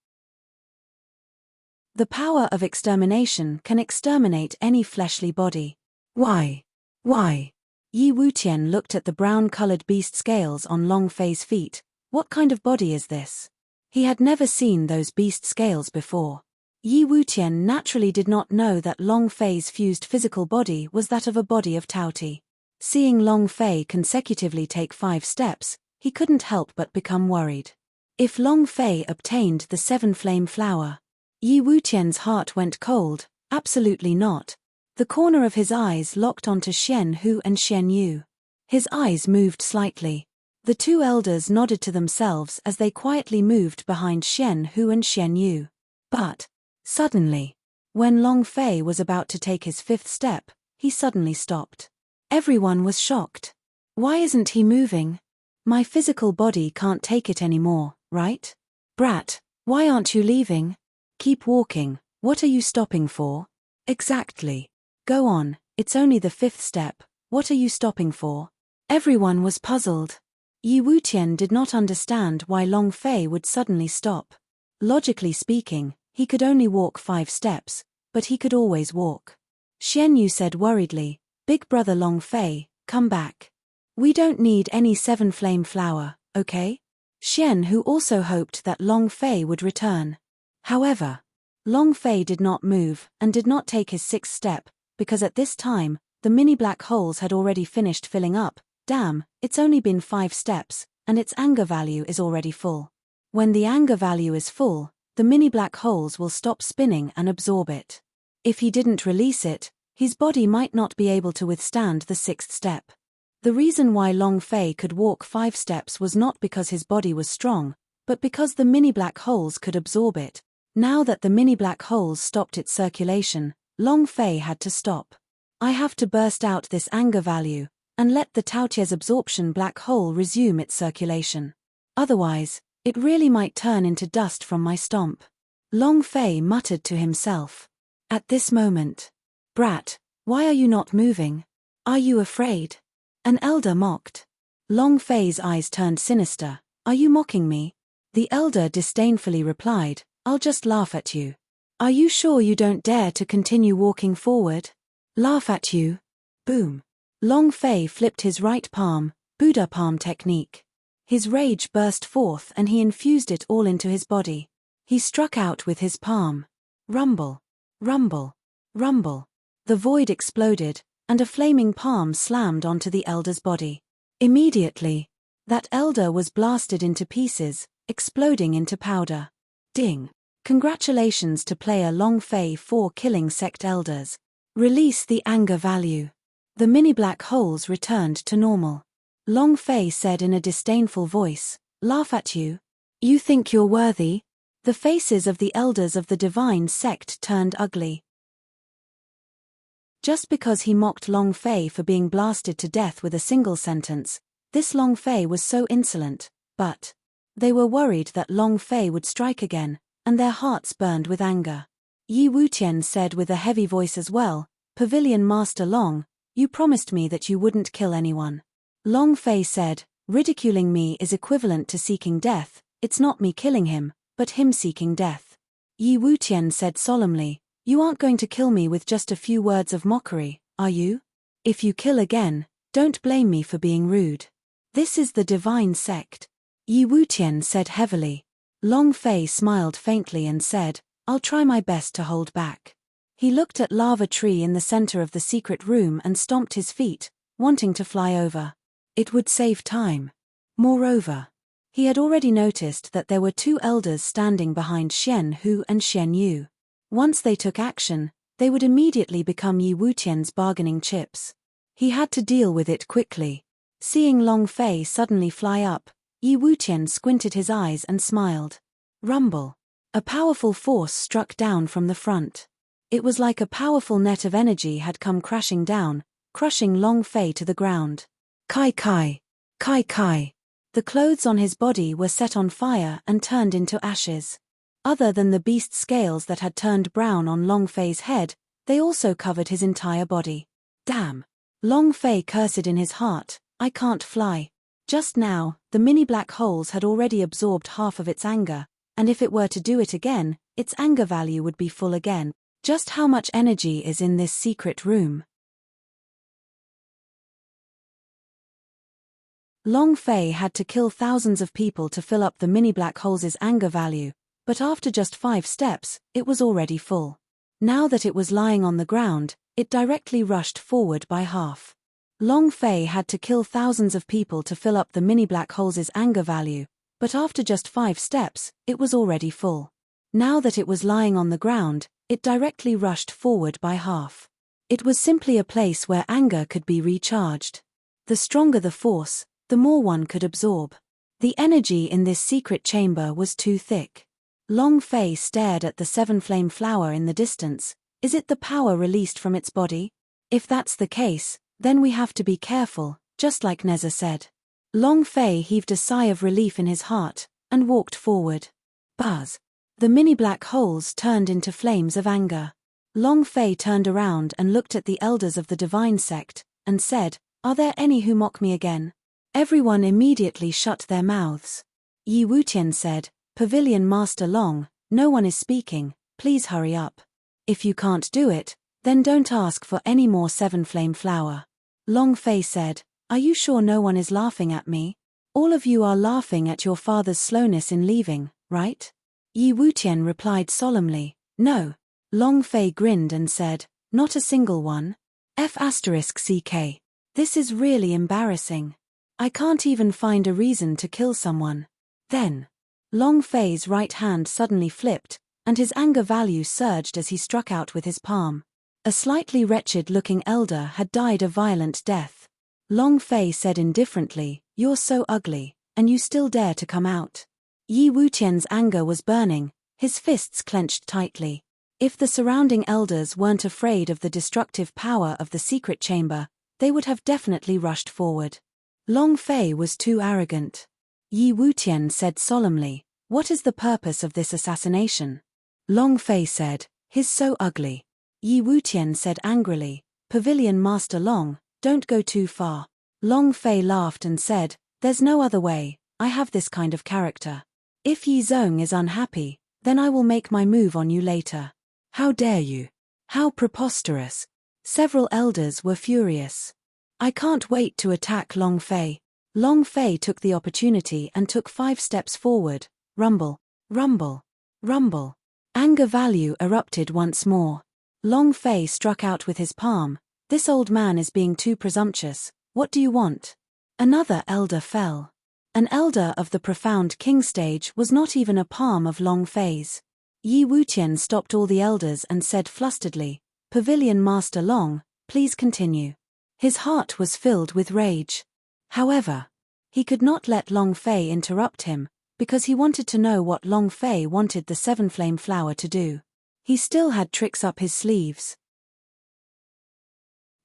The power of extermination can exterminate any fleshly body. Why? Why? Yi Wutian looked at the brown-colored beast scales on Long Fei's feet. What kind of body is this? He had never seen those beast scales before. Yi Wutian naturally did not know that Long Fei's fused physical body was that of a body of Taoti. Seeing Long Fei consecutively take 5 steps, he couldn't help but become worried. If Long Fei obtained the 7-flame flower, Yi Wutian's heart went cold. Absolutely not. The corner of his eyes locked onto Xian Hu and Xian Yu. His eyes moved slightly. The 2 elders nodded to themselves as they quietly moved behind Xian Hu and Xian Yu. But, suddenly, when Long Fei was about to take his 5th step, he suddenly stopped. Everyone was shocked. Why isn't he moving? My physical body can't take it anymore, right? Brat, why aren't you leaving? Keep walking, what are you stopping for? Exactly. Go on, it's only the 5th step, what are you stopping for? Everyone was puzzled. Yi Wutian did not understand why Long Fei would suddenly stop. Logically speaking, he could only walk 5 steps, but he could always walk. Xian Yu said worriedly, Big brother Long Fei, come back. We don't need any 7-flame flower, okay? Xian Hu also hoped that Long Fei would return. However, Long Fei did not move and did not take his 6th step, because at this time, the mini black holes had already finished filling up. Damn, it's only been 5 steps, and its anger value is already full. When the anger value is full, the mini black holes will stop spinning and absorb it. If he didn't release it, his body might not be able to withstand the 6th step. The reason why Long Fei could walk 5 steps was not because his body was strong, but because the mini black holes could absorb it. Now that the mini black holes stopped its circulation, Long Fei had to stop. I have to burst out this anger value, and let the Taotia's absorption black hole resume its circulation. Otherwise, it really might turn into dust from my stomp. Long Fei muttered to himself. At this moment, Brat, why are you not moving? Are you afraid? An elder mocked. Long Fei's eyes turned sinister. Are you mocking me? The elder disdainfully replied, I'll just laugh at you. Are you sure you don't dare to continue walking forward? Laugh at you? Boom. Long Fei flipped his right palm, Buddha palm technique. His rage burst forth and he infused it all into his body. He struck out with his palm. Rumble. Rumble. Rumble. The void exploded, and a flaming palm slammed onto the elder's body. Immediately, that elder was blasted into pieces, exploding into powder. Ding. Congratulations to player Long Fei 4 killing sect elders. Release the anger value. The mini black holes returned to normal. Long Fei said in a disdainful voice, laugh at you? You think you're worthy? The faces of the elders of the divine sect turned ugly. Just because he mocked Long Fei for being blasted to death with a single sentence, this Long Fei was so insolent, but they were worried that Long Fei would strike again, and their hearts burned with anger. Yi Wutian said with a heavy voice as well, Pavilion Master Long, you promised me that you wouldn't kill anyone. Long Fei said, ridiculing me is equivalent to seeking death, it's not me killing him, but him seeking death. Yi Wutian said solemnly, you aren't going to kill me with just a few words of mockery, are you? If you kill again, don't blame me for being rude. This is the divine sect, Yi Wutian said heavily. Long Fei smiled faintly and said, I'll try my best to hold back. He looked at lava tree in the center of the secret room and stomped his feet, wanting to fly over. It would save time. Moreover, he had already noticed that there were two elders standing behind Xian Hu and Xian Yu. Once they took action, they would immediately become Yi Wutian's bargaining chips. He had to deal with it quickly. Seeing Long Fei suddenly fly up, Yi Wutian squinted his eyes and smiled. Rumble. A powerful force struck down from the front. It was like a powerful net of energy had come crashing down, crushing Long Fei to the ground. Kai Kai. Kai Kai. The clothes on his body were set on fire and turned into ashes. Other than the beast scales that had turned brown on Long Fei's head, they also covered his entire body. Damn. Long Fei cursed in his heart, I can't fly. Just now, the mini black holes had already absorbed half of its anger, and if it were to do it again, its anger value would be full again. Just how much energy is in this secret room? Long Fei had to kill thousands of people to fill up the mini black holes' anger value, but after just 5 steps, it was already full. Now that it was lying on the ground, it directly rushed forward by half. Long Fei had to kill thousands of people to fill up the mini black holes' anger value, but after just 5 steps, it was already full. Now that it was lying on the ground, it directly rushed forward by half. It was simply a place where anger could be recharged. The stronger the force, the more one could absorb. The energy in this secret chamber was too thick. Long Fei stared at the 7-flame flower in the distance. Is it the power released from its body? If that's the case, then we have to be careful, just like Neza said. Long Fei heaved a sigh of relief in his heart, and walked forward. Buzz. The mini black holes turned into flames of anger. Long Fei turned around and looked at the elders of the divine sect, and said, Are there any who mock me again? Everyone immediately shut their mouths. Yi Wutian said, Pavilion Master Long, no one is speaking, please hurry up. If you can't do it, then don't ask for any more 7-flame flower. Long Fei said, Are you sure no one is laughing at me? All of you are laughing at your father's slowness in leaving, right? Yi Wutian replied solemnly, No. Long Fei grinned and said, Not a single one. F***ck. This is really embarrassing. I can't even find a reason to kill someone. Then, Long Fei's right hand suddenly flipped, and his anger value surged as he struck out with his palm. A slightly wretched-looking elder had died a violent death. Long Fei said indifferently, You're so ugly, and you still dare to come out. Yi Wutian's anger was burning, his fists clenched tightly. If the surrounding elders weren't afraid of the destructive power of the secret chamber, they would have definitely rushed forward. Long Fei was too arrogant. Yi Wutian said solemnly, What is the purpose of this assassination? Long Fei said, He's so ugly. Yi Wutian said angrily, Pavilion Master Long, don't go too far. Long Fei laughed and said, There's no other way, I have this kind of character. If Yi Zong is unhappy, then I will make my move on you later. How dare you? How preposterous. Several elders were furious. I can't wait to attack Long Fei. Long Fei took the opportunity and took 5 steps forward. Rumble, rumble, rumble. Anger value erupted once more. Long Fei struck out with his palm. This old man is being too presumptuous. What do you want? Another elder fell. An elder of the profound king stage was not even a palm of Long Fei's. Yi Wutian stopped all the elders and said flusteredly, Pavilion Master Long, please continue. His heart was filled with rage. However, he could not let Long Fei interrupt him, because he wanted to know what Long Fei wanted the 7-flame flower to do. He still had tricks up his sleeves.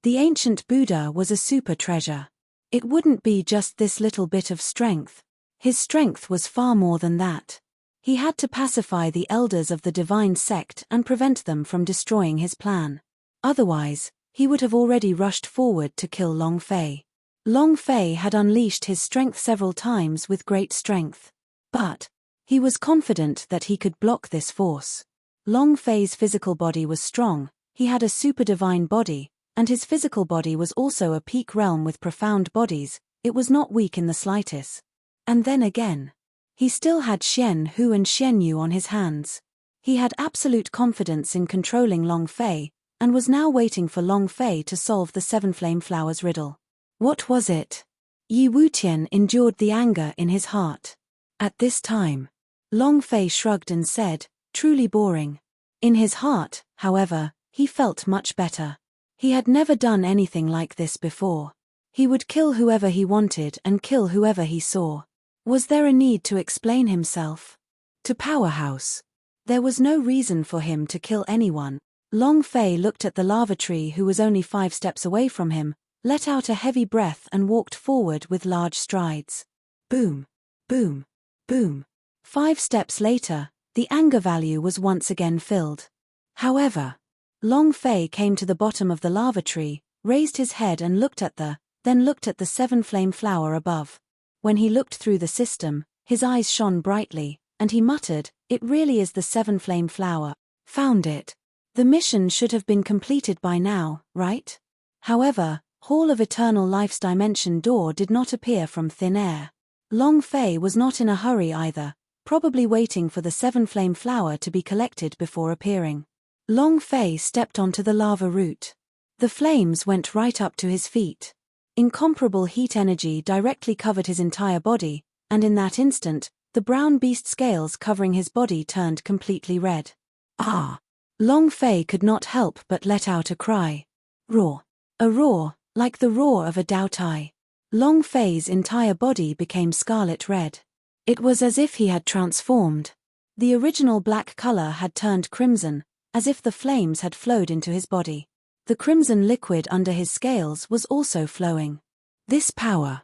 The ancient Buddha was a super treasure. It wouldn't be just this little bit of strength. His strength was far more than that. He had to pacify the elders of the divine sect and prevent them from destroying his plan. Otherwise, he would have already rushed forward to kill Long Fei. Long Fei had unleashed his strength several times with great strength. But he was confident that he could block this force. Long Fei's physical body was strong, he had a super divine body, and his physical body was also a peak realm with profound bodies, it was not weak in the slightest. And then again. He still had Xian Hu and Xian Yu on his hands. He had absolute confidence in controlling Long Fei, and was now waiting for Long Fei to solve the seven flame flowers riddle. What was it? Yi Wutian endured the anger in his heart. At this time, Long Fei shrugged and said, truly boring. In his heart, however, he felt much better. He had never done anything like this before. He would kill whoever he wanted and kill whoever he saw. Was there a need to explain himself? To Powerhouse. There was no reason for him to kill anyone. Long Fei looked at the lava tree who was only 5 steps away from him, let out a heavy breath and walked forward with large strides. Boom. Boom. Boom. 5 steps later, the anger value was once again filled. However, Long Fei came to the bottom of the lava tree, raised his head and then looked at the 7 flame flower above. When he looked through the system, his eyes shone brightly, and he muttered, it really is the 7 flame flower. Found it. The mission should have been completed by now, right? However, Hall of Eternal Life's dimension door did not appear from thin air. Long Fei was not in a hurry either, probably waiting for the 7 flame flower to be collected before appearing. Long Fei stepped onto the lava root. The flames went right up to his feet. Incomparable heat energy directly covered his entire body, and in that instant, the brown beast scales covering his body turned completely red. Ah! Long Fei could not help but let out a cry. Roar. A roar, like the roar of a Dao Tai. Long Fei's entire body became scarlet red. It was as if he had transformed. The original black color had turned crimson, as if the flames had flowed into his body. The crimson liquid under his scales was also flowing. This power.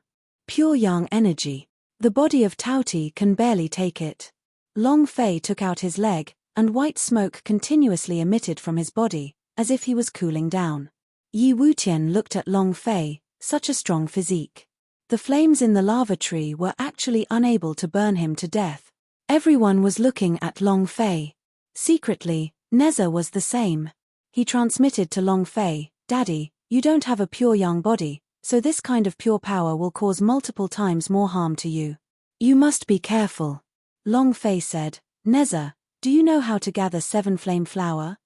Pure yang energy. The body of Taoti can barely take it. Long Fei took out his leg, and white smoke continuously emitted from his body, as if he was cooling down. Yi Wutian looked at Long Fei, such a strong physique. The flames in the lava tree were actually unable to burn him to death. Everyone was looking at Long Fei. Secretly, Neza was the same. He transmitted to Long Fei, Daddy, you don't have a pure yang body, so this kind of pure power will cause multiple times more harm to you. You must be careful. Long Fei said, Neza, do you know how to gather 7 flame flower?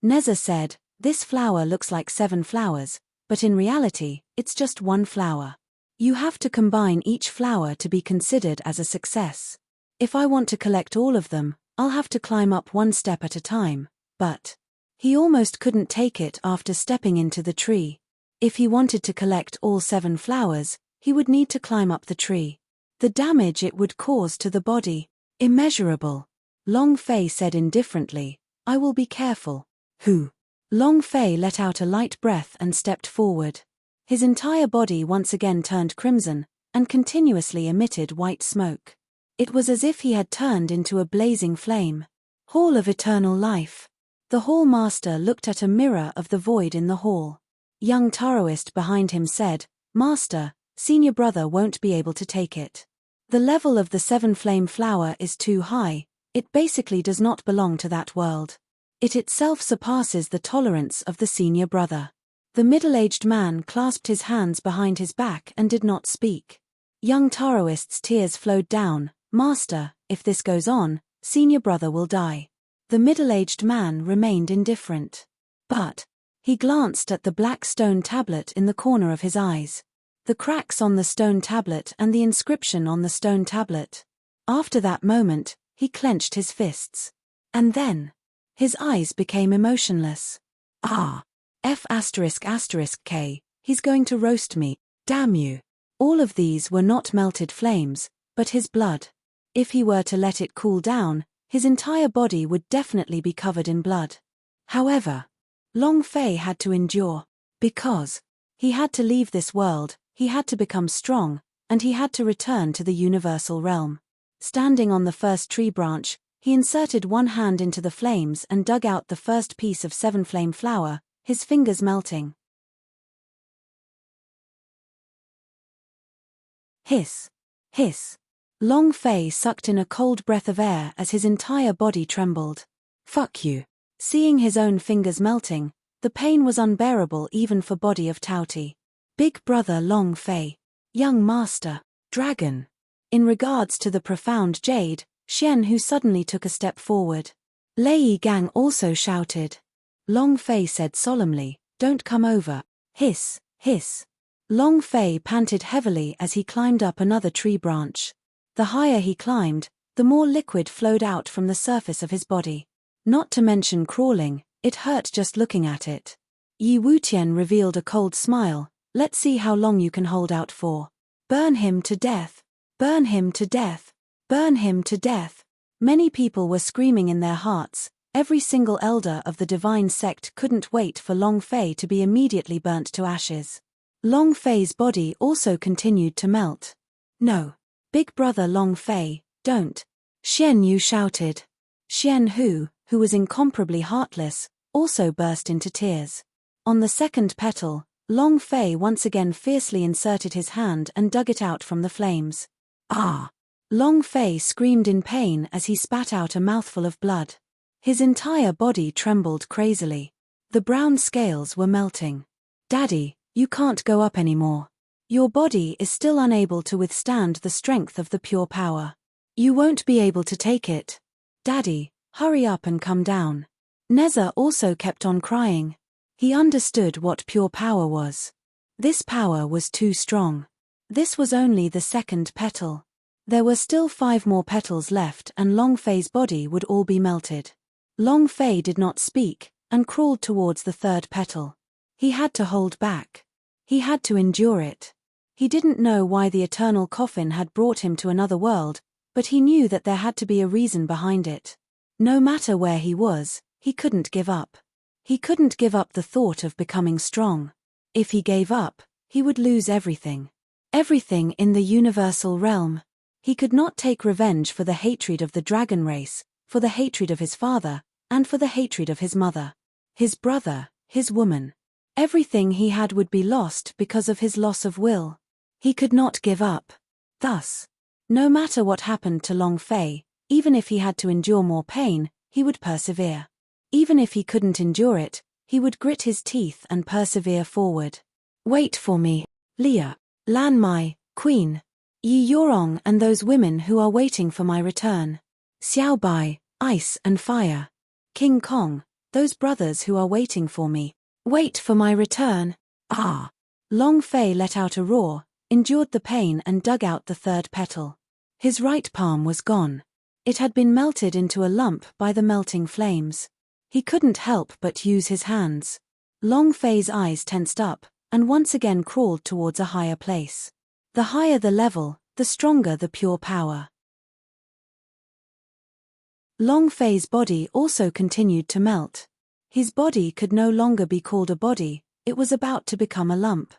Neza said, this flower looks like 7 flowers, but in reality, it's just 1 flower. You have to combine each flower to be considered as a success. If I want to collect all of them, I'll have to climb up 1 step at a time, but he almost couldn't take it after stepping into the tree. If he wanted to collect all 7 flowers, he would need to climb up the tree. The damage it would cause to the body, immeasurable. Long Fei said indifferently, I will be careful. Who? Long Fei let out a light breath and stepped forward. His entire body once again turned crimson, and continuously emitted white smoke. It was as if he had turned into a blazing flame. Hall of Eternal Life. The Hall Master looked at a mirror of the void in the hall. Young Taoist behind him said, Master, senior brother won't be able to take it. The level of the 7 flame flower is too high, it basically does not belong to that world. It itself surpasses the tolerance of the senior brother. The middle-aged man clasped his hands behind his back and did not speak. Young Taoist's tears flowed down, Master, if this goes on, senior brother will die. The middle-aged man remained indifferent. But he glanced at the black stone tablet in the corner of his eyes. The cracks on the stone tablet and the inscription on the stone tablet. After that moment, he clenched his fists. And then, his eyes became emotionless. F***K, he's going to roast me, damn you. All of these were not melted flames, but his blood. If he were to let it cool down, his entire body would definitely be covered in blood. However, Long Fei had to endure. Because he had to leave this world, he had to become strong, and he had to return to the universal realm. Standing on the first tree branch, he inserted one hand into the flames and dug out the first piece of 7 flame flower, his fingers melting. Hiss. Hiss. Long Fei sucked in a cold breath of air as his entire body trembled. Fuck you. Seeing his own fingers melting, the pain was unbearable even for body of Taoti. Big brother Long Fei. Young master. Dragon. In regards to the profound jade, Xian Hu suddenly took a step forward. Lei Gang also shouted. Long Fei said solemnly, "Don't come over." Hiss, hiss. Long Fei panted heavily as he climbed up another tree branch. The higher he climbed, the more liquid flowed out from the surface of his body. Not to mention crawling, it hurt just looking at it. Yi Wutian revealed a cold smile. "Let's see how long you can hold out for." "Burn him to death! Burn him to death! Burn him to death!" Many people were screaming in their hearts. Every single elder of the divine sect couldn't wait for Long Fei to be immediately burnt to ashes. Long Fei's body also continued to melt. "No. Big brother Long Fei, don't." Xian Yu shouted. Xian Hu, who was incomparably heartless, also burst into tears. On the second petal, Long Fei once again fiercely inserted his hand and dug it out from the flames. Ah! Long Fei screamed in pain as he spat out a mouthful of blood. His entire body trembled crazily. The brown scales were melting. "Daddy, you can't go up anymore. Your body is still unable to withstand the strength of the pure power. You won't be able to take it. Daddy, hurry up and come down." Neza also kept on crying. He understood what pure power was. This power was too strong. This was only the second petal. There were still 5 more petals left and Long Fei's body would all be melted. Long Fei did not speak, and crawled towards the third petal. He had to hold back. He had to endure it. He didn't know why the eternal coffin had brought him to another world, but he knew that there had to be a reason behind it. No matter where he was, he couldn't give up. He couldn't give up the thought of becoming strong. If he gave up, he would lose everything. Everything in the universal realm. He could not take revenge for the hatred of the dragon race, for the hatred of his father, and for the hatred of his mother. His brother, his woman. Everything he had would be lost because of his loss of will. He could not give up. Thus, no matter what happened to Long Fei, even if he had to endure more pain, he would persevere. Even if he couldn't endure it, he would grit his teeth and persevere forward. "Wait for me, Leah, Lan Mai, Queen, Yi Yorong and those women who are waiting for my return. Xiao Bai, Ice and Fire. King Kong, those brothers who are waiting for me. Wait for my return." Ah! Long Fei let out a roar, endured the pain and dug out the third petal. His right palm was gone. It had been melted into a lump by the melting flames. He couldn't help but use his hands. Long Fei's eyes tensed up, and once again crawled towards a higher place. The higher the level, the stronger the pure power. Long Fei's body also continued to melt. His body could no longer be called a body, it was about to become a lump.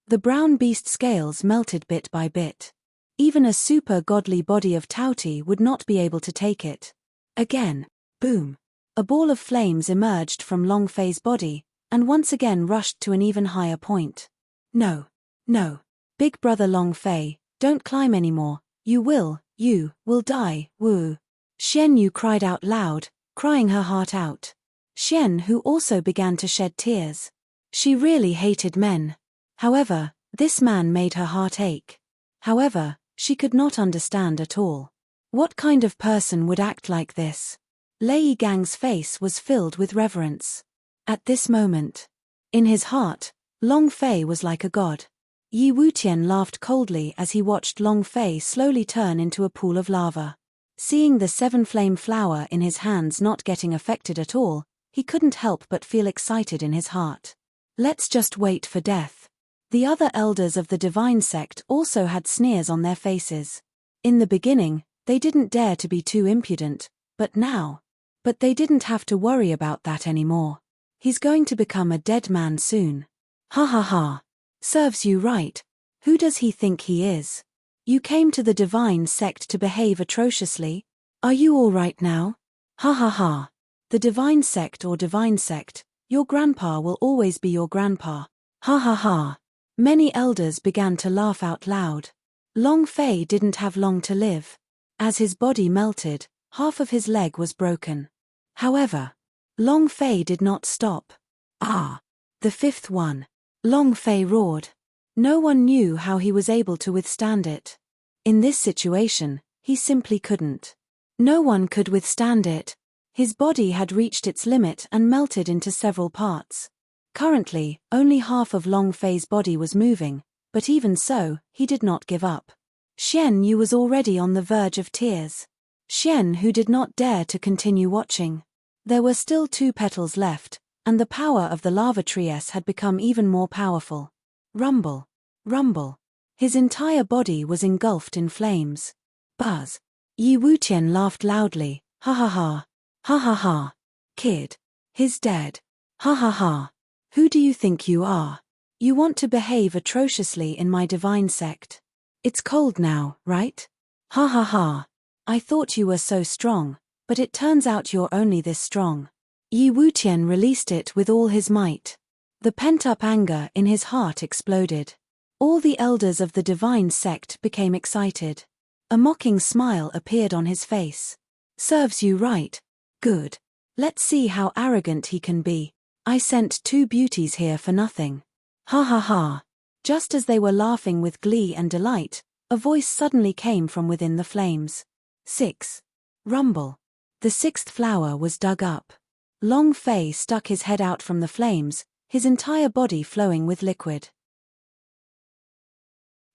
The brown beast scales melted bit by bit. Even a super godly body of Tauti would not be able to take it. Again, boom. A ball of flames emerged from Long Fei's body, and once again rushed to an even higher point. "No. No. Big brother Long Fei, don't climb anymore, you will die, woo." Xian Yu cried out loud, crying her heart out. Xian Hu also began to shed tears. She really hated men. However, this man made her heart ache. However, she could not understand at all. What kind of person would act like this? Lei Gang's face was filled with reverence. At this moment, in his heart, Long Fei was like a god. Yi Wutian laughed coldly as he watched Long Fei slowly turn into a pool of lava. Seeing the 7-flame flower in his hands not getting affected at all, he couldn't help but feel excited in his heart. Let's just wait for death. The other elders of the divine sect also had sneers on their faces. In the beginning, they didn't dare to be too impudent, but now. But they didn't have to worry about that anymore. He's going to become a dead man soon. Ha ha ha. Serves you right. Who does he think he is? You came to the divine sect to behave atrociously? Are you all right now? Ha ha ha. The divine sect or divine sect, your grandpa will always be your grandpa. Ha ha ha. Many elders began to laugh out loud. Long Fei didn't have long to live. As his body melted, half of his leg was broken. However, Long Fei did not stop. Ah! The 5th one. Long Fei roared. No one knew how he was able to withstand it. In this situation, he simply couldn't. No one could withstand it. His body had reached its limit and melted into several parts. Currently, only half of Long Fei's body was moving, but even so, he did not give up. Xian Yu was already on the verge of tears. Xian Hu did not dare to continue watching. There were still 2 petals left, and the power of the lava trees had become even more powerful. Rumble. Rumble. His entire body was engulfed in flames. Buzz. Yi Wutian laughed loudly. Ha ha ha. Ha ha ha. Kid. He's dead. Ha ha ha. Who do you think you are? You want to behave atrociously in my divine sect. It's cold now, right? Ha ha ha. I thought you were so strong, but it turns out you're only this strong. Yi Wutian released it with all his might. The pent-up anger in his heart exploded. All the elders of the divine sect became excited. A mocking smile appeared on his face. Serves you right. Good. Let's see how arrogant he can be. I sent 2 beauties here for nothing. Ha ha ha. Just as they were laughing with glee and delight, a voice suddenly came from within the flames. 6. Rumble. The 6th flower was dug up. Long Fei stuck his head out from the flames, his entire body flowing with liquid.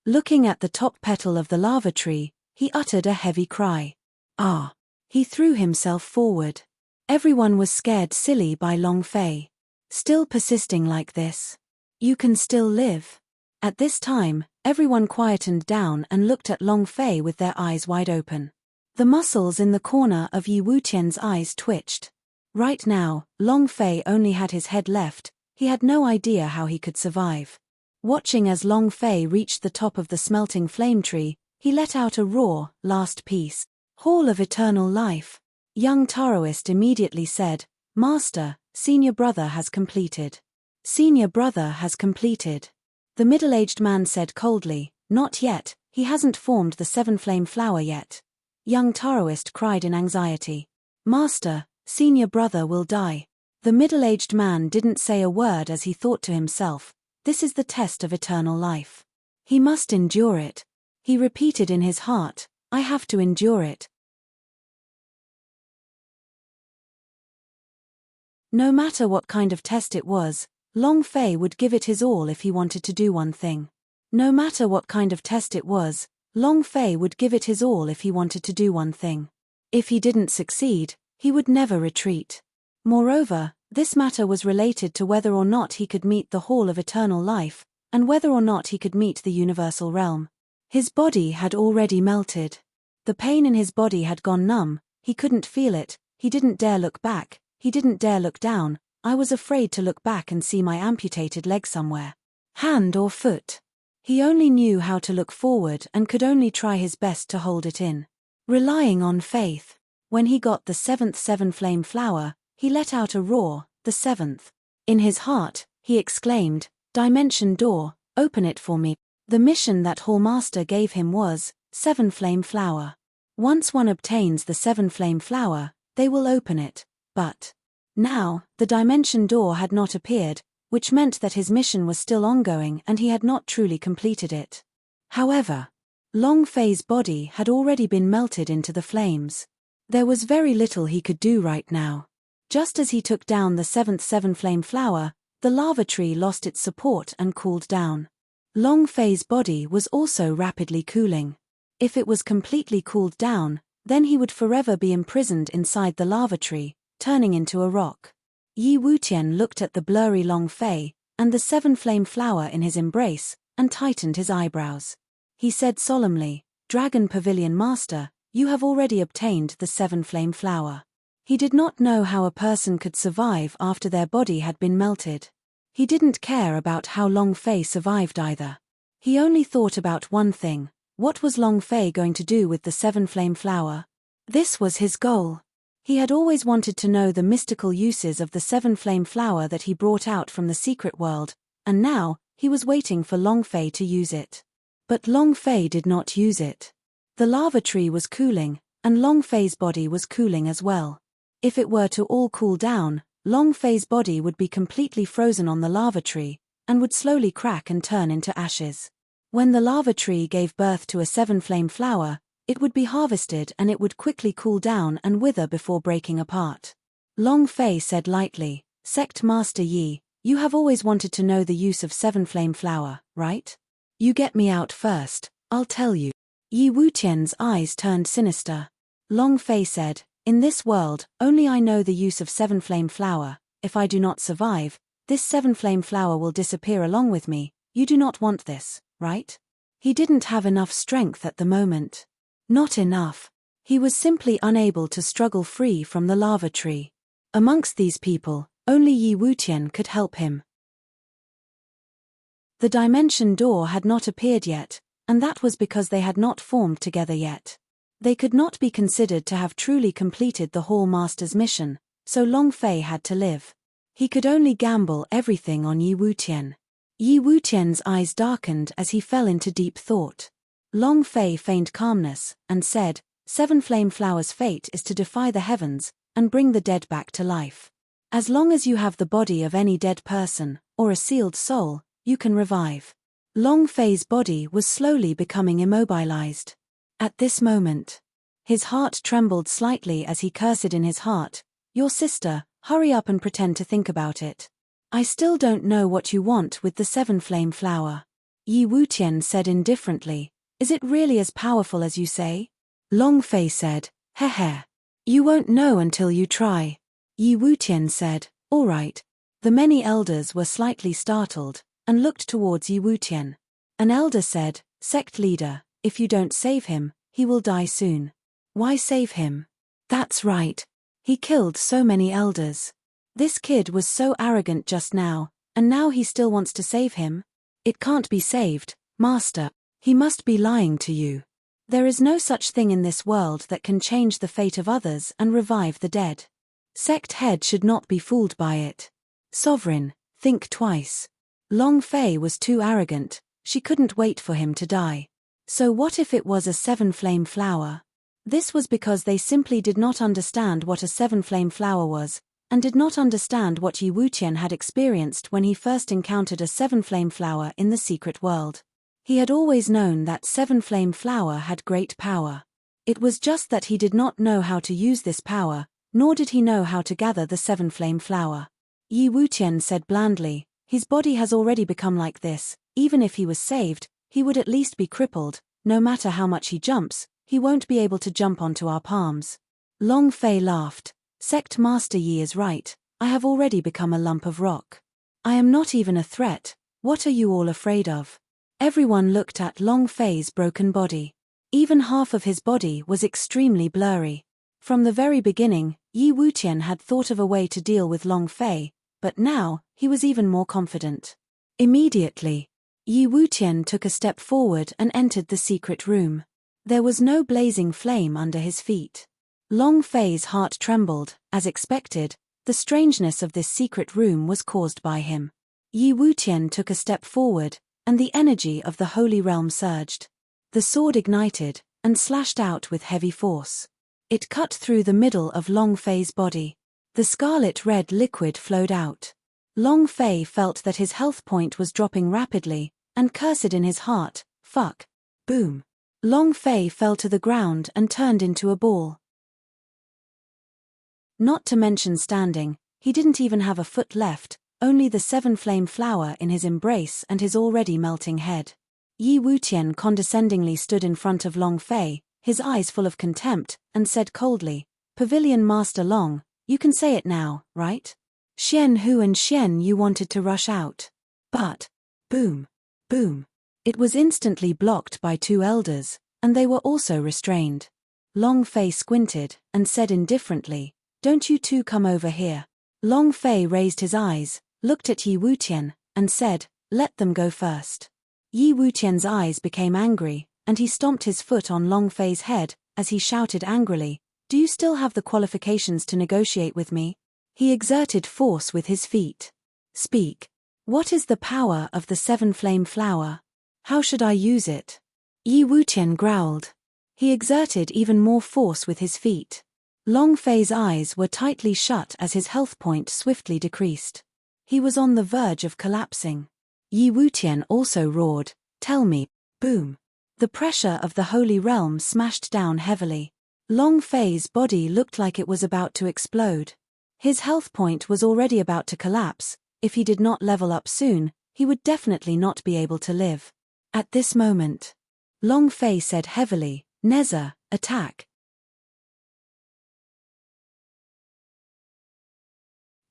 Looking at the top petal of the lava tree, he uttered a heavy cry. Ah! He threw himself forward. Everyone was scared silly by Long Fei. Still persisting like this. You can still live. At this time, everyone quietened down and looked at Long Fei with their eyes wide open. The muscles in the corner of Yi Wutian's eyes twitched. Right now, Long Fei only had his head left. He had no idea how he could survive. Watching as Long Fei reached the top of the smelting flame tree, he let out a roar, last piece. Hall of Eternal Life. Young Taoist immediately said, Master, senior brother has completed. Senior brother has completed. The middle-aged man said coldly, Not yet, he hasn't formed the 7-flame flower yet. Young Taoist cried in anxiety. Master, senior brother will die. The middle-aged man didn't say a word as he thought to himself, this is the test of eternal life. He must endure it. He repeated in his heart, I have to endure it. No matter what kind of test it was, Long Fei would give it his all if he wanted to do one thing. No matter what kind of test it was, Long Fei would give it his all if he wanted to do one thing. If he didn't succeed, he would never retreat. Moreover, this matter was related to whether or not he could meet the Hall of Eternal Life, and whether or not he could meet the universal realm. His body had already melted. The pain in his body had gone numb, he couldn't feel it, he didn't dare look back, he didn't dare look down. I was afraid to look back and see my amputated leg somewhere. Hand or foot. He only knew how to look forward and could only try his best to hold it in. Relying on faith. When he got the 7th 7-flame flower, he let out a roar, the 7th. In his heart, he exclaimed, Dimension door, open it for me. The mission that Hallmaster gave him was, 7-flame flower. Once one obtains the 7-flame flower, they will open it, but now, the dimension door had not appeared, which meant that his mission was still ongoing and he had not truly completed it. However, Long Fei's body had already been melted into the flames. There was very little he could do right now. Just as he took down the 7th 7-flame flower, the lava tree lost its support and cooled down. Long Fei's body was also rapidly cooling. If it was completely cooled down, then he would forever be imprisoned inside the lava tree, turning into a rock. Yi Wutian looked at the blurry Long Fei, and the 7-flame flower in his embrace, and tightened his eyebrows. He said solemnly, Dragon Pavilion Master, you have already obtained the 7-flame flower. He did not know how a person could survive after their body had been melted. He didn't care about how Long Fei survived either. He only thought about one thing, what was Long Fei going to do with the 7-flame flower? This was his goal. He had always wanted to know the mystical uses of the 7-flame flower that he brought out from the secret world, and now, he was waiting for Long Fei to use it. But Long Fei did not use it. The lava tree was cooling, and Long Fei's body was cooling as well. If it were to all cool down, Long Fei's body would be completely frozen on the lava tree, and would slowly crack and turn into ashes. When the lava tree gave birth to a 7-flame flower, it would be harvested and it would quickly cool down and wither before breaking apart. Long Fei said lightly, "Sect Master Yi, you have always wanted to know the use of 7-flame flower, right? You get me out first, I'll tell you." Yi Wutian's eyes turned sinister. Long Fei said, "In this world, only I know the use of 7-flame flower. If I do not survive, this 7-flame flower will disappear along with me. You do not want this, right?" He didn't have enough strength at the moment. Not enough. He was simply unable to struggle free from the lava tree. Amongst these people, only Yi Wutian could help him. The dimension door had not appeared yet, and that was because they had not formed together yet. They could not be considered to have truly completed the Hall Master's mission, so Long Fei had to live. He could only gamble everything on Yi Wutian. Yi Wutian's eyes darkened as he fell into deep thought. Long Fei feigned calmness, and said, 7-flame flower's fate is to defy the heavens, and bring the dead back to life. As long as you have the body of any dead person, or a sealed soul, you can revive. Long Fei's body was slowly becoming immobilized. At this moment, his heart trembled slightly as he cursed in his heart, "Your sister, hurry up and pretend to think about it. I still don't know what you want with the 7-flame flower." Yi Wutian said indifferently, "Is it really as powerful as you say?" Long Fei said, "Heh. You won't know until you try." Yi Wutian said, "All right." The many elders were slightly startled, and looked towards Yi Wutian. An elder said, "Sect leader, if you don't save him, he will die soon." "Why save him?" "That's right. He killed so many elders. This kid was so arrogant just now, and now he still wants to save him? It can't be saved, Master. He must be lying to you. There is no such thing in this world that can change the fate of others and revive the dead. Sect head should not be fooled by it. Sovereign, think twice." Long Fei was too arrogant, she couldn't wait for him to die. So what if it was a 7-flame flower? This was because they simply did not understand what a 7-flame flower was, and did not understand what Yi Wutian had experienced when he first encountered a 7-flame flower in the secret world. He had always known that 7-flame flower had great power. It was just that he did not know how to use this power, nor did he know how to gather the 7-flame flower. Yi Wutian said blandly, "His body has already become like this. Even if he was saved, he would at least be crippled. No matter how much he jumps, he won't be able to jump onto our palms." Long Fei laughed. "Sect Master Yi is right. I have already become a lump of rock. I am not even a threat. What are you all afraid of?" Everyone looked at Long Fei's broken body. Even half of his body was extremely blurry. From the very beginning, Yi Wutian had thought of a way to deal with Long Fei, but now, he was even more confident. Immediately, Yi Wutian took a step forward and entered the secret room. There was no blazing flame under his feet. Long Fei's heart trembled, as expected. The strangeness of this secret room was caused by him. Yi Wutian took a step forward, and the energy of the holy realm surged. The sword ignited, and slashed out with heavy force. It cut through the middle of Long Fei's body. The scarlet-red liquid flowed out. Long Fei felt that his health point was dropping rapidly, and cursed in his heart, "Fuck." Boom. Long Fei fell to the ground and turned into a ball. Not to mention standing, he didn't even have a foot left, only the 7-flame flower in his embrace and his already melting head. Yi Wutian condescendingly stood in front of Long Fei, his eyes full of contempt, and said coldly, "Pavilion Master Long, you can say it now, right? Xian Hu and Xian Yu wanted to rush out. But, boom, boom. It was instantly blocked by 2 elders, and they were also restrained. Long Fei squinted, and said indifferently, "Don't you two come over here." Long Fei raised his eyes, looked at Yi Wutian, and said, "Let them go first." Yi Wutian's eyes became angry, and he stomped his foot on Long Fei's head, as he shouted angrily, "Do you still have the qualifications to negotiate with me?" He exerted force with his feet. "Speak. What is the power of the 7-flame flower? How should I use it?" Yi Wutian growled. He exerted even more force with his feet. Long Fei's eyes were tightly shut as his health point swiftly decreased. He was on the verge of collapsing. Yi Wutian also roared, "Tell me." Boom. The pressure of the holy realm smashed down heavily. Long Fei's body looked like it was about to explode. His health point was already about to collapse. If he did not level up soon, he would definitely not be able to live. At this moment, Long Fei said heavily, "Neza, attack."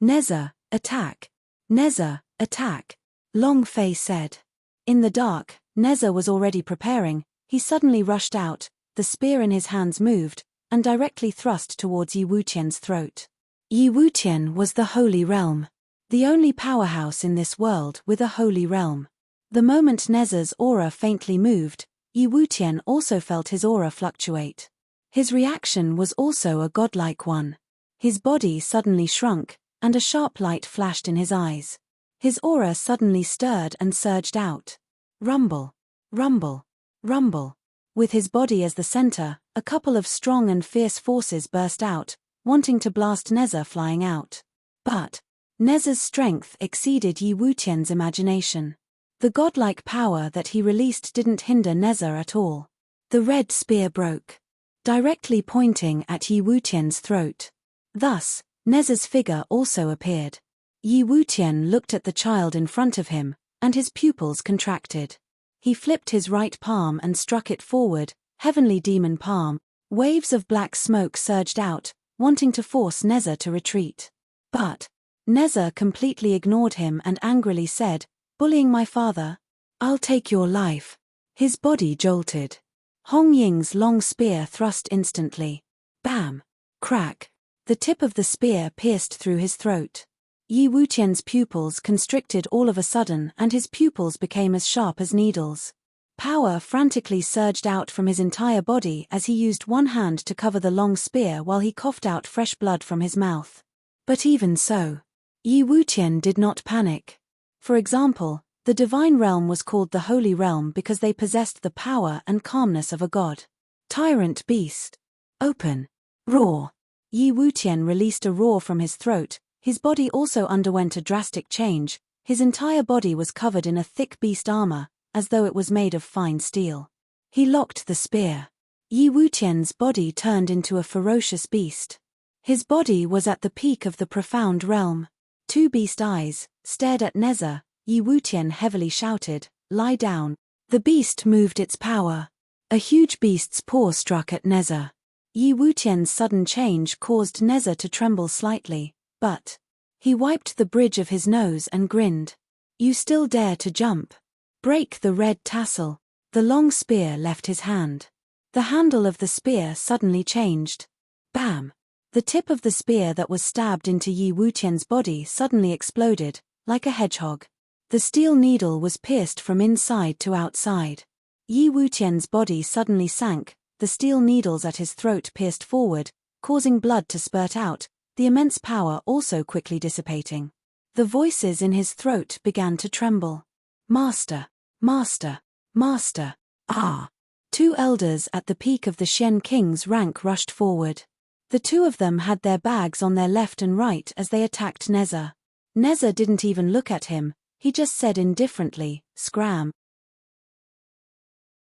Neza, attack. Neza, attack. Long Fei said. In the dark, Neza was already preparing. He suddenly rushed out, the spear in his hands moved, and directly thrust towards Yi Wutian's throat. Yi Wutian was the Holy Realm. The only powerhouse in this world with a Holy Realm. The moment Neza's aura faintly moved, Yi Wutian also felt his aura fluctuate. His reaction was also a godlike one. His body suddenly shrunk, and a sharp light flashed in his eyes. His aura suddenly stirred and surged out. Rumble. Rumble. Rumble. With his body as the center, a couple of strong and fierce forces burst out, wanting to blast Neza flying out. But Neza's strength exceeded Yi Wutian's imagination. The godlike power that he released didn't hinder Neza at all. The red spear broke, directly pointing at Yi Wutian's throat. Thus, Neza's figure also appeared. Yi Wutian looked at the child in front of him, and his pupils contracted. He flipped his right palm and struck it forward, heavenly demon palm. Waves of black smoke surged out, wanting to force Neza to retreat. But Neza completely ignored him and angrily said, "Bullying my father? I'll take your life." His body jolted. Hong Ying's long spear thrust instantly. Bam! Crack! The tip of the spear pierced through his throat. Yi Wutian's pupils constricted all of a sudden and his pupils became as sharp as needles. Power frantically surged out from his entire body as he used one hand to cover the long spear while he coughed out fresh blood from his mouth. But even so, Yi Wutian did not panic. For example, the divine realm was called the Holy Realm because they possessed the power and calmness of a god. Tyrant beast. Open. Roar. Yi Wutian released a roar from his throat. His body also underwent a drastic change. His entire body was covered in a thick beast armor, as though it was made of fine steel. He locked the spear. Yi Wutian's body turned into a ferocious beast. His body was at the peak of the profound realm. Two beast eyes stared at Neza. Yi Wutian heavily shouted, "Lie down." The beast moved its power. A huge beast's paw struck at Neza. Yi Wutian's sudden change caused Neza to tremble slightly, but he wiped the bridge of his nose and grinned. "You still dare to jump? Break the red tassel." The long spear left his hand. The handle of the spear suddenly changed. Bam! The tip of the spear that was stabbed into Yi Wutian's body suddenly exploded, like a hedgehog. The steel needle was pierced from inside to outside. Yi Wutian's body suddenly sank, the steel needles at his throat pierced forward, causing blood to spurt out, the immense power also quickly dissipating. The voices in his throat began to tremble. "Master! Master! Master! Ah!" Two elders at the peak of the Shen King's rank rushed forward. The two of them had their bags on their left and right as they attacked Neza. Neza didn't even look at him, he just said indifferently, "Scram."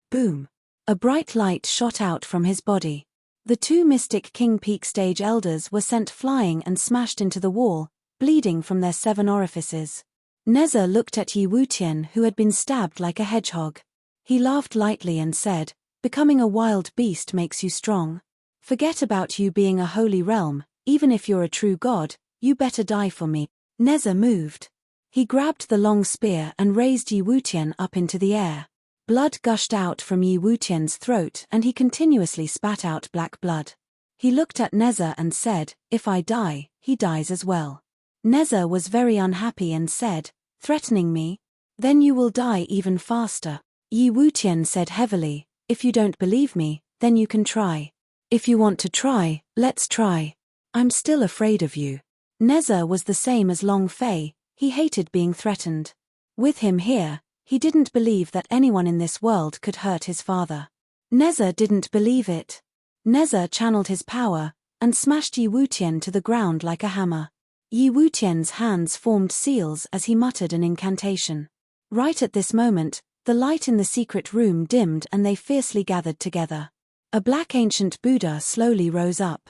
Boom! A bright light shot out from his body. The two Mystic King Peak stage elders were sent flying and smashed into the wall, bleeding from their 7 orifices. Neza looked at Yi Wutian, who had been stabbed like a hedgehog. He laughed lightly and said, "Becoming a wild beast makes you strong. Forget about you being a holy realm, even if you're a true god, you better die for me." Neza moved. He grabbed the long spear and raised Yi Wutian up into the air. Blood gushed out from Yi Wutian's throat and he continuously spat out black blood. He looked at Neza and said, "If I die, he dies as well." Neza was very unhappy and said, "Threatening me? Then you will die even faster." Yi Wutian said heavily, "If you don't believe me, then you can try. If you want to try, let's try. I'm still afraid of you." Neza was the same as Long Fei, he hated being threatened. With him here, he didn't believe that anyone in this world could hurt his father. Neza didn't believe it. Neza channeled his power, and smashed Yi Wutian to the ground like a hammer. Yi Wutian's hands formed seals as he muttered an incantation. Right at this moment, the light in the secret room dimmed and they fiercely gathered together. A black ancient Buddha slowly rose up.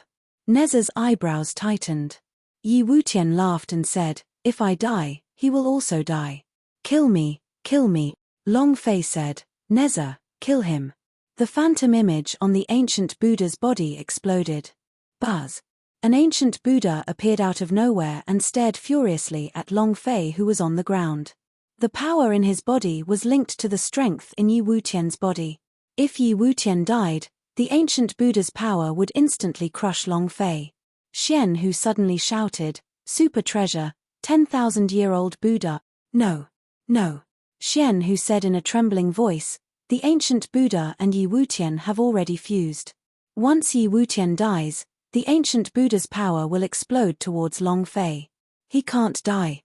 Neza's eyebrows tightened. Yi Wutian laughed and said, "If I die, he will also die." Kill me, Long Fei said. Neza, kill him." The phantom image on the ancient Buddha's body exploded. Buzz. An ancient Buddha appeared out of nowhere and stared furiously at Long Fei, who was on the ground. The power in his body was linked to the strength in Yi Wutian's body. If Yi Wutian died, the ancient Buddha's power would instantly crush Long Fei. Xian, who suddenly shouted, "Super treasure, 10,000-year-old Buddha." No. Xian, who said in a trembling voice, "The ancient Buddha and Yi Wutian have already fused. Once Yi Wutian dies, the ancient Buddha's power will explode towards Long Fei. He can't die.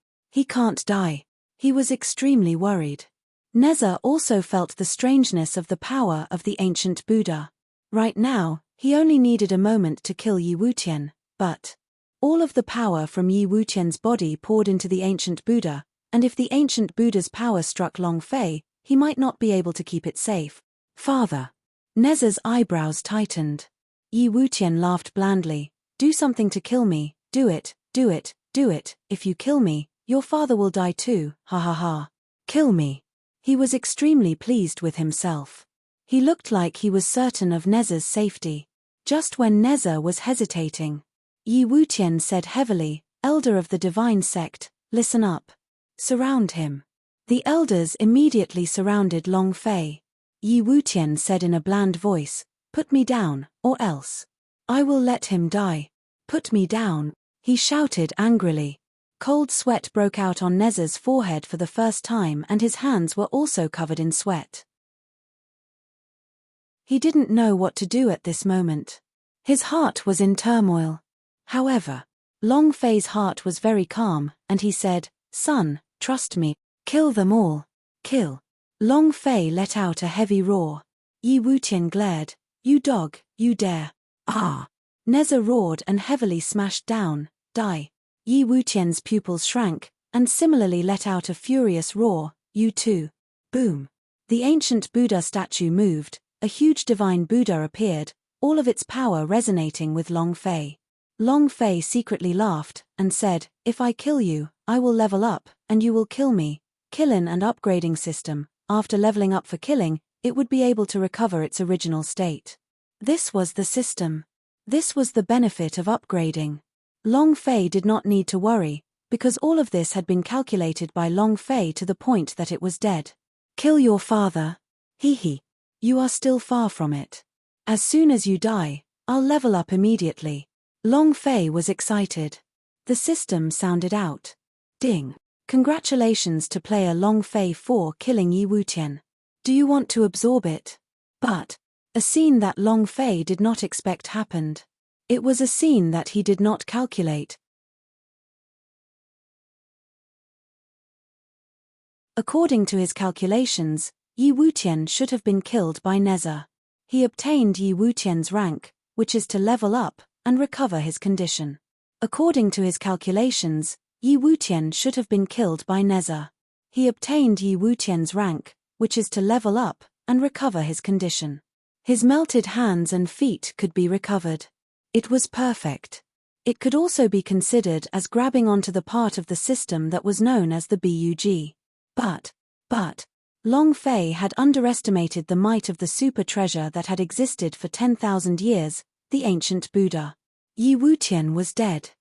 He was extremely worried. Neza also felt the strangeness of the power of the ancient Buddha. Right now, he only needed a moment to kill Yi Wutian, but all of the power from Yi Wutian's body poured into the ancient Buddha, and if the ancient Buddha's power struck Long Fei, he might not be able to keep it safe. "Father." Neza's eyebrows tightened. Yi Wutian laughed blandly. "Do something to kill me, do it. If you kill me, your father will die too, ha ha ha. Kill me." He was extremely pleased with himself. He looked like he was certain of Neza's safety. Just when Neza was hesitating, Yi Wutian said heavily, "Elder of the divine sect, listen up. Surround him." The elders immediately surrounded Long Fei. Yi Wutian said in a bland voice, "Put me down, or else I will let him die. Put me down," he shouted angrily. Cold sweat broke out on Neza's forehead for the first time and his hands were also covered in sweat. He didn't know what to do at this moment. His heart was in turmoil. However, Long Fei's heart was very calm, and he said, "Son, trust me. Kill them all. Kill." Long Fei let out a heavy roar. Yi Wutian glared. "You dog, you dare." "Ah!" Neza roared and heavily smashed down. "Die." Yi Wutian's pupils shrank, and similarly let out a furious roar. "You too." Boom. The ancient Buddha statue moved, a huge divine Buddha appeared, all of its power resonating with Long Fei. Long Fei secretly laughed, and said, "If I kill you, I will level up, and you will kill me." Killing and upgrading system. After leveling up for killing, it would be able to recover its original state. This was the system. This was the benefit of upgrading. Long Fei did not need to worry, because all of this had been calculated by Long Fei to the point that it was dead. "Kill your father. Hee. You are still far from it. As soon as you die, I'll level up immediately." Long Fei was excited. The system sounded out. Ding. Congratulations to player Long Fei for killing Yi Wutian. Do you want to absorb it? But a scene that Long Fei did not expect happened. It was a scene that he did not calculate. According to his calculations, Yi Wutian should have been killed by Neza. He obtained Yi Wutian's rank, which is to level up and recover his condition. According to his calculations, Yi Wutian should have been killed by Neza. He obtained Yi Wutian's rank, which is to level up and recover his condition. His melted hands and feet could be recovered. It was perfect. It could also be considered as grabbing onto the part of the system that was known as the Bug. But Long Fei had underestimated the might of the super treasure that had existed for 10,000 years, the ancient Buddha. Yi Wutian was dead.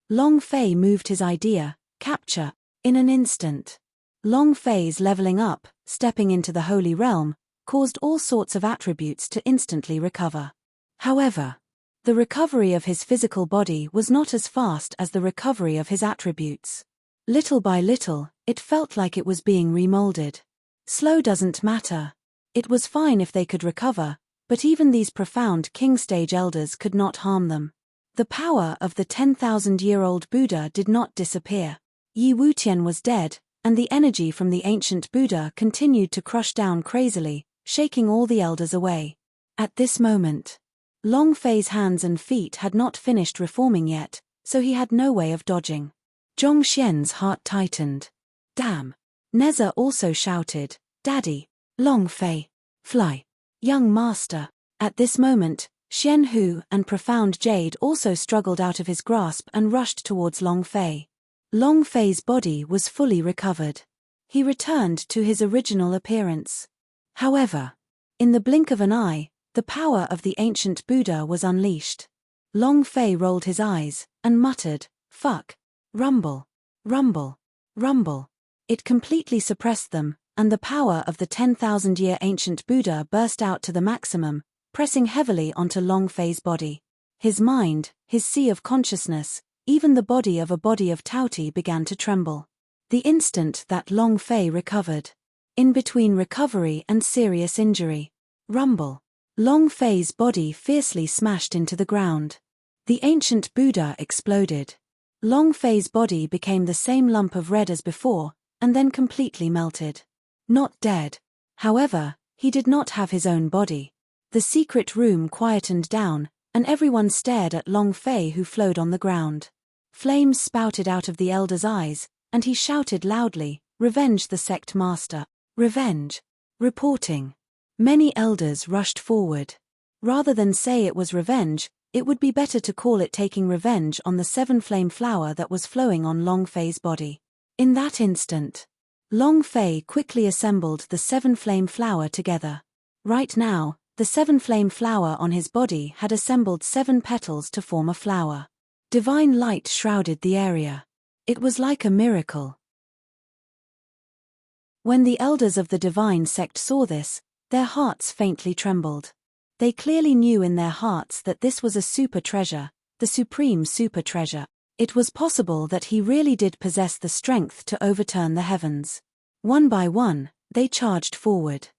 Long Fei moved his idea, capture, in an instant. Long Fei's leveling up, stepping into the holy realm, caused all sorts of attributes to instantly recover. However, the recovery of his physical body was not as fast as the recovery of his attributes. Little by little, it felt like it was being remolded. Slow doesn't matter. It was fine if they could recover, but even these profound king stage elders could not harm them. The power of the 10,000-year-old Buddha did not disappear. Yi Wutian was dead, and the energy from the ancient Buddha continued to crush down crazily, shaking all the elders away. At this moment, Long Fei's hands and feet had not finished reforming yet, so he had no way of dodging. Zhong Xian's heart tightened. Damn. Neza also shouted, "Daddy! Long Fei! Fly! Young master!" At this moment, Xian Hu and Profound Jade also struggled out of his grasp and rushed towards Long Fei. Long Fei's body was fully recovered. He returned to his original appearance. However, in the blink of an eye, the power of the ancient Buddha was unleashed. Long Fei rolled his eyes and muttered, "Fuck! Rumble! Rumble! Rumble!" It completely suppressed them, and the power of the 10,000-year ancient Buddha burst out to the maximum, pressing heavily onto Long Fei's body. His mind, his sea of consciousness, even the body of Taoti began to tremble. The instant that Long Fei recovered. In between recovery and serious injury. Rumble. Long Fei's body fiercely smashed into the ground. The ancient Buddha exploded. Long Fei's body became the same lump of red as before, and then completely melted. Not dead. However, he did not have his own body. The secret room quietened down, and everyone stared at Long Fei, who flowed on the ground. Flames spouted out of the elder's eyes, and he shouted loudly, "Revenge the sect master! Revenge!" Reporting. Many elders rushed forward. Rather than say it was revenge, it would be better to call it taking revenge on the 7-flame flower that was flowing on Long Fei's body. In that instant, Long Fei quickly assembled the 7-flame flower together. Right now, the 7-flame flower on his body had assembled 7 petals to form a flower. Divine light shrouded the area. It was like a miracle. When the elders of the divine sect saw this, their hearts faintly trembled. They clearly knew in their hearts that this was a super treasure, the supreme super treasure. It was possible that he really did possess the strength to overturn the heavens. One by one, they charged forward.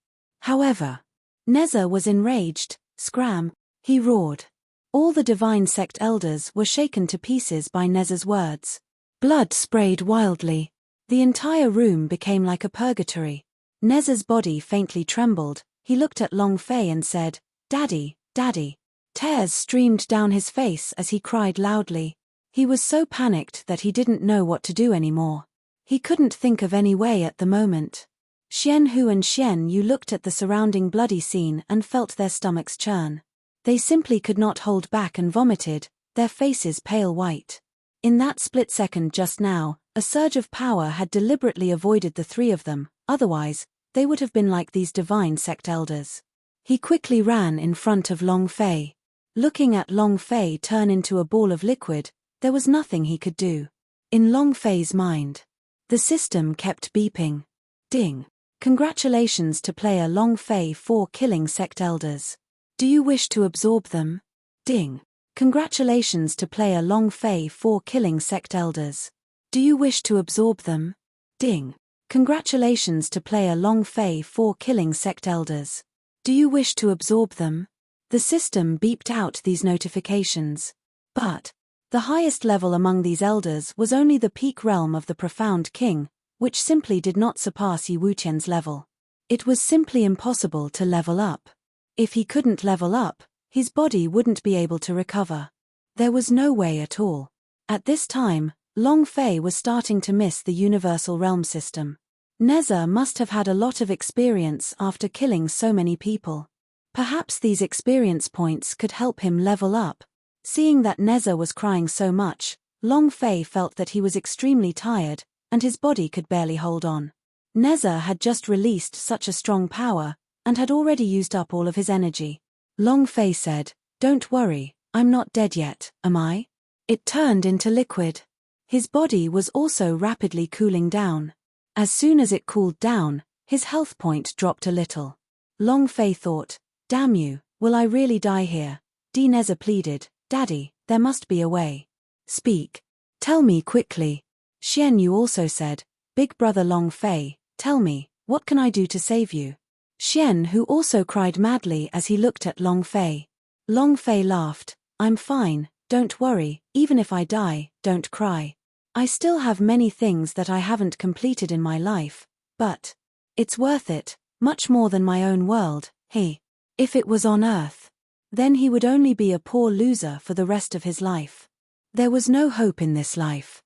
However, Neza was enraged. "Scram!" he roared. All the divine sect elders were shaken to pieces by Neza's words. Blood sprayed wildly. The entire room became like a purgatory. Neza's body faintly trembled. He looked at Long Fei and said, "Daddy, Daddy." Tears streamed down his face as he cried loudly. He was so panicked that he didn't know what to do anymore. He couldn't think of any way at the moment. Xian Hu and Xian Yu looked at the surrounding bloody scene and felt their stomachs churn. They simply could not hold back and vomited, their faces pale white. In that split second just now, a surge of power had deliberately avoided the 3 of them, otherwise, they would have been like these divine sect elders. He quickly ran in front of Long Fei. Looking at Long Fei turn into a ball of liquid, there was nothing he could do. In Long Fei's mind, the system kept beeping. Ding. Congratulations to player Long Fei for killing sect elders. Do you wish to absorb them? Ding. Congratulations to player Long Fei for killing sect elders. Do you wish to absorb them? Ding. Congratulations to player Long Fei for killing sect elders. Do you wish to absorb them? The system beeped out these notifications. But the highest level among these elders was only the peak realm of the Profound King, which simply did not surpass Yi Wuqian's level. It was simply impossible to level up. If he couldn't level up, his body wouldn't be able to recover. There was no way at all. At this time, Long Fei was starting to miss the universal realm system. Neza must have had a lot of experience after killing so many people. Perhaps these experience points could help him level up. Seeing that Neza was crying so much, Long Fei felt that he was extremely tired, and his body could barely hold on. Neza had just released such a strong power, and had already used up all of his energy. Long Fei said, "Don't worry, I'm not dead yet, am I?" It turned into liquid. His body was also rapidly cooling down. As soon as it cooled down, his health point dropped a little. Long Fei thought, "Damn you, will I really die here?" Neza pleaded, "Daddy, there must be a way. Speak. Tell me quickly." Xian Yu also said, "Big brother Long Fei, tell me, what can I do to save you?" Xian Hu also cried madly as he looked at Long Fei. Long Fei laughed, "I'm fine, don't worry, even if I die, don't cry. I still have many things that I haven't completed in my life, but it's worth it, much more than my own world, hey. If it was on Earth, then he would only be a poor loser for the rest of his life. There was no hope in this life.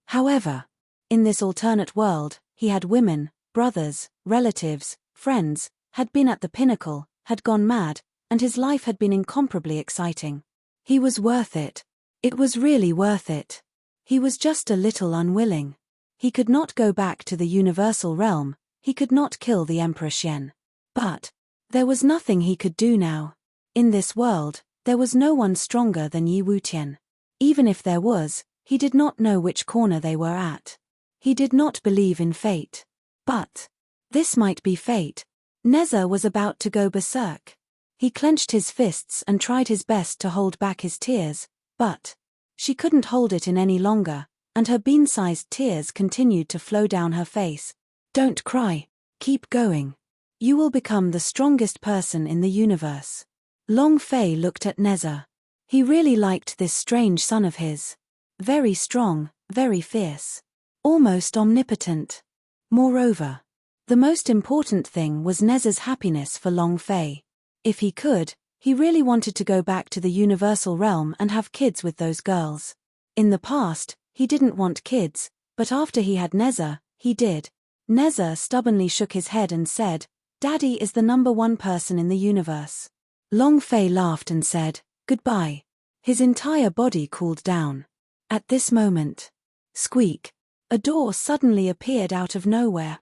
However, In this alternate world, he had women, brothers, relatives, friends, had been at the pinnacle, had gone mad, and his life had been incomparably exciting. He was worth it. It was really worth it. He was just a little unwilling. He could not go back to the universal realm, he could not kill the Emperor Xian. But there was nothing he could do now. In this world, there was no one stronger than Yi Wutian. Even if there was, he did not know which corner they were at. He did not believe in fate. But this might be fate. Neza was about to go berserk. He clenched his fists and tried his best to hold back his tears, but she couldn't hold it in any longer, and her bean-sized tears continued to flow down her face. Don't cry. Keep going. You will become the strongest person in the universe. Long Fei looked at Neza. He really liked this strange son of his. Very strong, very fierce. Almost omnipotent. Moreover, the most important thing was Neza's happiness for Long Fei. If he could, he really wanted to go back to the universal realm and have kids with those girls. In the past, he didn't want kids, but after he had Neza, he did. Neza stubbornly shook his head and said, "Daddy is the number one person in the universe." Long Fei laughed and said, "Goodbye." His entire body cooled down. At this moment, squeak, a door suddenly appeared out of nowhere.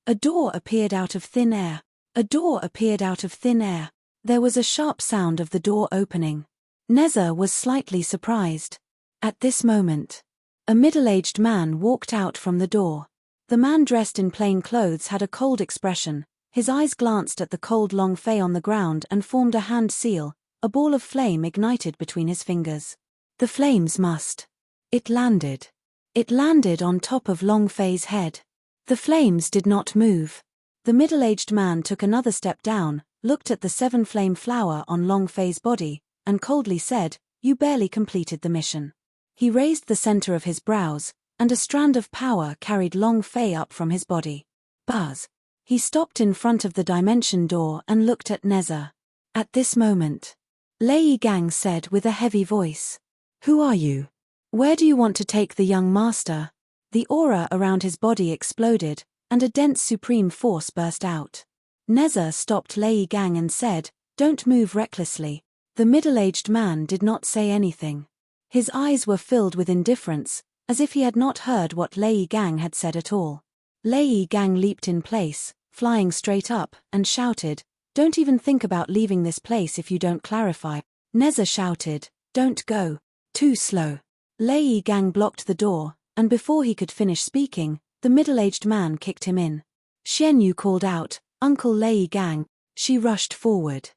A door appeared out of thin air. A door appeared out of thin air. There was a sharp sound of the door opening. Neza was slightly surprised. At this moment, a middle-aged man walked out from the door. The man dressed in plain clothes had a cold expression. His eyes glanced at the cold Long Fei on the ground and formed a hand seal. A ball of flame ignited between his fingers. The flames must. It landed. It landed on top of Long Fei's head. The flames did not move. The middle-aged man took another step down, looked at the 7-flame flower on Long Fei's body, and coldly said, "You barely completed the mission." He raised the center of his brows, and a strand of power carried Long Fei up from his body. Buzz. He stopped in front of the dimension door and looked at Neza. At this moment, Lei Gang said with a heavy voice, "Who are you? Where do you want to take the young master?" The aura around his body exploded, and a dense supreme force burst out. Neza stopped Lei Gang and said, "Don't move recklessly." The middle-aged man did not say anything. His eyes were filled with indifference, as if he had not heard what Lei Gang had said at all. Lei Gang leaped in place, flying straight up, and shouted, "Don't even think about leaving this place if you don't clarify." Neza shouted, "Don't go. Too slow." Lei Gang blocked the door, and before he could finish speaking, the middle-aged man kicked him in. Xian Yu called out, "Uncle Lei Gang." She rushed forward.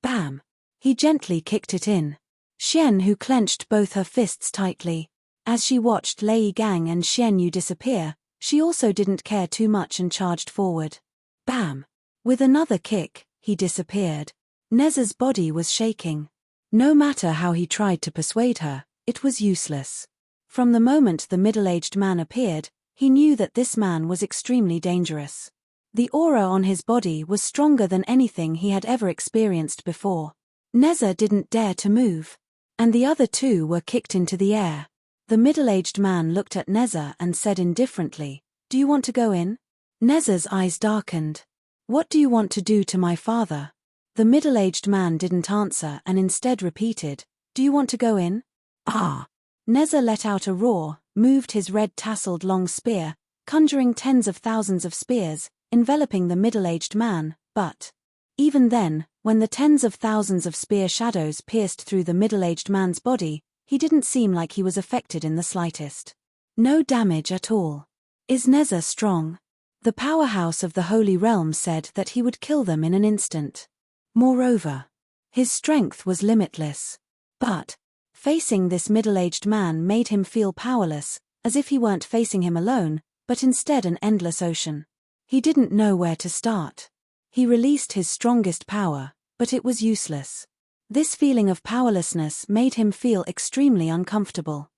Bam! He gently kicked it in. Xian Yu clenched both her fists tightly. As she watched Lei Gang and Xian Yu disappear, she also didn't care too much and charged forward. Bam! With another kick, he disappeared. Neza's body was shaking. No matter how he tried to persuade her, it was useless. From the moment the middle-aged man appeared, he knew that this man was extremely dangerous. The aura on his body was stronger than anything he had ever experienced before. Neza didn't dare to move. And the other two were kicked into the air. The middle-aged man looked at Neza and said indifferently, "Do you want to go in?" Neza's eyes darkened. "What do you want to do to my father?" The middle-aged man didn't answer and instead repeated, "Do you want to go in?" "Ah!" Neza let out a roar, moved his red-tasseled long spear, conjuring tens of thousands of spears, enveloping the middle-aged man, but even then, when the tens of thousands of spear shadows pierced through the middle-aged man's body, he didn't seem like he was affected in the slightest. No damage at all. Is Neza strong? The powerhouse of the Holy Realm said that he would kill them in an instant. Moreover, his strength was limitless. But facing this middle-aged man made him feel powerless, as if he weren't facing him alone, but instead an endless ocean. He didn't know where to start. He released his strongest power, but it was useless. This feeling of powerlessness made him feel extremely uncomfortable.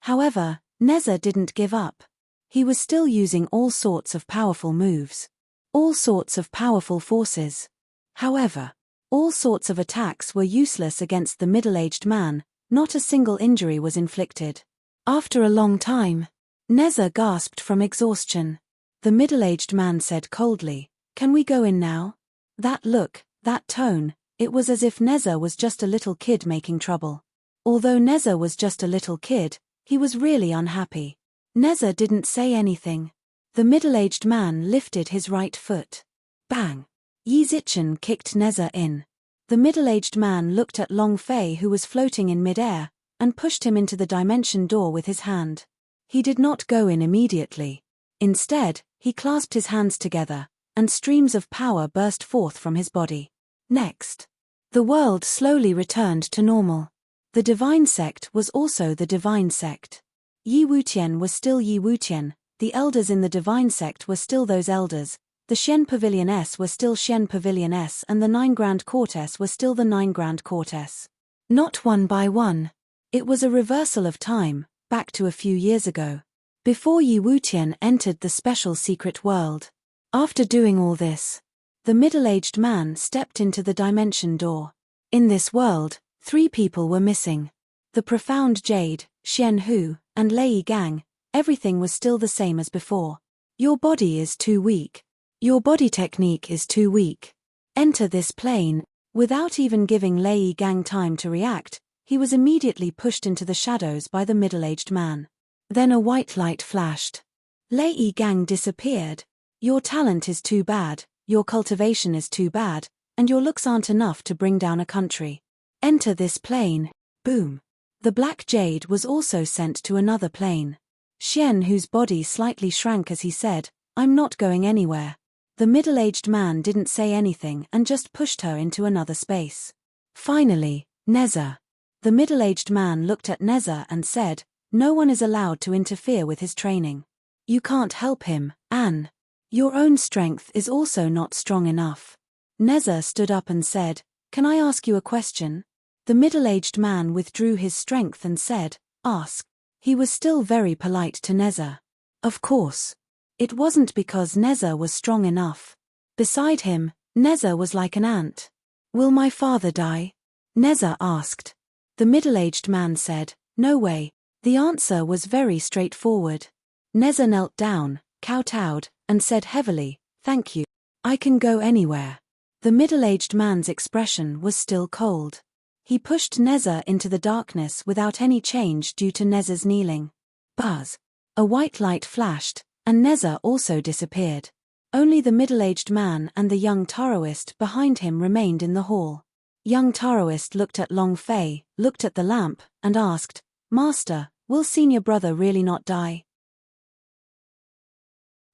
However, Neza didn't give up. He was still using all sorts of powerful moves. All sorts of powerful forces. However, All sorts of attacks were useless against the middle-aged man, not a single injury was inflicted. After a long time, Neza gasped from exhaustion. The middle-aged man said coldly, "Can we go in now?" That look, that tone, it was as if Neza was just a little kid making trouble. Although Neza was just a little kid, he was really unhappy. Neza didn't say anything. The middle-aged man lifted his right foot. Bang! Yi Zichen kicked Neza in. The middle-aged man looked at Long Fei, who was floating in mid-air, and pushed him into the dimension door with his hand. He did not go in immediately. Instead, he clasped his hands together, and streams of power burst forth from his body. Next, the world slowly returned to normal. The divine sect was also the divine sect. Yi Wutian was still Yi Wutian, the elders in the divine sect were still those elders, the Shen Pavilion S were still Shen Pavilion S, and the 9 Grand Court S were still the 9 Grand Court S. Not one by one. It was a reversal of time, back to a few years ago, before Yi Wutian entered the special secret world. After doing all this, the middle-aged man stepped into the dimension door. In this world, 3 people were missing. The profound Jade, Xian Hu, and Lei Gang. Everything was still the same as before. Your body is too weak. Your body technique is too weak. Enter this plane. Without even giving Lei Gang time to react, he was immediately pushed into the shadows by the middle-aged man. Then a white light flashed. Lei Gang disappeared. Your talent is too bad, your cultivation is too bad, and your looks aren't enough to bring down a country. Enter this plane. Boom. The black jade was also sent to another plane. Xian, whose body slightly shrank as he said, "I'm not going anywhere." The middle-aged man didn't say anything and just pushed her into another space. Finally, Neza. The middle-aged man looked at Neza and said, "No one is allowed to interfere with his training. You can't help him, Anne. Your own strength is also not strong enough." Neza stood up and said, "Can I ask you a question?" The middle-aged man withdrew his strength and said, "Ask." He was still very polite to Neza. Of course. It wasn't because Neza was strong enough. Beside him, Neza was like an ant. "Will my father die?" Neza asked. The middle-aged man said, "No way." The answer was very straightforward. Neza knelt down, kowtowed, and said heavily, "Thank you. I can go anywhere." The middle-aged man's expression was still cold. He pushed Neza into the darkness without any change due to Neza's kneeling. Buzz. A white light flashed, and Neza also disappeared. Only the middle-aged man and the young Taoist behind him remained in the hall. Young Taoist looked at Long Fei, looked at the lamp, and asked, "Master, will senior brother really not die?"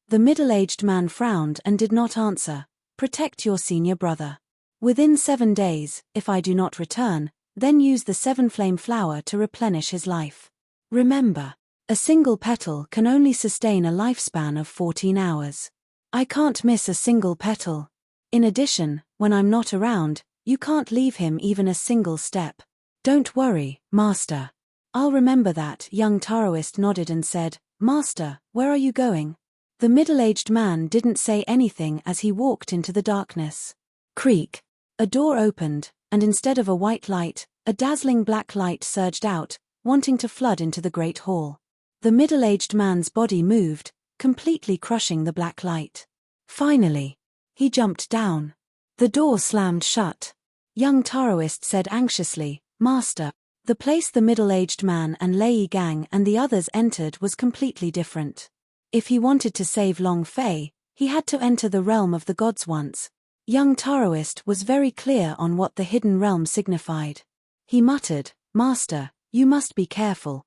The middle-aged man frowned and did not answer. "Protect your senior brother. Within 7 days, if I do not return, then use the 7-flame flower to replenish his life. Remember, a single petal can only sustain a lifespan of 14 hours. I can't miss a single petal. In addition, when I'm not around, you can't leave him even a single step. Don't worry, Master. I'll remember that." Young Taoist nodded and said, "Master, where are you going?" The middle-aged man didn't say anything as he walked into the darkness. Creak. A door opened, and instead of a white light, a dazzling black light surged out, wanting to flood into the great hall. The middle-aged man's body moved, completely crushing the black light. Finally, he jumped down. The door slammed shut. Young Taoist said anxiously, "Master." The place the middle-aged man and Lei Gang and the others entered was completely different. If he wanted to save Long Fei, he had to enter the realm of the gods once. Young Taoist was very clear on what the hidden realm signified. He muttered, "Master, you must be careful."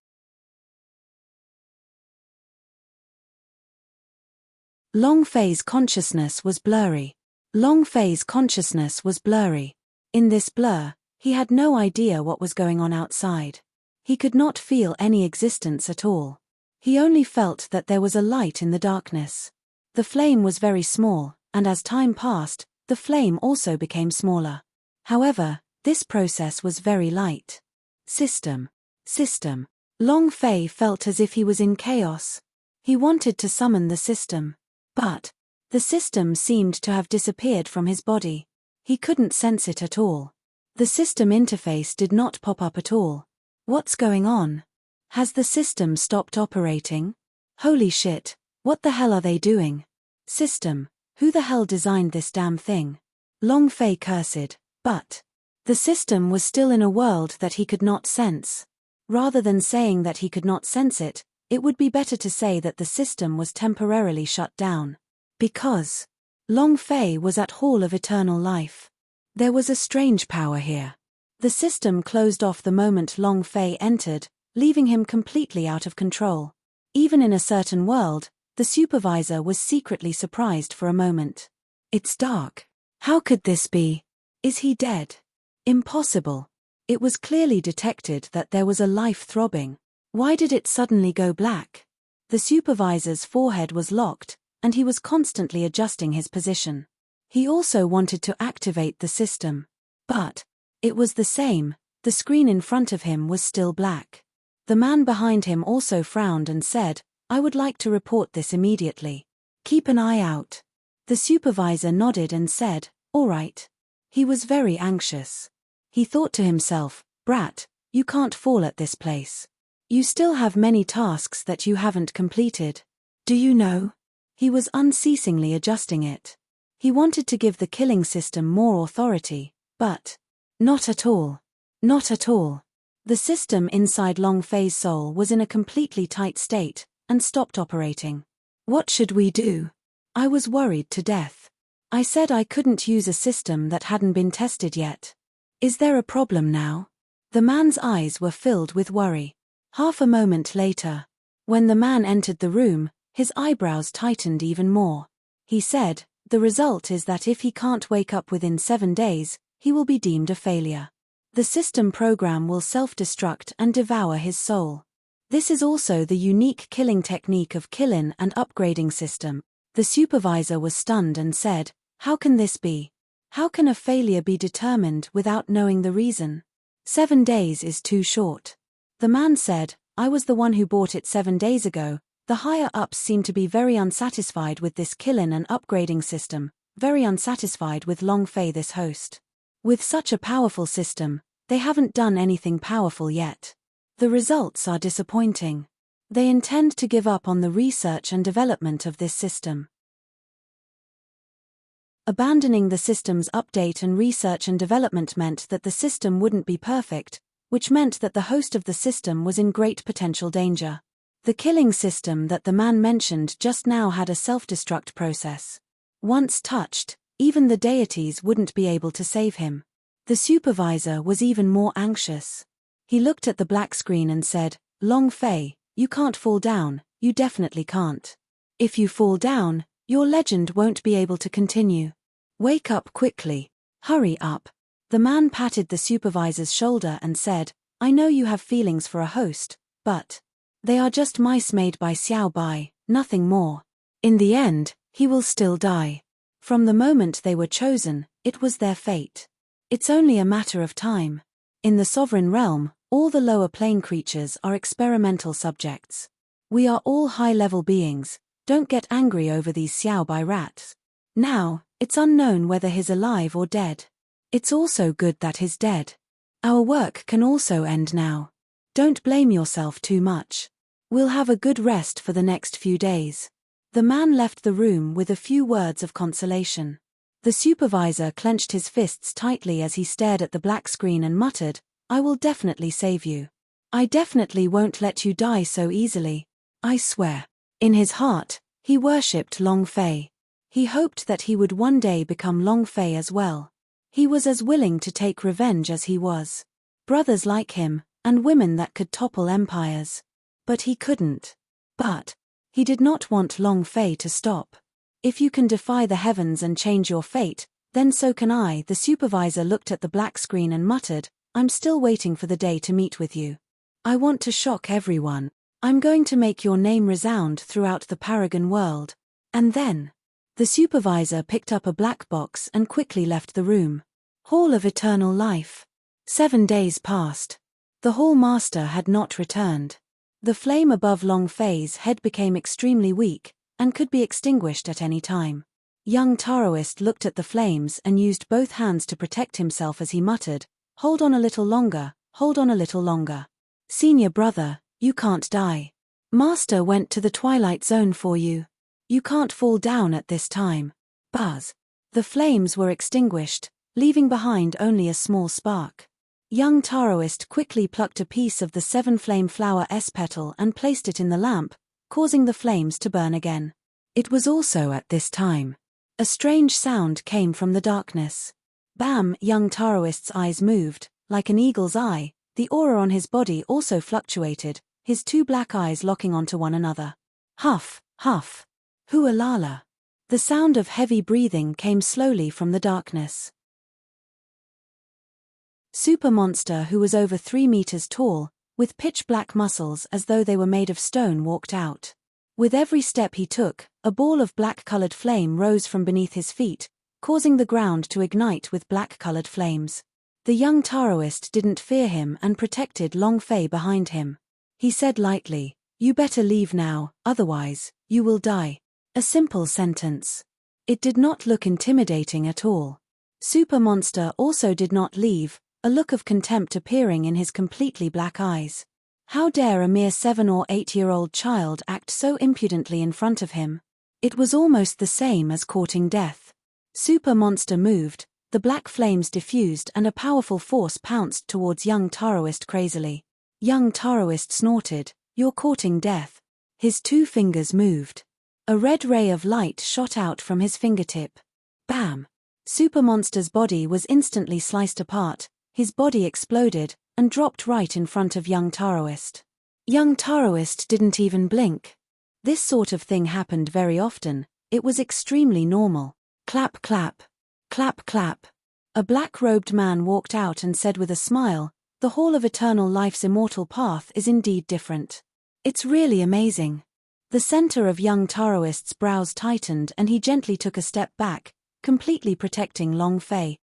Long Fei's consciousness was blurry. Long Fei's consciousness was blurry. In this blur, he had no idea what was going on outside. He could not feel any existence at all. He only felt that there was a light in the darkness. The flame was very small, and as time passed, the flame also became smaller. However, this process was very light. System. Long Fei felt as if he was in chaos. He wanted to summon the system. But the system seemed to have disappeared from his body. He couldn't sense it at all. The system interface did not pop up at all. What's going on? Has the system stopped operating? Holy shit, what the hell are they doing? System, who the hell designed this damn thing? Long Fei cursed, but the system was still in a world that he could not sense. Rather than saying that he could not sense it, it would be better to say that the system was temporarily shut down. Because Long Fei was at Hall of Eternal Life. There was a strange power here. The system closed off the moment Long Fei entered, leaving him completely out of control. Even in a certain world, the supervisor was secretly surprised for a moment. It's dark. How could this be? Is he dead? Impossible. It was clearly detected that there was a life throbbing. Why did it suddenly go black? The supervisor's forehead was locked, and he was constantly adjusting his position. He also wanted to activate the system. But it was the same, the screen in front of him was still black. The man behind him also frowned and said, I would like to report this immediately. Keep an eye out. The supervisor nodded and said, all right. He was very anxious. He thought to himself, brat, you can't fall at this place. You still have many tasks that you haven't completed. Do you know? He was unceasingly adjusting it. He wanted to give the killing system more authority, but not at all. Not at all. The system inside Long Fei's soul was in a completely tight state, and stopped operating. What should we do? I was worried to death. I said I couldn't use a system that hadn't been tested yet. Is there a problem now? The man's eyes were filled with worry. Half a moment later, when the man entered the room, his eyebrows tightened even more. He said, the result is that if he can't wake up within 7 days, he will be deemed a failure. The system program will self-destruct and devour his soul. This is also the unique killing technique of killing and upgrading system. The supervisor was stunned and said, how can this be? How can a failure be determined without knowing the reason? 7 days is too short. The man said, I was the one who bought it 7 days ago. The higher-ups seem to be very unsatisfied with this killing and upgrading system, very unsatisfied with Long Fei this host. With such a powerful system, they haven't done anything powerful yet. The results are disappointing. They intend to give up on the research and development of this system. Abandoning the system's update and research and development meant that the system wouldn't be perfect, which meant that the host of the system was in great potential danger. The killing system that the man mentioned just now had a self-destruct process. Once touched, even the deities wouldn't be able to save him. The supervisor was even more anxious. He looked at the black screen and said, Long Fei, you can't fall down, you definitely can't. If you fall down, your legend won't be able to continue. Wake up quickly. Hurry up. The man patted the supervisor's shoulder and said, I know you have feelings for a host, but they are just mice made by Xiao Bai, nothing more. In the end, he will still die. From the moment they were chosen, it was their fate. It's only a matter of time. In the sovereign realm, all the lower plane creatures are experimental subjects. We are all high-level beings. Don't get angry over these Xiao Bai rats. Now, it's unknown whether he's alive or dead. It's also good that he's dead. Our work can also end now. Don't blame yourself too much. We'll have a good rest for the next few days. The man left the room with a few words of consolation. The supervisor clenched his fists tightly as he stared at the black screen and muttered, I will definitely save you. I definitely won't let you die so easily. I swear. In his heart, he worshipped Long Fei. He hoped that he would one day become Long Fei as well. He was as willing to take revenge as he was. Brothers like him, and women that could topple empires. But he couldn't. But he did not want Long Fei to stop. If you can defy the heavens and change your fate, then so can I. The supervisor looked at the black screen and muttered, I'm still waiting for the day to meet with you. I want to shock everyone. I'm going to make your name resound throughout the Paragon world. And then the supervisor picked up a black box and quickly left the room. Hall of Eternal Life. 7 days passed. The Hall Master had not returned. The flame above Long Fei's head became extremely weak, and could be extinguished at any time. Young Taoist looked at the flames and used both hands to protect himself as he muttered, "Hold on a little longer, hold on a little longer. Senior brother, you can't die. Master went to the Twilight Zone for you. You can't fall down at this time." Buzz. The flames were extinguished, leaving behind only a small spark. Young Taoist quickly plucked a piece of the 7-flame flower petal and placed it in the lamp, causing the flames to burn again. It was also at this time. A strange sound came from the darkness. Bam! Young Taoist's eyes moved, like an eagle's eye. The aura on his body also fluctuated, his two black eyes locking onto one another. Huff, huff. Hualala. The sound of heavy breathing came slowly from the darkness. Super monster who was over 3 meters tall, with pitch-black muscles as though they were made of stone, walked out. With every step he took, a ball of black-colored flame rose from beneath his feet, causing the ground to ignite with black-colored flames. The young Taoist didn't fear him and protected Long Fei behind him. He said lightly, "You better leave now, otherwise, you will die." A simple sentence. It did not look intimidating at all. Super monster also did not leave, a look of contempt appearing in his completely black eyes. How dare a mere 7 or 8-year-old child act so impudently in front of him? It was almost the same as courting death. Super monster moved, the black flames diffused and a powerful force pounced towards young Taoist crazily. Young Taoist snorted, "You're courting death." His 2 fingers moved. A red ray of light shot out from his fingertip. Bam! Super monster's body was instantly sliced apart, his body exploded, and dropped right in front of young Taoist. Young Taoist didn't even blink. This sort of thing happened very often, it was extremely normal. Clap clap. Clap clap. A black-robed man walked out and said with a smile, "The Hall of Eternal Life's immortal path is indeed different. It's really amazing." The center of young Taoist's brows tightened and he gently took a step back, completely protecting Long Fei.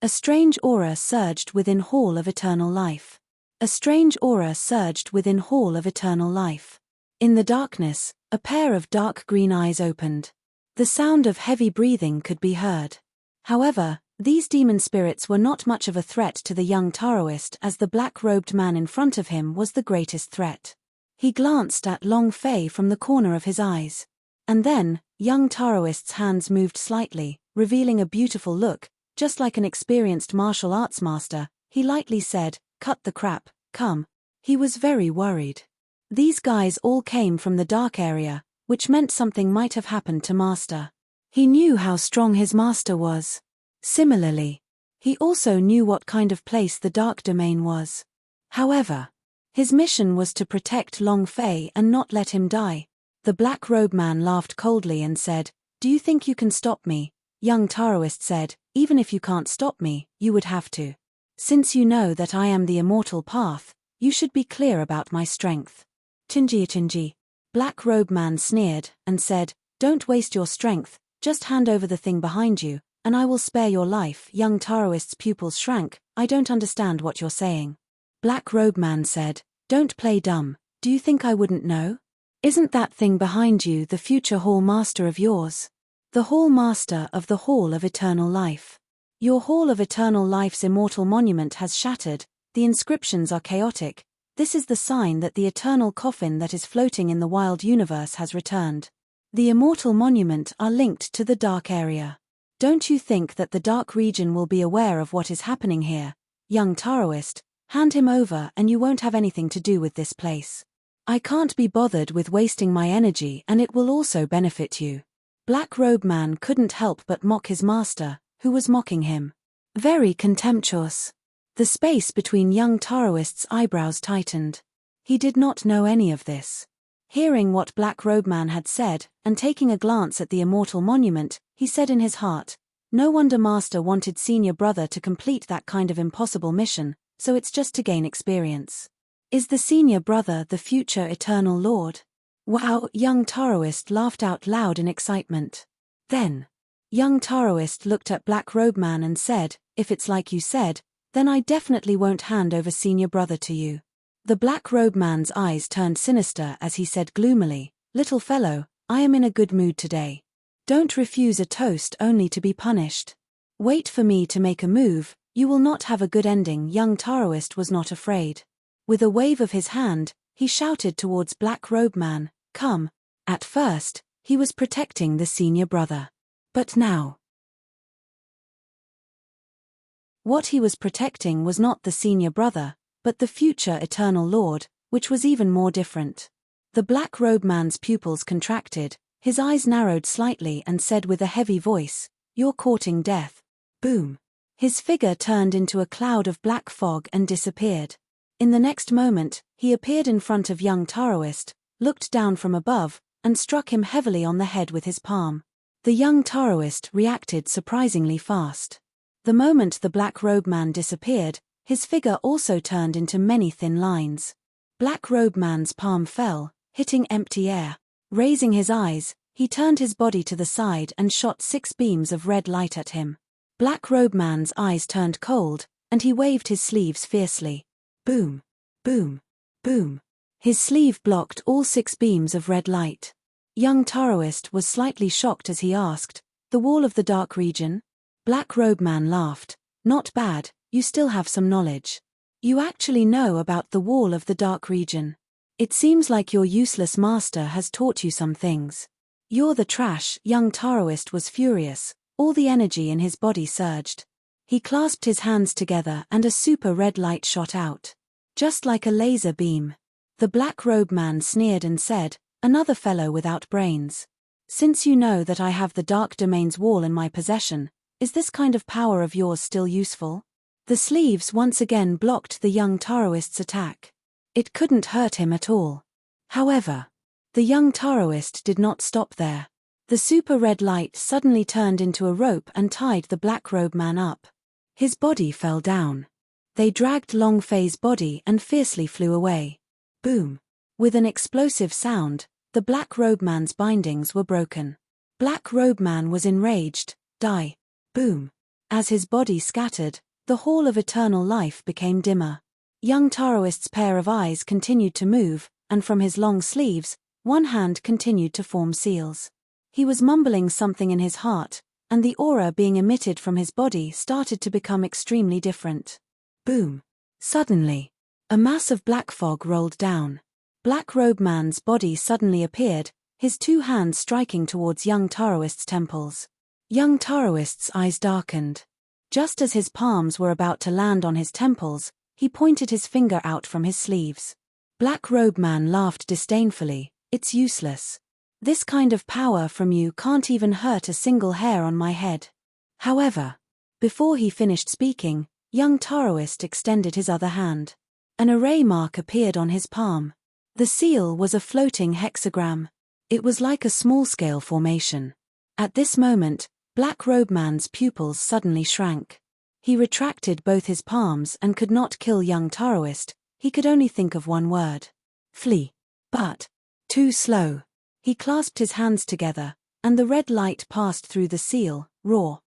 A strange aura surged within Hall of Eternal Life. A strange aura surged within Hall of Eternal Life. In the darkness, a pair of dark green eyes opened. The sound of heavy breathing could be heard. However, these demon spirits were not much of a threat to the young Taoist, as the black-robed man in front of him was the greatest threat. He glanced at Long Fei from the corner of his eyes. And then, young Taoist's hands moved slightly, revealing a beautiful look, just like an experienced martial arts master. He lightly said, "Cut the crap, come." He was very worried. These guys all came from the dark area, which meant something might have happened to Master. He knew how strong his master was. Similarly, he also knew what kind of place the dark domain was. However, his mission was to protect Long Fei and not let him die. The black robe man laughed coldly and said, "Do you think you can stop me?" Young Taoist said, "Even if you can't stop me, you would have to. Since you know that I am the immortal path, you should be clear about my strength." Chinji. Black robe man sneered and said, "Don't waste your strength, just hand over the thing behind you, and I will spare your life." Young Taoist's pupils shrank. "I don't understand what you're saying." Black robe man said, "Don't play dumb, do you think I wouldn't know? Isn't that thing behind you the future Hall Master of yours? The Hall Master of the Hall of Eternal Life. Your Hall of Eternal Life's immortal monument has shattered, the inscriptions are chaotic. This is the sign that the eternal coffin that is floating in the wild universe has returned. The immortal monument are linked to the dark area. Don't you think that the dark region will be aware of what is happening here? Young Taoist, hand him over and you won't have anything to do with this place. I can't be bothered with wasting my energy and it will also benefit you." Black robe man couldn't help but mock his master, who was mocking him. Very contemptuous. The space between young Taoist's eyebrows tightened. He did not know any of this. Hearing what Black robe man had said, and taking a glance at the immortal monument, he said in his heart, "No wonder Master wanted senior brother to complete that kind of impossible mission, so it's just to gain experience. Is the senior brother the future eternal lord?" Wow! Young Taoist laughed out loud in excitement. Then, young Taoist looked at Black robe man and said, "If it's like you said, then I definitely won't hand over senior brother to you." The black-robed man's eyes turned sinister as he said gloomily, "Little fellow, I am in a good mood today. Don't refuse a toast only to be punished. Wait for me to make a move, you will not have a good ending." Young Taoist was not afraid. With a wave of his hand, he shouted towards Black-robed man, "Come." At first, he was protecting the senior brother. But now, what he was protecting was not the senior brother, but the future eternal lord, which was even more different. The black-robed man's pupils contracted, his eyes narrowed slightly and said with a heavy voice, "You're courting death." Boom. His figure turned into a cloud of black fog and disappeared. In the next moment, he appeared in front of young Taoist, looked down from above, and struck him heavily on the head with his palm. The young Taoist reacted surprisingly fast. The moment the black-robed man disappeared, his figure also turned into many thin lines. Black-robed man's palm fell, hitting empty air. Raising his eyes, he turned his body to the side and shot 6 beams of red light at him. Black-robed man's eyes turned cold, and he waved his sleeves fiercely. Boom, boom, boom. His sleeve blocked all 6 beams of red light. Young Taoist was slightly shocked as he asked, "The wall of the dark region?" Black-robed man laughed, "Not bad, you still have some knowledge. You actually know about the wall of the dark region. It seems like your useless master has taught you some things. You're the trash." Young Taoist was furious, all the energy in his body surged. He clasped his hands together and a super red light shot out. Just like a laser beam. The black-robed man sneered and said, "Another fellow without brains. Since you know that I have the dark domain's wall in my possession, is this kind of power of yours still useful?" The sleeves once again blocked the young Taoist's attack. It couldn't hurt him at all. However, the young Taoist did not stop there. The super red light suddenly turned into a rope and tied the black-robed man up. His body fell down. They dragged Long Fei's body and fiercely flew away. Boom. With an explosive sound, the black-robed man's bindings were broken. Black-robed man was enraged. "Die." Boom. As his body scattered, the Hall of Eternal Life became dimmer. Young Taoist's pair of eyes continued to move, and from his long sleeves, one hand continued to form seals. He was mumbling something in his heart, and the aura being emitted from his body started to become extremely different. Boom. Suddenly, a mass of black fog rolled down. Black-robed man's body suddenly appeared, his 2 hands striking towards young Taoist's temples. Young Taoist's eyes darkened. Just as his palms were about to land on his temples, he pointed his finger out from his sleeves. Black-robed man laughed disdainfully, "It's useless. This kind of power from you can't even hurt a single hair on my head." However, before he finished speaking, young Taoist extended his other hand. An array mark appeared on his palm. The seal was a floating hexagram. It was like a small-scale formation. At this moment, Black-robed man's pupils suddenly shrank. He retracted both his palms and could not kill young Taoist, he could only think of one word. Flee. But, too slow. He clasped his hands together, and the red light passed through the seal, raw.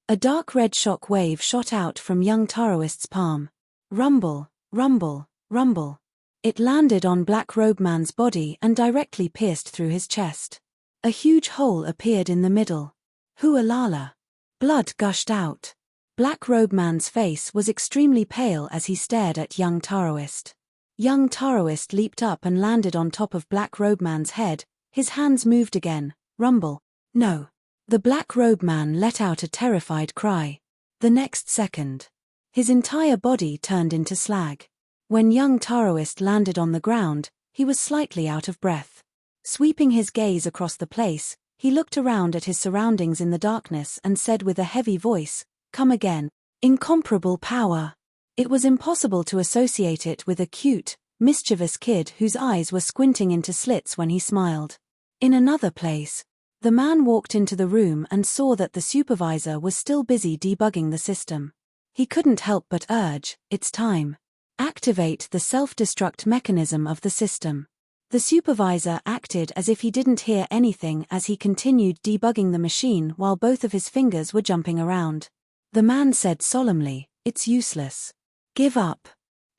A dark red shock wave shot out from young Taoist's palm. Rumble, rumble, rumble. It landed on Black-robed man's body and directly pierced through his chest. A huge hole appeared in the middle. Hualala. Blood gushed out. Black-robed man's face was extremely pale as he stared at young Taoist. Young Taoist leaped up and landed on top of Black-robed man's head, his hands moved again. Rumble. No. The black-robed man let out a terrified cry. The next second, his entire body turned into slag. When young Taoist landed on the ground, he was slightly out of breath. Sweeping his gaze across the place, he looked around at his surroundings in the darkness and said with a heavy voice, "Come again. Incomparable power." It was impossible to associate it with a cute, mischievous kid whose eyes were squinting into slits when he smiled. In another place, the man walked into the room and saw that the supervisor was still busy debugging the system. He couldn't help but urge, "It's time. Activate the self-destruct mechanism of the system." The supervisor acted as if he didn't hear anything as he continued debugging the machine while both of his fingers were jumping around. The man said solemnly, "It's useless. Give up."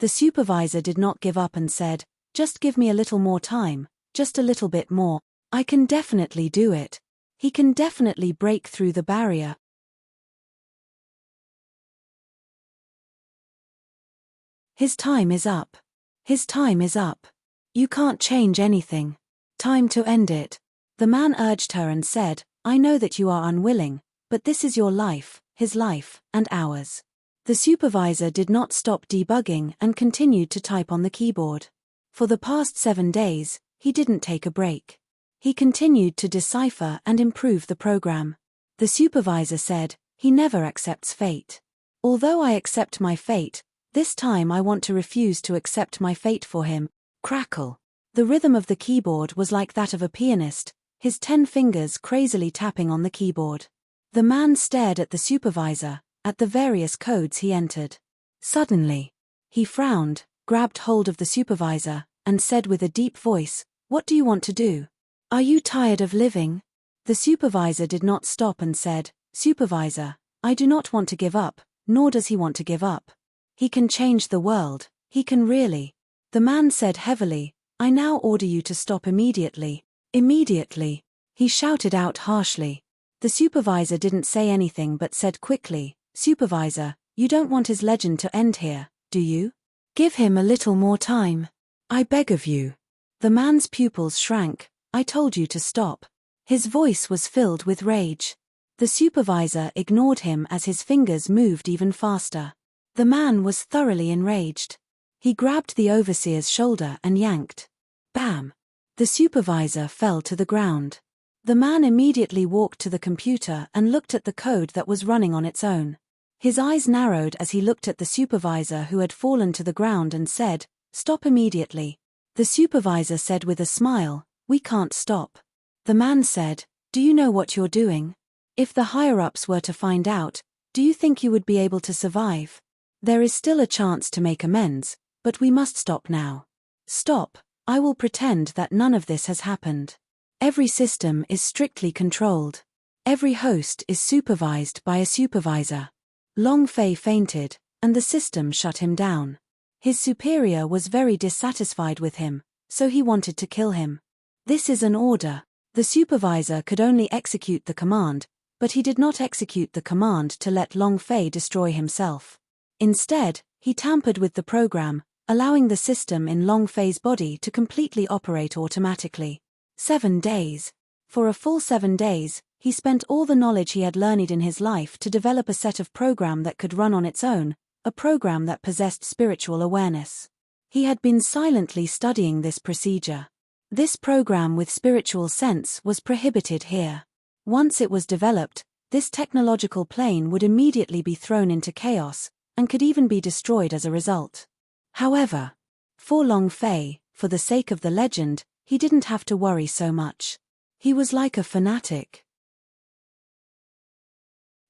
The supervisor did not give up and said, "Just give me a little more time, just a little bit more. I can definitely do it. He can definitely break through the barrier." His time is up. His time is up. You can't change anything. Time to end it. The man urged her and said, "I know that you are unwilling, but this is your life, his life, and ours." The supervisor did not stop debugging and continued to type on the keyboard. For the past 7 days, he didn't take a break. He continued to decipher and improve the program. The supervisor said, "He never accepts fate. Although I accept my fate, this time I want to refuse to accept my fate for him." Crackle. The rhythm of the keyboard was like that of a pianist, his 10 fingers crazily tapping on the keyboard. The man stared at the supervisor, at the various codes he entered. Suddenly, he frowned, grabbed hold of the supervisor, and said with a deep voice, "What do you want to do? Are you tired of living?" The supervisor did not stop and said, "Supervisor, I do not want to give up," nor does he want to give up. He can change the world, he can really. The man said heavily, "I now order you to stop immediately." Immediately. He shouted out harshly. The supervisor didn't say anything but said quickly, "Supervisor, you don't want his legend to end here, do you? Give him a little more time. I beg of you." The man's pupils shrank. "I told you to stop." His voice was filled with rage. The supervisor ignored him as his fingers moved even faster. The man was thoroughly enraged. He grabbed the overseer's shoulder and yanked. Bam! The supervisor fell to the ground. The man immediately walked to the computer and looked at the code that was running on its own. His eyes narrowed as he looked at the supervisor who had fallen to the ground and said, "Stop immediately." The supervisor said with a smile, "We can't stop." The man said, "Do you know what you're doing? If the higher-ups were to find out, do you think you would be able to survive? There is still a chance to make amends, but we must stop now. Stop. I will pretend that none of this has happened. Every system is strictly controlled. Every host is supervised by a supervisor." Long Fei fainted, and the system shut him down. His superior was very dissatisfied with him, so he wanted to kill him. "This is an order." The supervisor could only execute the command, but he did not execute the command to let Long Fei destroy himself. Instead, he tampered with the program, allowing the system in Long Fei's body to completely operate automatically. 7 days. For a full 7 days, he spent all the knowledge he had learned in his life to develop a set of program that could run on its own, a program that possessed spiritual awareness. He had been silently studying this procedure. This program with spiritual sense was prohibited here. Once it was developed, this technological plane would immediately be thrown into chaos, and could even be destroyed as a result. However, for Long Fei, for the sake of the legend, he didn't have to worry so much. He was like a fanatic.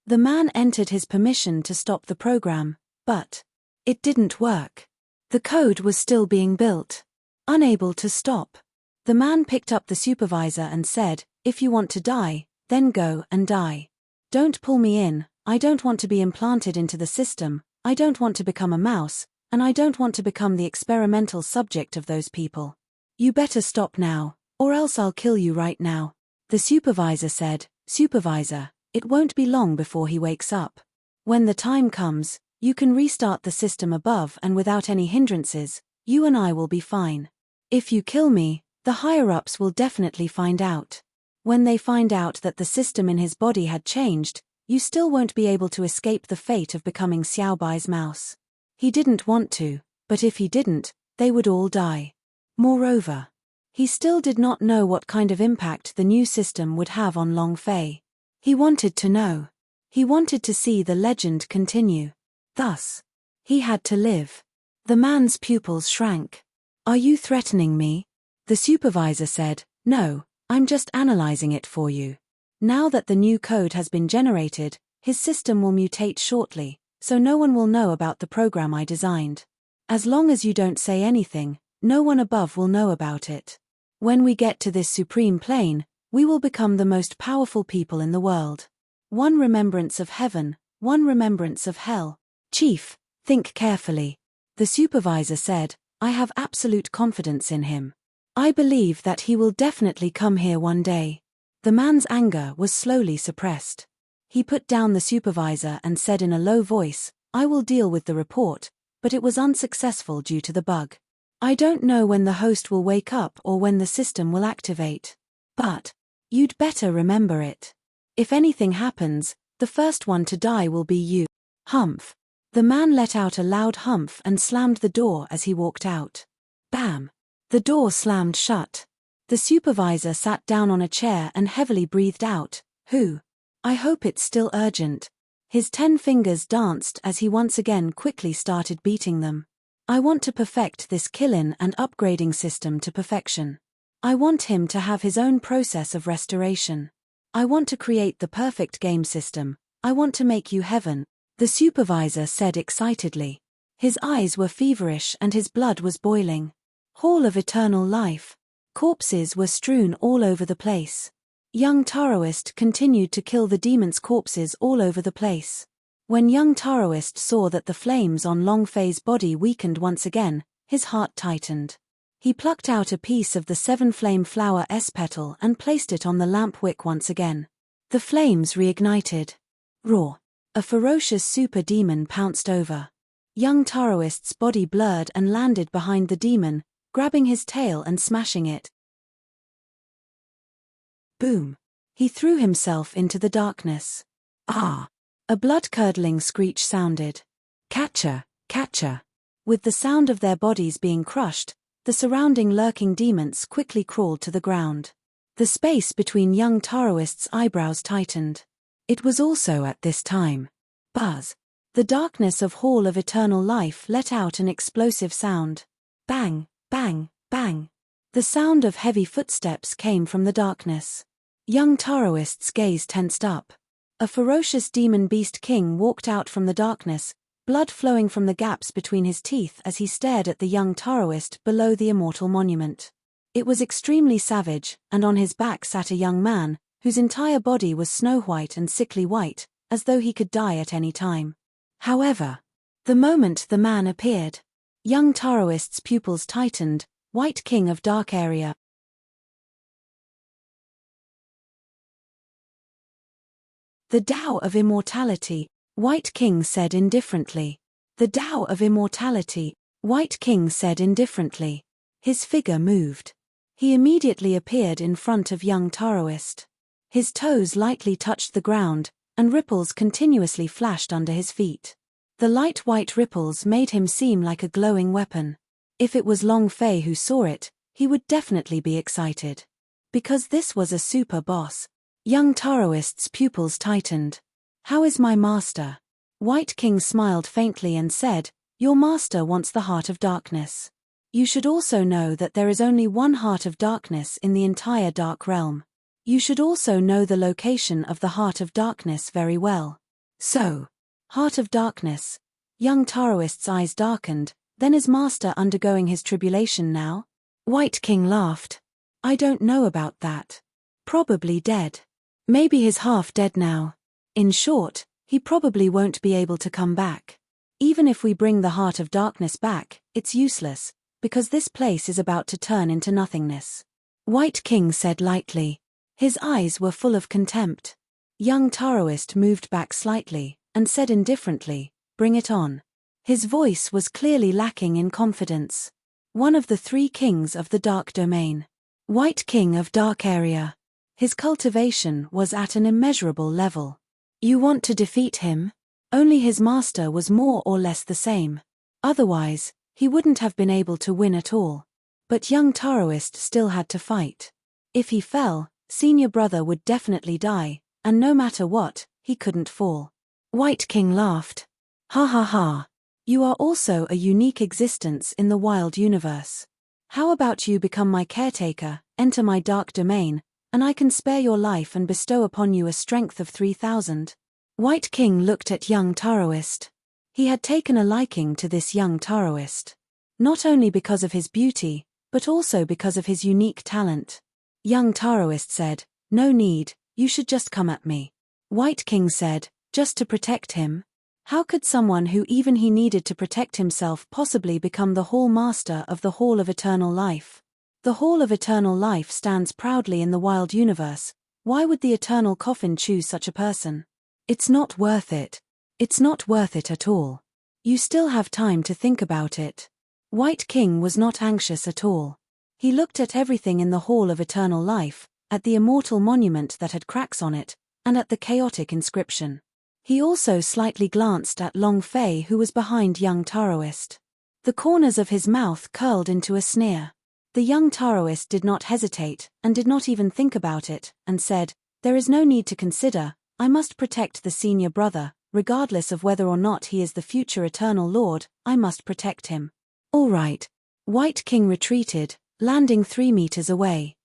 The man entered his permission to stop the program, but it didn't work. The code was still being built. Unable to stop. The man picked up the supervisor and said, "If you want to die, then go and die. Don't pull me in. I don't want to be implanted into the system, I don't want to become a mouse, and I don't want to become the experimental subject of those people. You better stop now, or else I'll kill you right now." The supervisor said, "Supervisor, it won't be long before he wakes up. When the time comes, you can restart the system above and without any hindrances, you and I will be fine. If you kill me, the higher-ups will definitely find out. When they find out that the system in his body had changed, you still won't be able to escape the fate of becoming Xiaobai's mouse." He didn't want to, but if he didn't, they would all die. Moreover, he still did not know what kind of impact the new system would have on Long Fei. He wanted to know. He wanted to see the legend continue. Thus, he had to live. The man's pupils shrank. "Are you threatening me?" The supervisor said, "No, I'm just analyzing it for you. Now that the new code has been generated, his system will mutate shortly, so no one will know about the program I designed. As long as you don't say anything, no one above will know about it. When we get to this supreme plane, we will become the most powerful people in the world. One remembrance of heaven, one remembrance of hell. Chief, think carefully. The supervisor said, I have absolute confidence in him. I believe that he will definitely come here one day. The man's anger was slowly suppressed. He put down the supervisor and said in a low voice, I will deal with the report, but it was unsuccessful due to the bug. I don't know when the host will wake up or when the system will activate. But you'd better remember it. If anything happens, the first one to die will be you. Humph. The man let out a loud humph and slammed the door as he walked out. Bam! The door slammed shut. The supervisor sat down on a chair and heavily breathed out. Who? I hope it's still urgent. His 10 fingers danced as he once again quickly started beating them. I want to perfect this kill-in and upgrading system to perfection. I want him to have his own process of restoration. I want to create the perfect game system. I want to make you heaven, the supervisor said excitedly. His eyes were feverish and his blood was boiling. Hall of Eternal Life. Corpses were strewn all over the place. Young Taoist continued to kill the demons' corpses all over the place. When young Taoist saw that the flames on Long Fei's body weakened once again, his heart tightened. He plucked out a piece of the 7-flame flower S-petal and placed it on the lamp wick once again. The flames reignited. Roar! A ferocious super demon pounced over. Young Taoist's body blurred and landed behind the demon, grabbing his tail and smashing it. Boom! He threw himself into the darkness. Ah! A blood-curdling screech sounded. Catcher! Catcher! With the sound of their bodies being crushed, the surrounding lurking demons quickly crawled to the ground. The space between young Taoist's eyebrows tightened. It was also at this time. Buzz! The darkness of Hall of Eternal Life let out an explosive sound. Bang! Bang! Bang! The sound of heavy footsteps came from the darkness. Young Taoist's gaze tensed up. A ferocious demon beast king walked out from the darkness, blood flowing from the gaps between his teeth as he stared at the young Taoist below the immortal monument. It was extremely savage, and on his back sat a young man, whose entire body was snow-white and sickly white, as though he could die at any time. However, the moment the man appeared, young Taoist's pupils tightened. White King of Dark Area. The Tao of Immortality, White King said indifferently. The Tao of Immortality, White King said indifferently. His figure moved. He immediately appeared in front of young Taoist. His toes lightly touched the ground, and ripples continuously flashed under his feet. The light white ripples made him seem like a glowing weapon. If it was Long Fei who saw it, he would definitely be excited. Because this was a super boss. Young Taoist's pupils tightened. How is my master? White King smiled faintly and said, Your master wants the Heart of Darkness. You should also know that there is only one Heart of Darkness in the entire Dark Realm. You should also know the location of the Heart of Darkness very well. So, Heart of Darkness. Young Taoist's eyes darkened. Then is master undergoing his tribulation now? White King laughed. I don't know about that. Probably dead. Maybe he's half dead now. In short, he probably won't be able to come back. Even if we bring the Heart of Darkness back, it's useless, because this place is about to turn into nothingness. White King said lightly. His eyes were full of contempt. Young Taoist moved back slightly, and said indifferently, Bring it on. His voice was clearly lacking in confidence. One of the 3 kings of the Dark Domain. White King of Dark Area. His cultivation was at an immeasurable level. You want to defeat him? Only his master was more or less the same. Otherwise, he wouldn't have been able to win at all. But young Taoist still had to fight. If he fell, senior brother would definitely die, and no matter what, he couldn't fall. White King laughed. Ha ha ha. You are also a unique existence in the wild universe. How about you become my caretaker, enter my dark domain, and I can spare your life and bestow upon you a strength of 3,000. White King looked at young Taoist. He had taken a liking to this young Taoist. Not only because of his beauty, but also because of his unique talent. Young Taoist said, No need, you should just come at me. White King said, Just to protect him? How could someone who even he needed to protect himself possibly become the Hall Master of the Hall of Eternal Life? The Hall of Eternal Life stands proudly in the wild universe. Why would the Eternal Coffin choose such a person? It's not worth it. It's not worth it at all. You still have time to think about it. White King was not anxious at all. He looked at everything in the Hall of Eternal Life, at the immortal monument that had cracks on it, and at the chaotic inscription. He also slightly glanced at Long Fei, who was behind young Taoist. The corners of his mouth curled into a sneer. The young Taoist did not hesitate, and did not even think about it, and said, "There is no need to consider, I must protect the senior brother, regardless of whether or not he is the future Eternal Lord, I must protect him." All right. White King retreated, landing 3 meters away.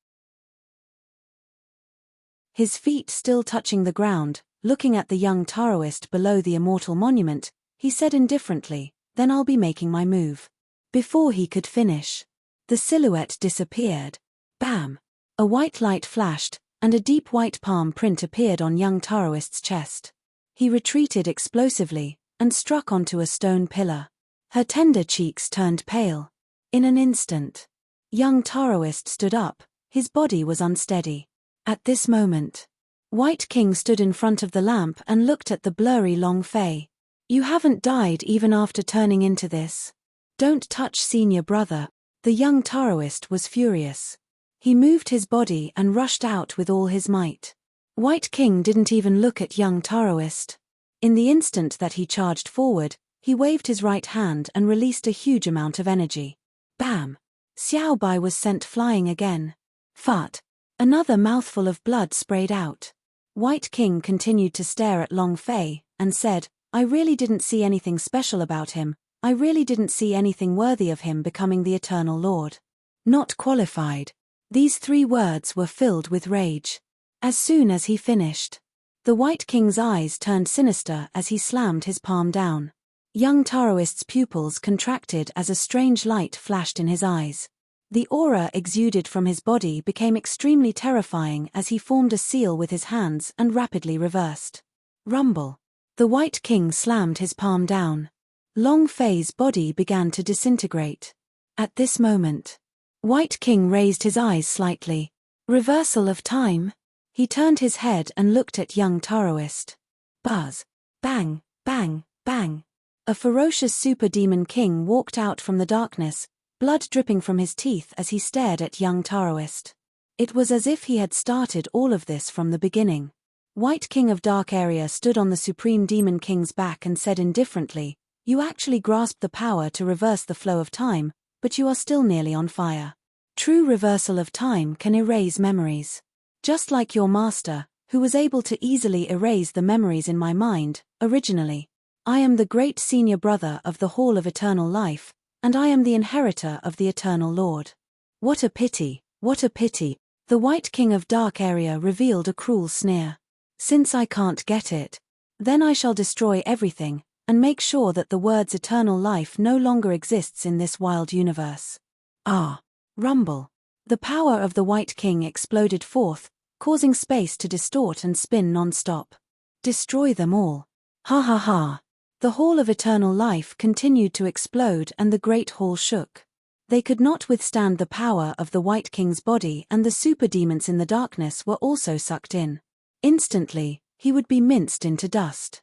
His feet still touching the ground, looking at the young Taoist below the immortal monument, he said indifferently, "Then I'll be making my move." Before he could finish, the silhouette disappeared. Bam! A white light flashed, and a deep white palm print appeared on young Taoist's chest. He retreated explosively, and struck onto a stone pillar. Her tender cheeks turned pale. In an instant, young Taoist stood up, his body was unsteady. At this moment, White King stood in front of the lamp and looked at the blurry Long Fei. "You haven't died even after turning into this. Don't touch senior brother." The young Taoist was furious. He moved his body and rushed out with all his might. White King didn't even look at young Taoist. In the instant that he charged forward, he waved his right hand and released a huge amount of energy. Bam! Xiao Bai was sent flying again. Fart! Another mouthful of blood sprayed out. White King continued to stare at Long Fei, and said, "I really didn't see anything special about him. I really didn't see anything worthy of him becoming the Eternal Lord. Not qualified." These 3 words were filled with rage. As soon as he finished, the White King's eyes turned sinister as he slammed his palm down. Young Taoist's pupils contracted as a strange light flashed in his eyes. The aura exuded from his body became extremely terrifying as he formed a seal with his hands and rapidly reversed. Rumble. The White King slammed his palm down. Long Fei's body began to disintegrate. At this moment, White King raised his eyes slightly. Reversal of time? He turned his head and looked at young Taoist. Buzz. Bang, bang, bang. A ferocious super demon king walked out from the darkness, blood dripping from his teeth as he stared at young Taoist. It was as if he had started all of this from the beginning. White King of Dark Area stood on the Supreme Demon King's back and said indifferently, "You actually grasped the power to reverse the flow of time, but you are still nearly on fire. True reversal of time can erase memories. Just like your master, who was able to easily erase the memories in my mind, originally. I am the great senior brother of the Hall of Eternal Life, and I am the inheritor of the Eternal Lord. What a pity, what a pity." The White King of Dark Area revealed a cruel sneer. "Since I can't get it, then I shall destroy everything, and make sure that the words eternal life no longer exists in this wild universe." Ah! Rumble. The power of the White King exploded forth, causing space to distort and spin non-stop. Destroy them all. Ha ha ha. The Hall of Eternal Life continued to explode and the Great Hall shook. They could not withstand the power of the White King's body, and the super demons in the darkness were also sucked in. Instantly, he would be minced into dust.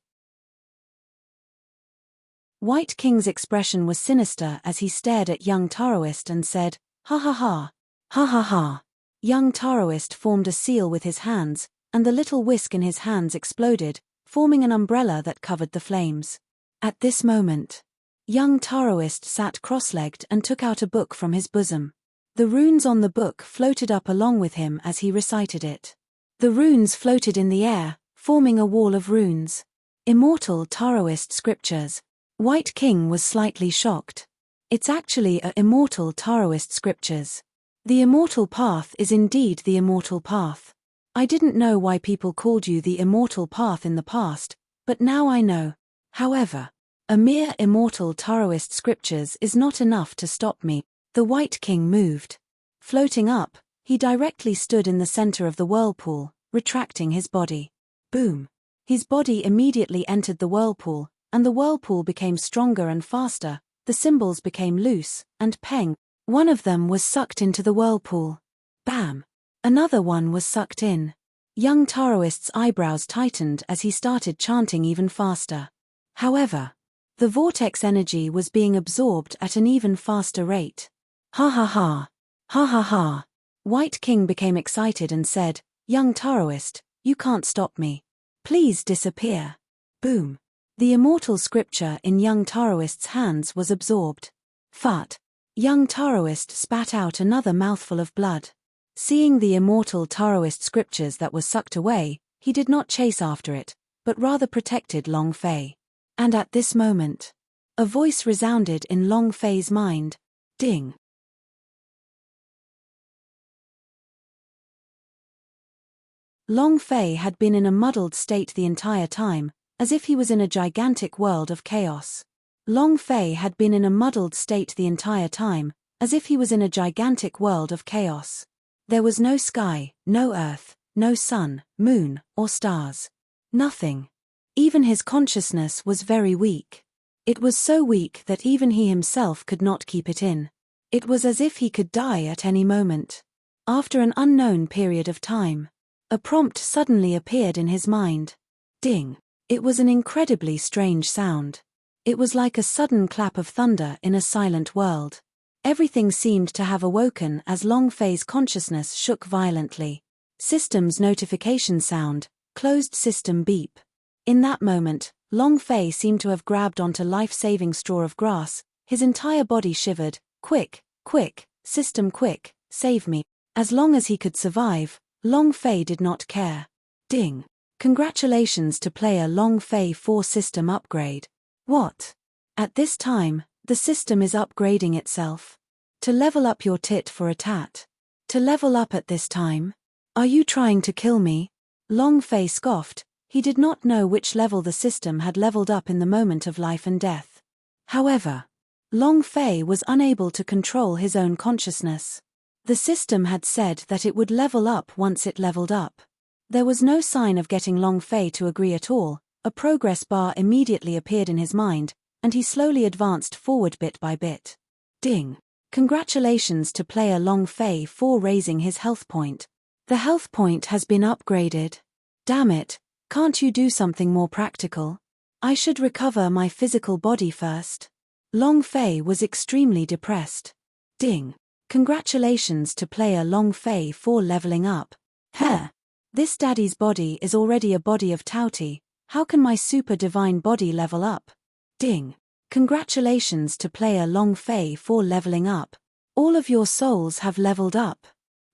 White King's expression was sinister as he stared at young Taoist and said, "Ha ha ha. Ha ha ha." Young Taoist formed a seal with his hands, and the little whisk in his hands exploded, forming an umbrella that covered the flames. At this moment, young Taoist sat cross-legged and took out a book from his bosom. The runes on the book floated up along with him as he recited it. The runes floated in the air, forming a wall of runes. Immortal Taoist scriptures. White King was slightly shocked. It's actually a immortal Taoist scriptures. The immortal path is indeed the immortal path. I didn't know why people called you the immortal path in the past, but now I know. However, a mere immortal Taoist scriptures is not enough to stop me. The White King moved. Floating up, he directly stood in the center of the whirlpool, retracting his body. Boom! His body immediately entered the whirlpool, and the whirlpool became stronger and faster. The symbols became loose, and peng. One of them was sucked into the whirlpool. Bam! Another one was sucked in. Young Taoist's eyebrows tightened as he started chanting even faster. However, the vortex energy was being absorbed at an even faster rate. Ha ha ha! Ha ha ha! White King became excited and said, "Young Taoist, you can't stop me. Please disappear." Boom! The immortal scripture in young Taoist's hands was absorbed. Fart! Young Taoist spat out another mouthful of blood. Seeing the immortal Taoist scriptures that was sucked away, he did not chase after it, but rather protected Long Fei. And at this moment, a voice resounded in Long Fei's mind. Ding! Long Fei had been in a muddled state the entire time, as if he was in a gigantic world of chaos. Long Fei had been in a muddled state the entire time, as if he was in a gigantic world of chaos. There was no sky, no earth, no sun, moon, or stars. Nothing. Even his consciousness was very weak. It was so weak that even he himself could not keep it in. It was as if he could die at any moment. After an unknown period of time, a prompt suddenly appeared in his mind. Ding! It was an incredibly strange sound. It was like a sudden clap of thunder in a silent world. Everything seemed to have awoken as Long Fei's consciousness shook violently. System's notification sound, closed system beep. In that moment, Long Fei seemed to have grabbed onto life-saving straw of grass. His entire body shivered. Quick, quick, system quick, save me. As long as he could survive, Long Fei did not care. Ding! Congratulations to player Long Fei 4 system upgrade. What? At this time, the system is upgrading itself. To level up your tit for a tat. To level up at this time? Are you trying to kill me? Long Fei scoffed. He did not know which level the system had leveled up in the moment of life and death. However, Long Fei was unable to control his own consciousness. The system had said that it would level up once it leveled up. There was no sign of getting Long Fei to agree at all. A progress bar immediately appeared in his mind, and he slowly advanced forward bit by bit. Ding! Congratulations to player Long Fei for raising his health point. The health point has been upgraded. Damn it, can't you do something more practical? I should recover my physical body first. Long Fei was extremely depressed. Ding! Congratulations to player Long Fei for leveling up. Heh! This daddy's body is already a body of Tauti. How can my super divine body level up? Ding! Congratulations to player Long Fei for leveling up. All of your souls have leveled up.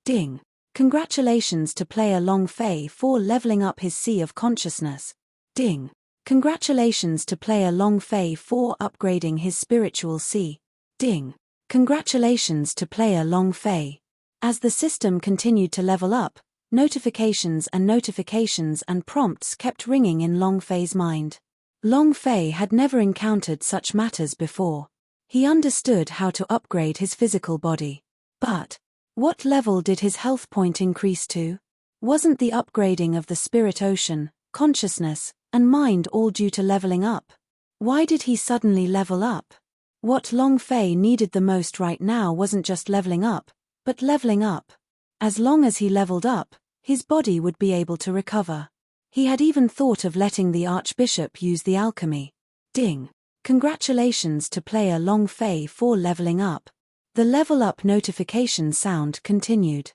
Ding! Congratulations to player Long Fei for leveling up his sea of consciousness. Ding! Congratulations to player Long Fei for upgrading his spiritual sea. Ding! Congratulations to player Long Fei. As the system continued to level up, notifications and prompts kept ringing in Long Fei's mind. Long Fei had never encountered such matters before. He understood how to upgrade his physical body. But what level did his health point increase to? Wasn't the upgrading of the spirit ocean, consciousness, and mind all due to leveling up? Why did he suddenly level up? What Long Fei needed the most right now wasn't just leveling up, but leveling up. As long as he leveled up, his body would be able to recover. He had even thought of letting the Archbishop use the alchemy. Ding! Congratulations to player Long Fei for leveling up. The level up notification sound continued.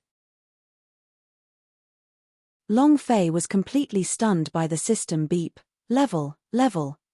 Long Fei was completely stunned by the system beep. Level,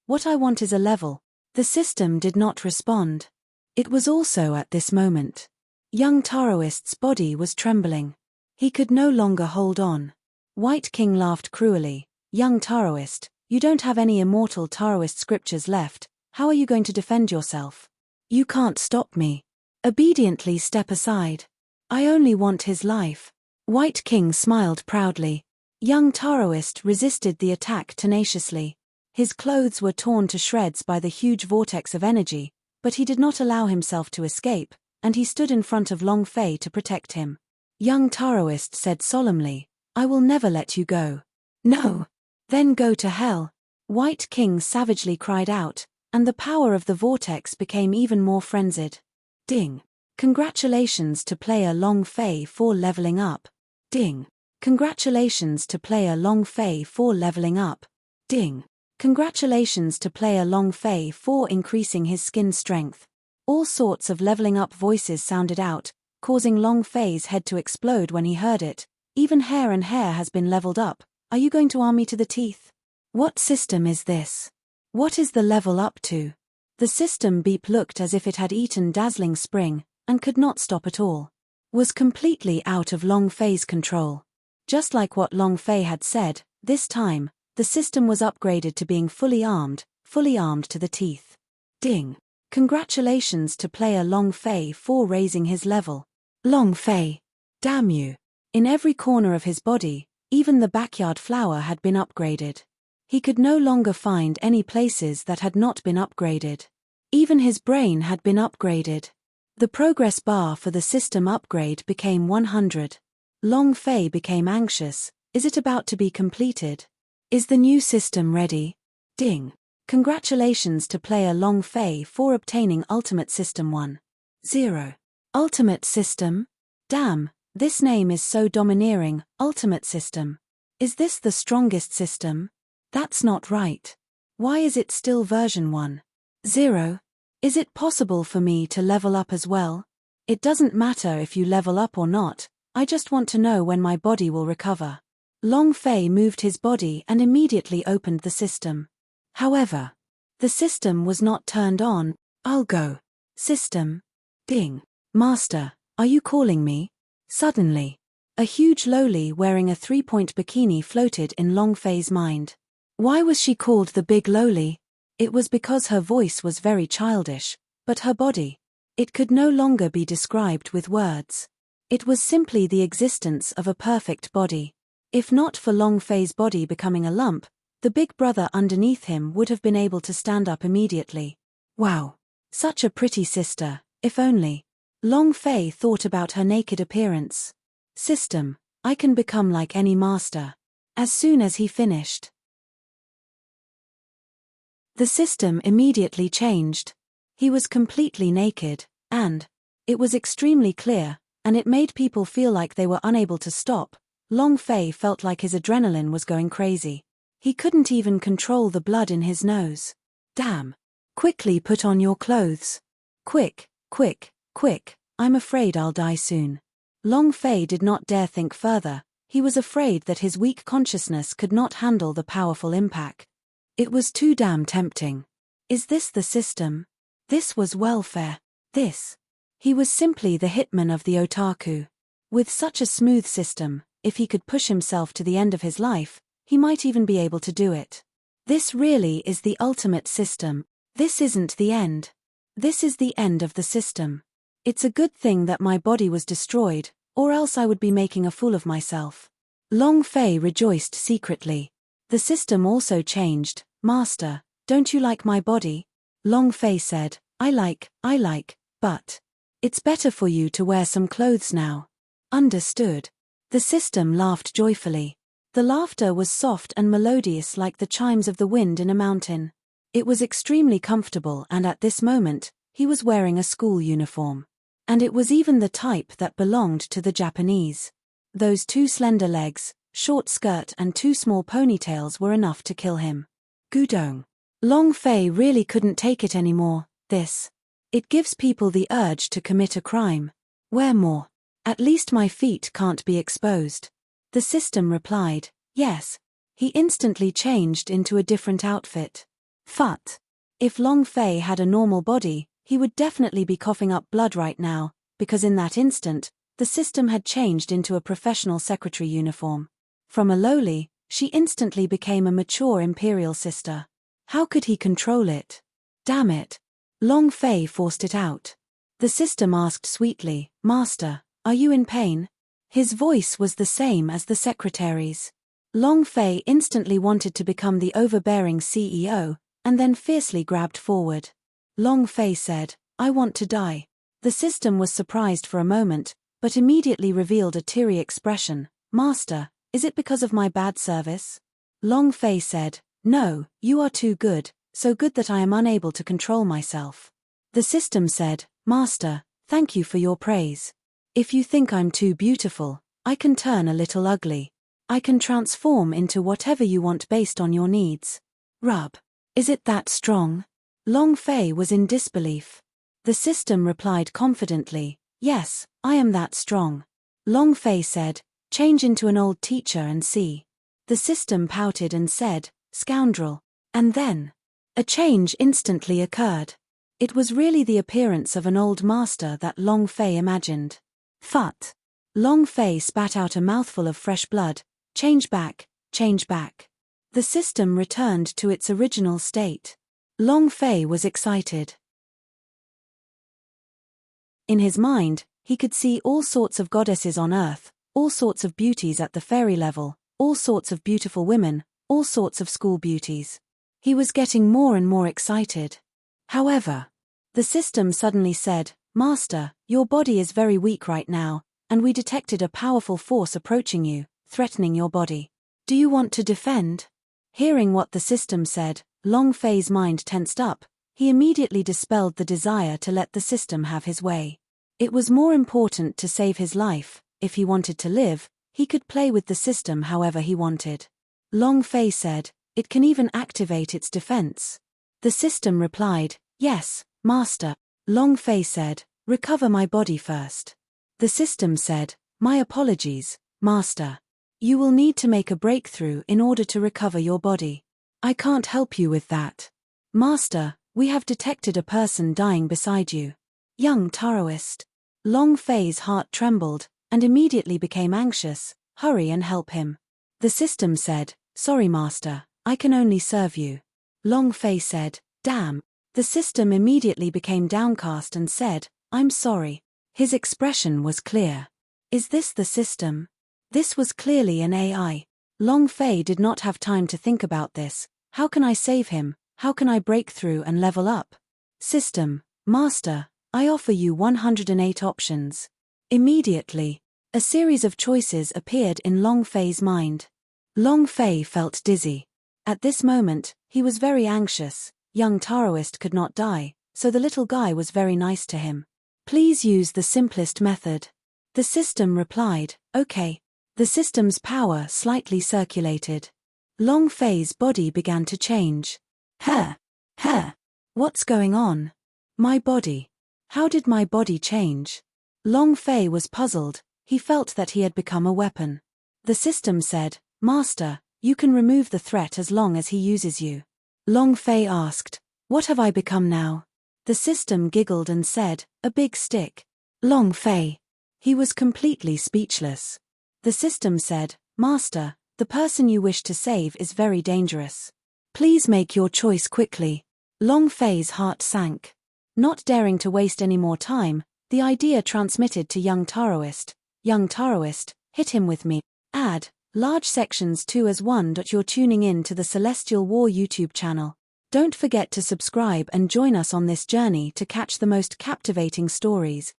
what I want is a level. The system did not respond. It was also at this moment. Young Taoist's body was trembling. He could no longer hold on. White King laughed cruelly. Young Taoist, you don't have any immortal Taoist scriptures left. How are you going to defend yourself? You can't stop me. Obediently step aside. I only want his life. White King smiled proudly. Young Taoist resisted the attack tenaciously. His clothes were torn to shreds by the huge vortex of energy, but he did not allow himself to escape, and he stood in front of Long Fei to protect him. Young Taoist said solemnly, I will never let you go. No. Then go to hell. White King savagely cried out, and the power of the vortex became even more frenzied. Ding. Congratulations to player Long Fei for leveling up. Ding. Congratulations to player Long Fei for leveling up. Ding. Congratulations to player Long Fei for increasing his skin strength. All sorts of leveling up voices sounded out, causing Long Fei's head to explode when he heard it. Even hair has been leveled up. Are you going to arm me to the teeth? What system is this? What is the level up to? The system beep looked as if it had eaten Dazzling Spring, and could not stop at all. Was completely out of Long Fei's control. Just like what Long Fei had said, this time, the system was upgraded to being fully armed to the teeth. Ding. Congratulations to player Long Fei for raising his level. Long Fei. Damn you. In every corner of his body, even the backyard flower had been upgraded. He could no longer find any places that had not been upgraded. Even his brain had been upgraded. The progress bar for the system upgrade became 100. Long Fei became anxious. Is it about to be completed? Is the new system ready? Ding. Congratulations to player Long Fei for obtaining Ultimate System 1.0. Ultimate System? Damn, this name is so domineering, Ultimate System. Is this the strongest system? That's not right. Why is it still version 1.0? Is it possible for me to level up as well? It doesn't matter if you level up or not, I just want to know when my body will recover. Long Fei moved his body and immediately opened the system. However, the system was not turned on. I'll go. System. Ding. Master, are you calling me? Suddenly, a huge loli wearing a 3-point bikini floated in Long Fei's mind. Why was she called the Big Loli? It was because her voice was very childish, but her body, it could no longer be described with words. It was simply the existence of a perfect body. If not for Long Fei's body becoming a lump, the big brother underneath him would have been able to stand up immediately. Wow. Such a pretty sister, if only. Long Fei thought about her naked appearance. System, I can become like any master. As soon as he finished, the system immediately changed. He was completely naked, and it was extremely clear, and it made people feel like they were unable to stop. Long Fei felt like his adrenaline was going crazy. He couldn't even control the blood in his nose. Damn. Quickly put on your clothes. Quick, quick, quick, I'm afraid I'll die soon. Long Fei did not dare think further. He was afraid that his weak consciousness could not handle the powerful impact. It was too damn tempting. Is this the system? This was welfare. This. He was simply the hitman of the otaku. With such a smooth system, if he could push himself to the end of his life, he might even be able to do it. This really is the ultimate system. This isn't the end. This is the end of the system. It's a good thing that my body was destroyed, or else I would be making a fool of myself. Long Fei rejoiced secretly. The system also changed. Master, don't you like my body? Long Fei said, I like, but it's better for you to wear some clothes now. Understood. The system laughed joyfully. The laughter was soft and melodious like the chimes of the wind in a mountain. It was extremely comfortable, and at this moment, he was wearing a school uniform. And it was even the type that belonged to the Japanese. Those 2 slender legs, short skirt and 2 small ponytails were enough to kill him. Gudong. Long Fei really couldn't take it anymore, this. It gives people the urge to commit a crime. Wear more. At least my feet can't be exposed. The system replied, yes. He instantly changed into a different outfit. Phut. If Long Fei had a normal body, he would definitely be coughing up blood right now, because in that instant, the system had changed into a professional secretary uniform. From a lowly, she instantly became a mature imperial sister. How could he control it? Damn it. Long Fei forced it out. The system asked sweetly, Master, are you in pain? His voice was the same as the secretary's. Long Fei instantly wanted to become the overbearing CEO, and then fiercely grabbed forward. Long Fei said, I want to die. The system was surprised for a moment, but immediately revealed a teary expression. Master, is it because of my bad service? Long Fei said, No, you are too good, so good that I am unable to control myself. The system said, Master, thank you for your praise. If you think I'm too beautiful, I can turn a little ugly. I can transform into whatever you want based on your needs. Rub. Is it that strong? Long Fei was in disbelief. The system replied confidently, Yes, I am that strong. Long Fei said, Change into an old teacher and see. The system pouted and said, Scoundrel. And then, a change instantly occurred. It was really the appearance of an old master that Long Fei imagined. Phut. Long Fei spat out a mouthful of fresh blood. Change back, change back. The system returned to its original state. Long Fei was excited. In his mind, he could see all sorts of goddesses on earth, all sorts of beauties at the fairy level, all sorts of beautiful women, all sorts of school beauties. He was getting more and more excited. However, the system suddenly said, Master, your body is very weak right now, and we detected a powerful force approaching you, threatening your body. Do you want to defend? Hearing what the system said, Long Fei's mind tensed up. He immediately dispelled the desire to let the system have his way. It was more important to save his life. If he wanted to live, he could play with the system however he wanted. Long Fei said, It can even activate its defense. The system replied, Yes, Master. Long Fei said, Recover my body first. The system said, My apologies, Master. You will need to make a breakthrough in order to recover your body. I can't help you with that. Master, we have detected a person dying beside you. Young Taoist. Long Fei's heart trembled, and immediately became anxious. Hurry and help him. The system said, Sorry Master, I can only serve you. Long Fei said, Damn. The system immediately became downcast and said, I'm sorry. His expression was clear. Is this the system? This was clearly an AI. Long Fei did not have time to think about this. How can I save him? How can I break through and level up? System, Master, I offer you 108 options. Immediately, a series of choices appeared in Long Fei's mind. Long Fei felt dizzy. At this moment, he was very anxious. Young Taoist could not die, so the little guy was very nice to him. Please use the simplest method. The system replied, Okay. The system's power slightly circulated. Long Fei's body began to change. What's going on? My body. How did my body change? Long Fei was puzzled. He felt that he had become a weapon. The system said, Master, you can remove the threat as long as he uses you. Long Fei asked, What have I become now? The system giggled and said, A big stick. Long Fei. He was completely speechless. The system said, Master, the person you wish to save is very dangerous. Please make your choice quickly. Long Fei's heart sank. Not daring to waste any more time, the idea transmitted to young Taoist. Young Taoist, hit him with me. Add, large sections 2 as 1. You're tuning in to the Celestial War YouTube channel. Don't forget to subscribe and join us on this journey to catch the most captivating stories.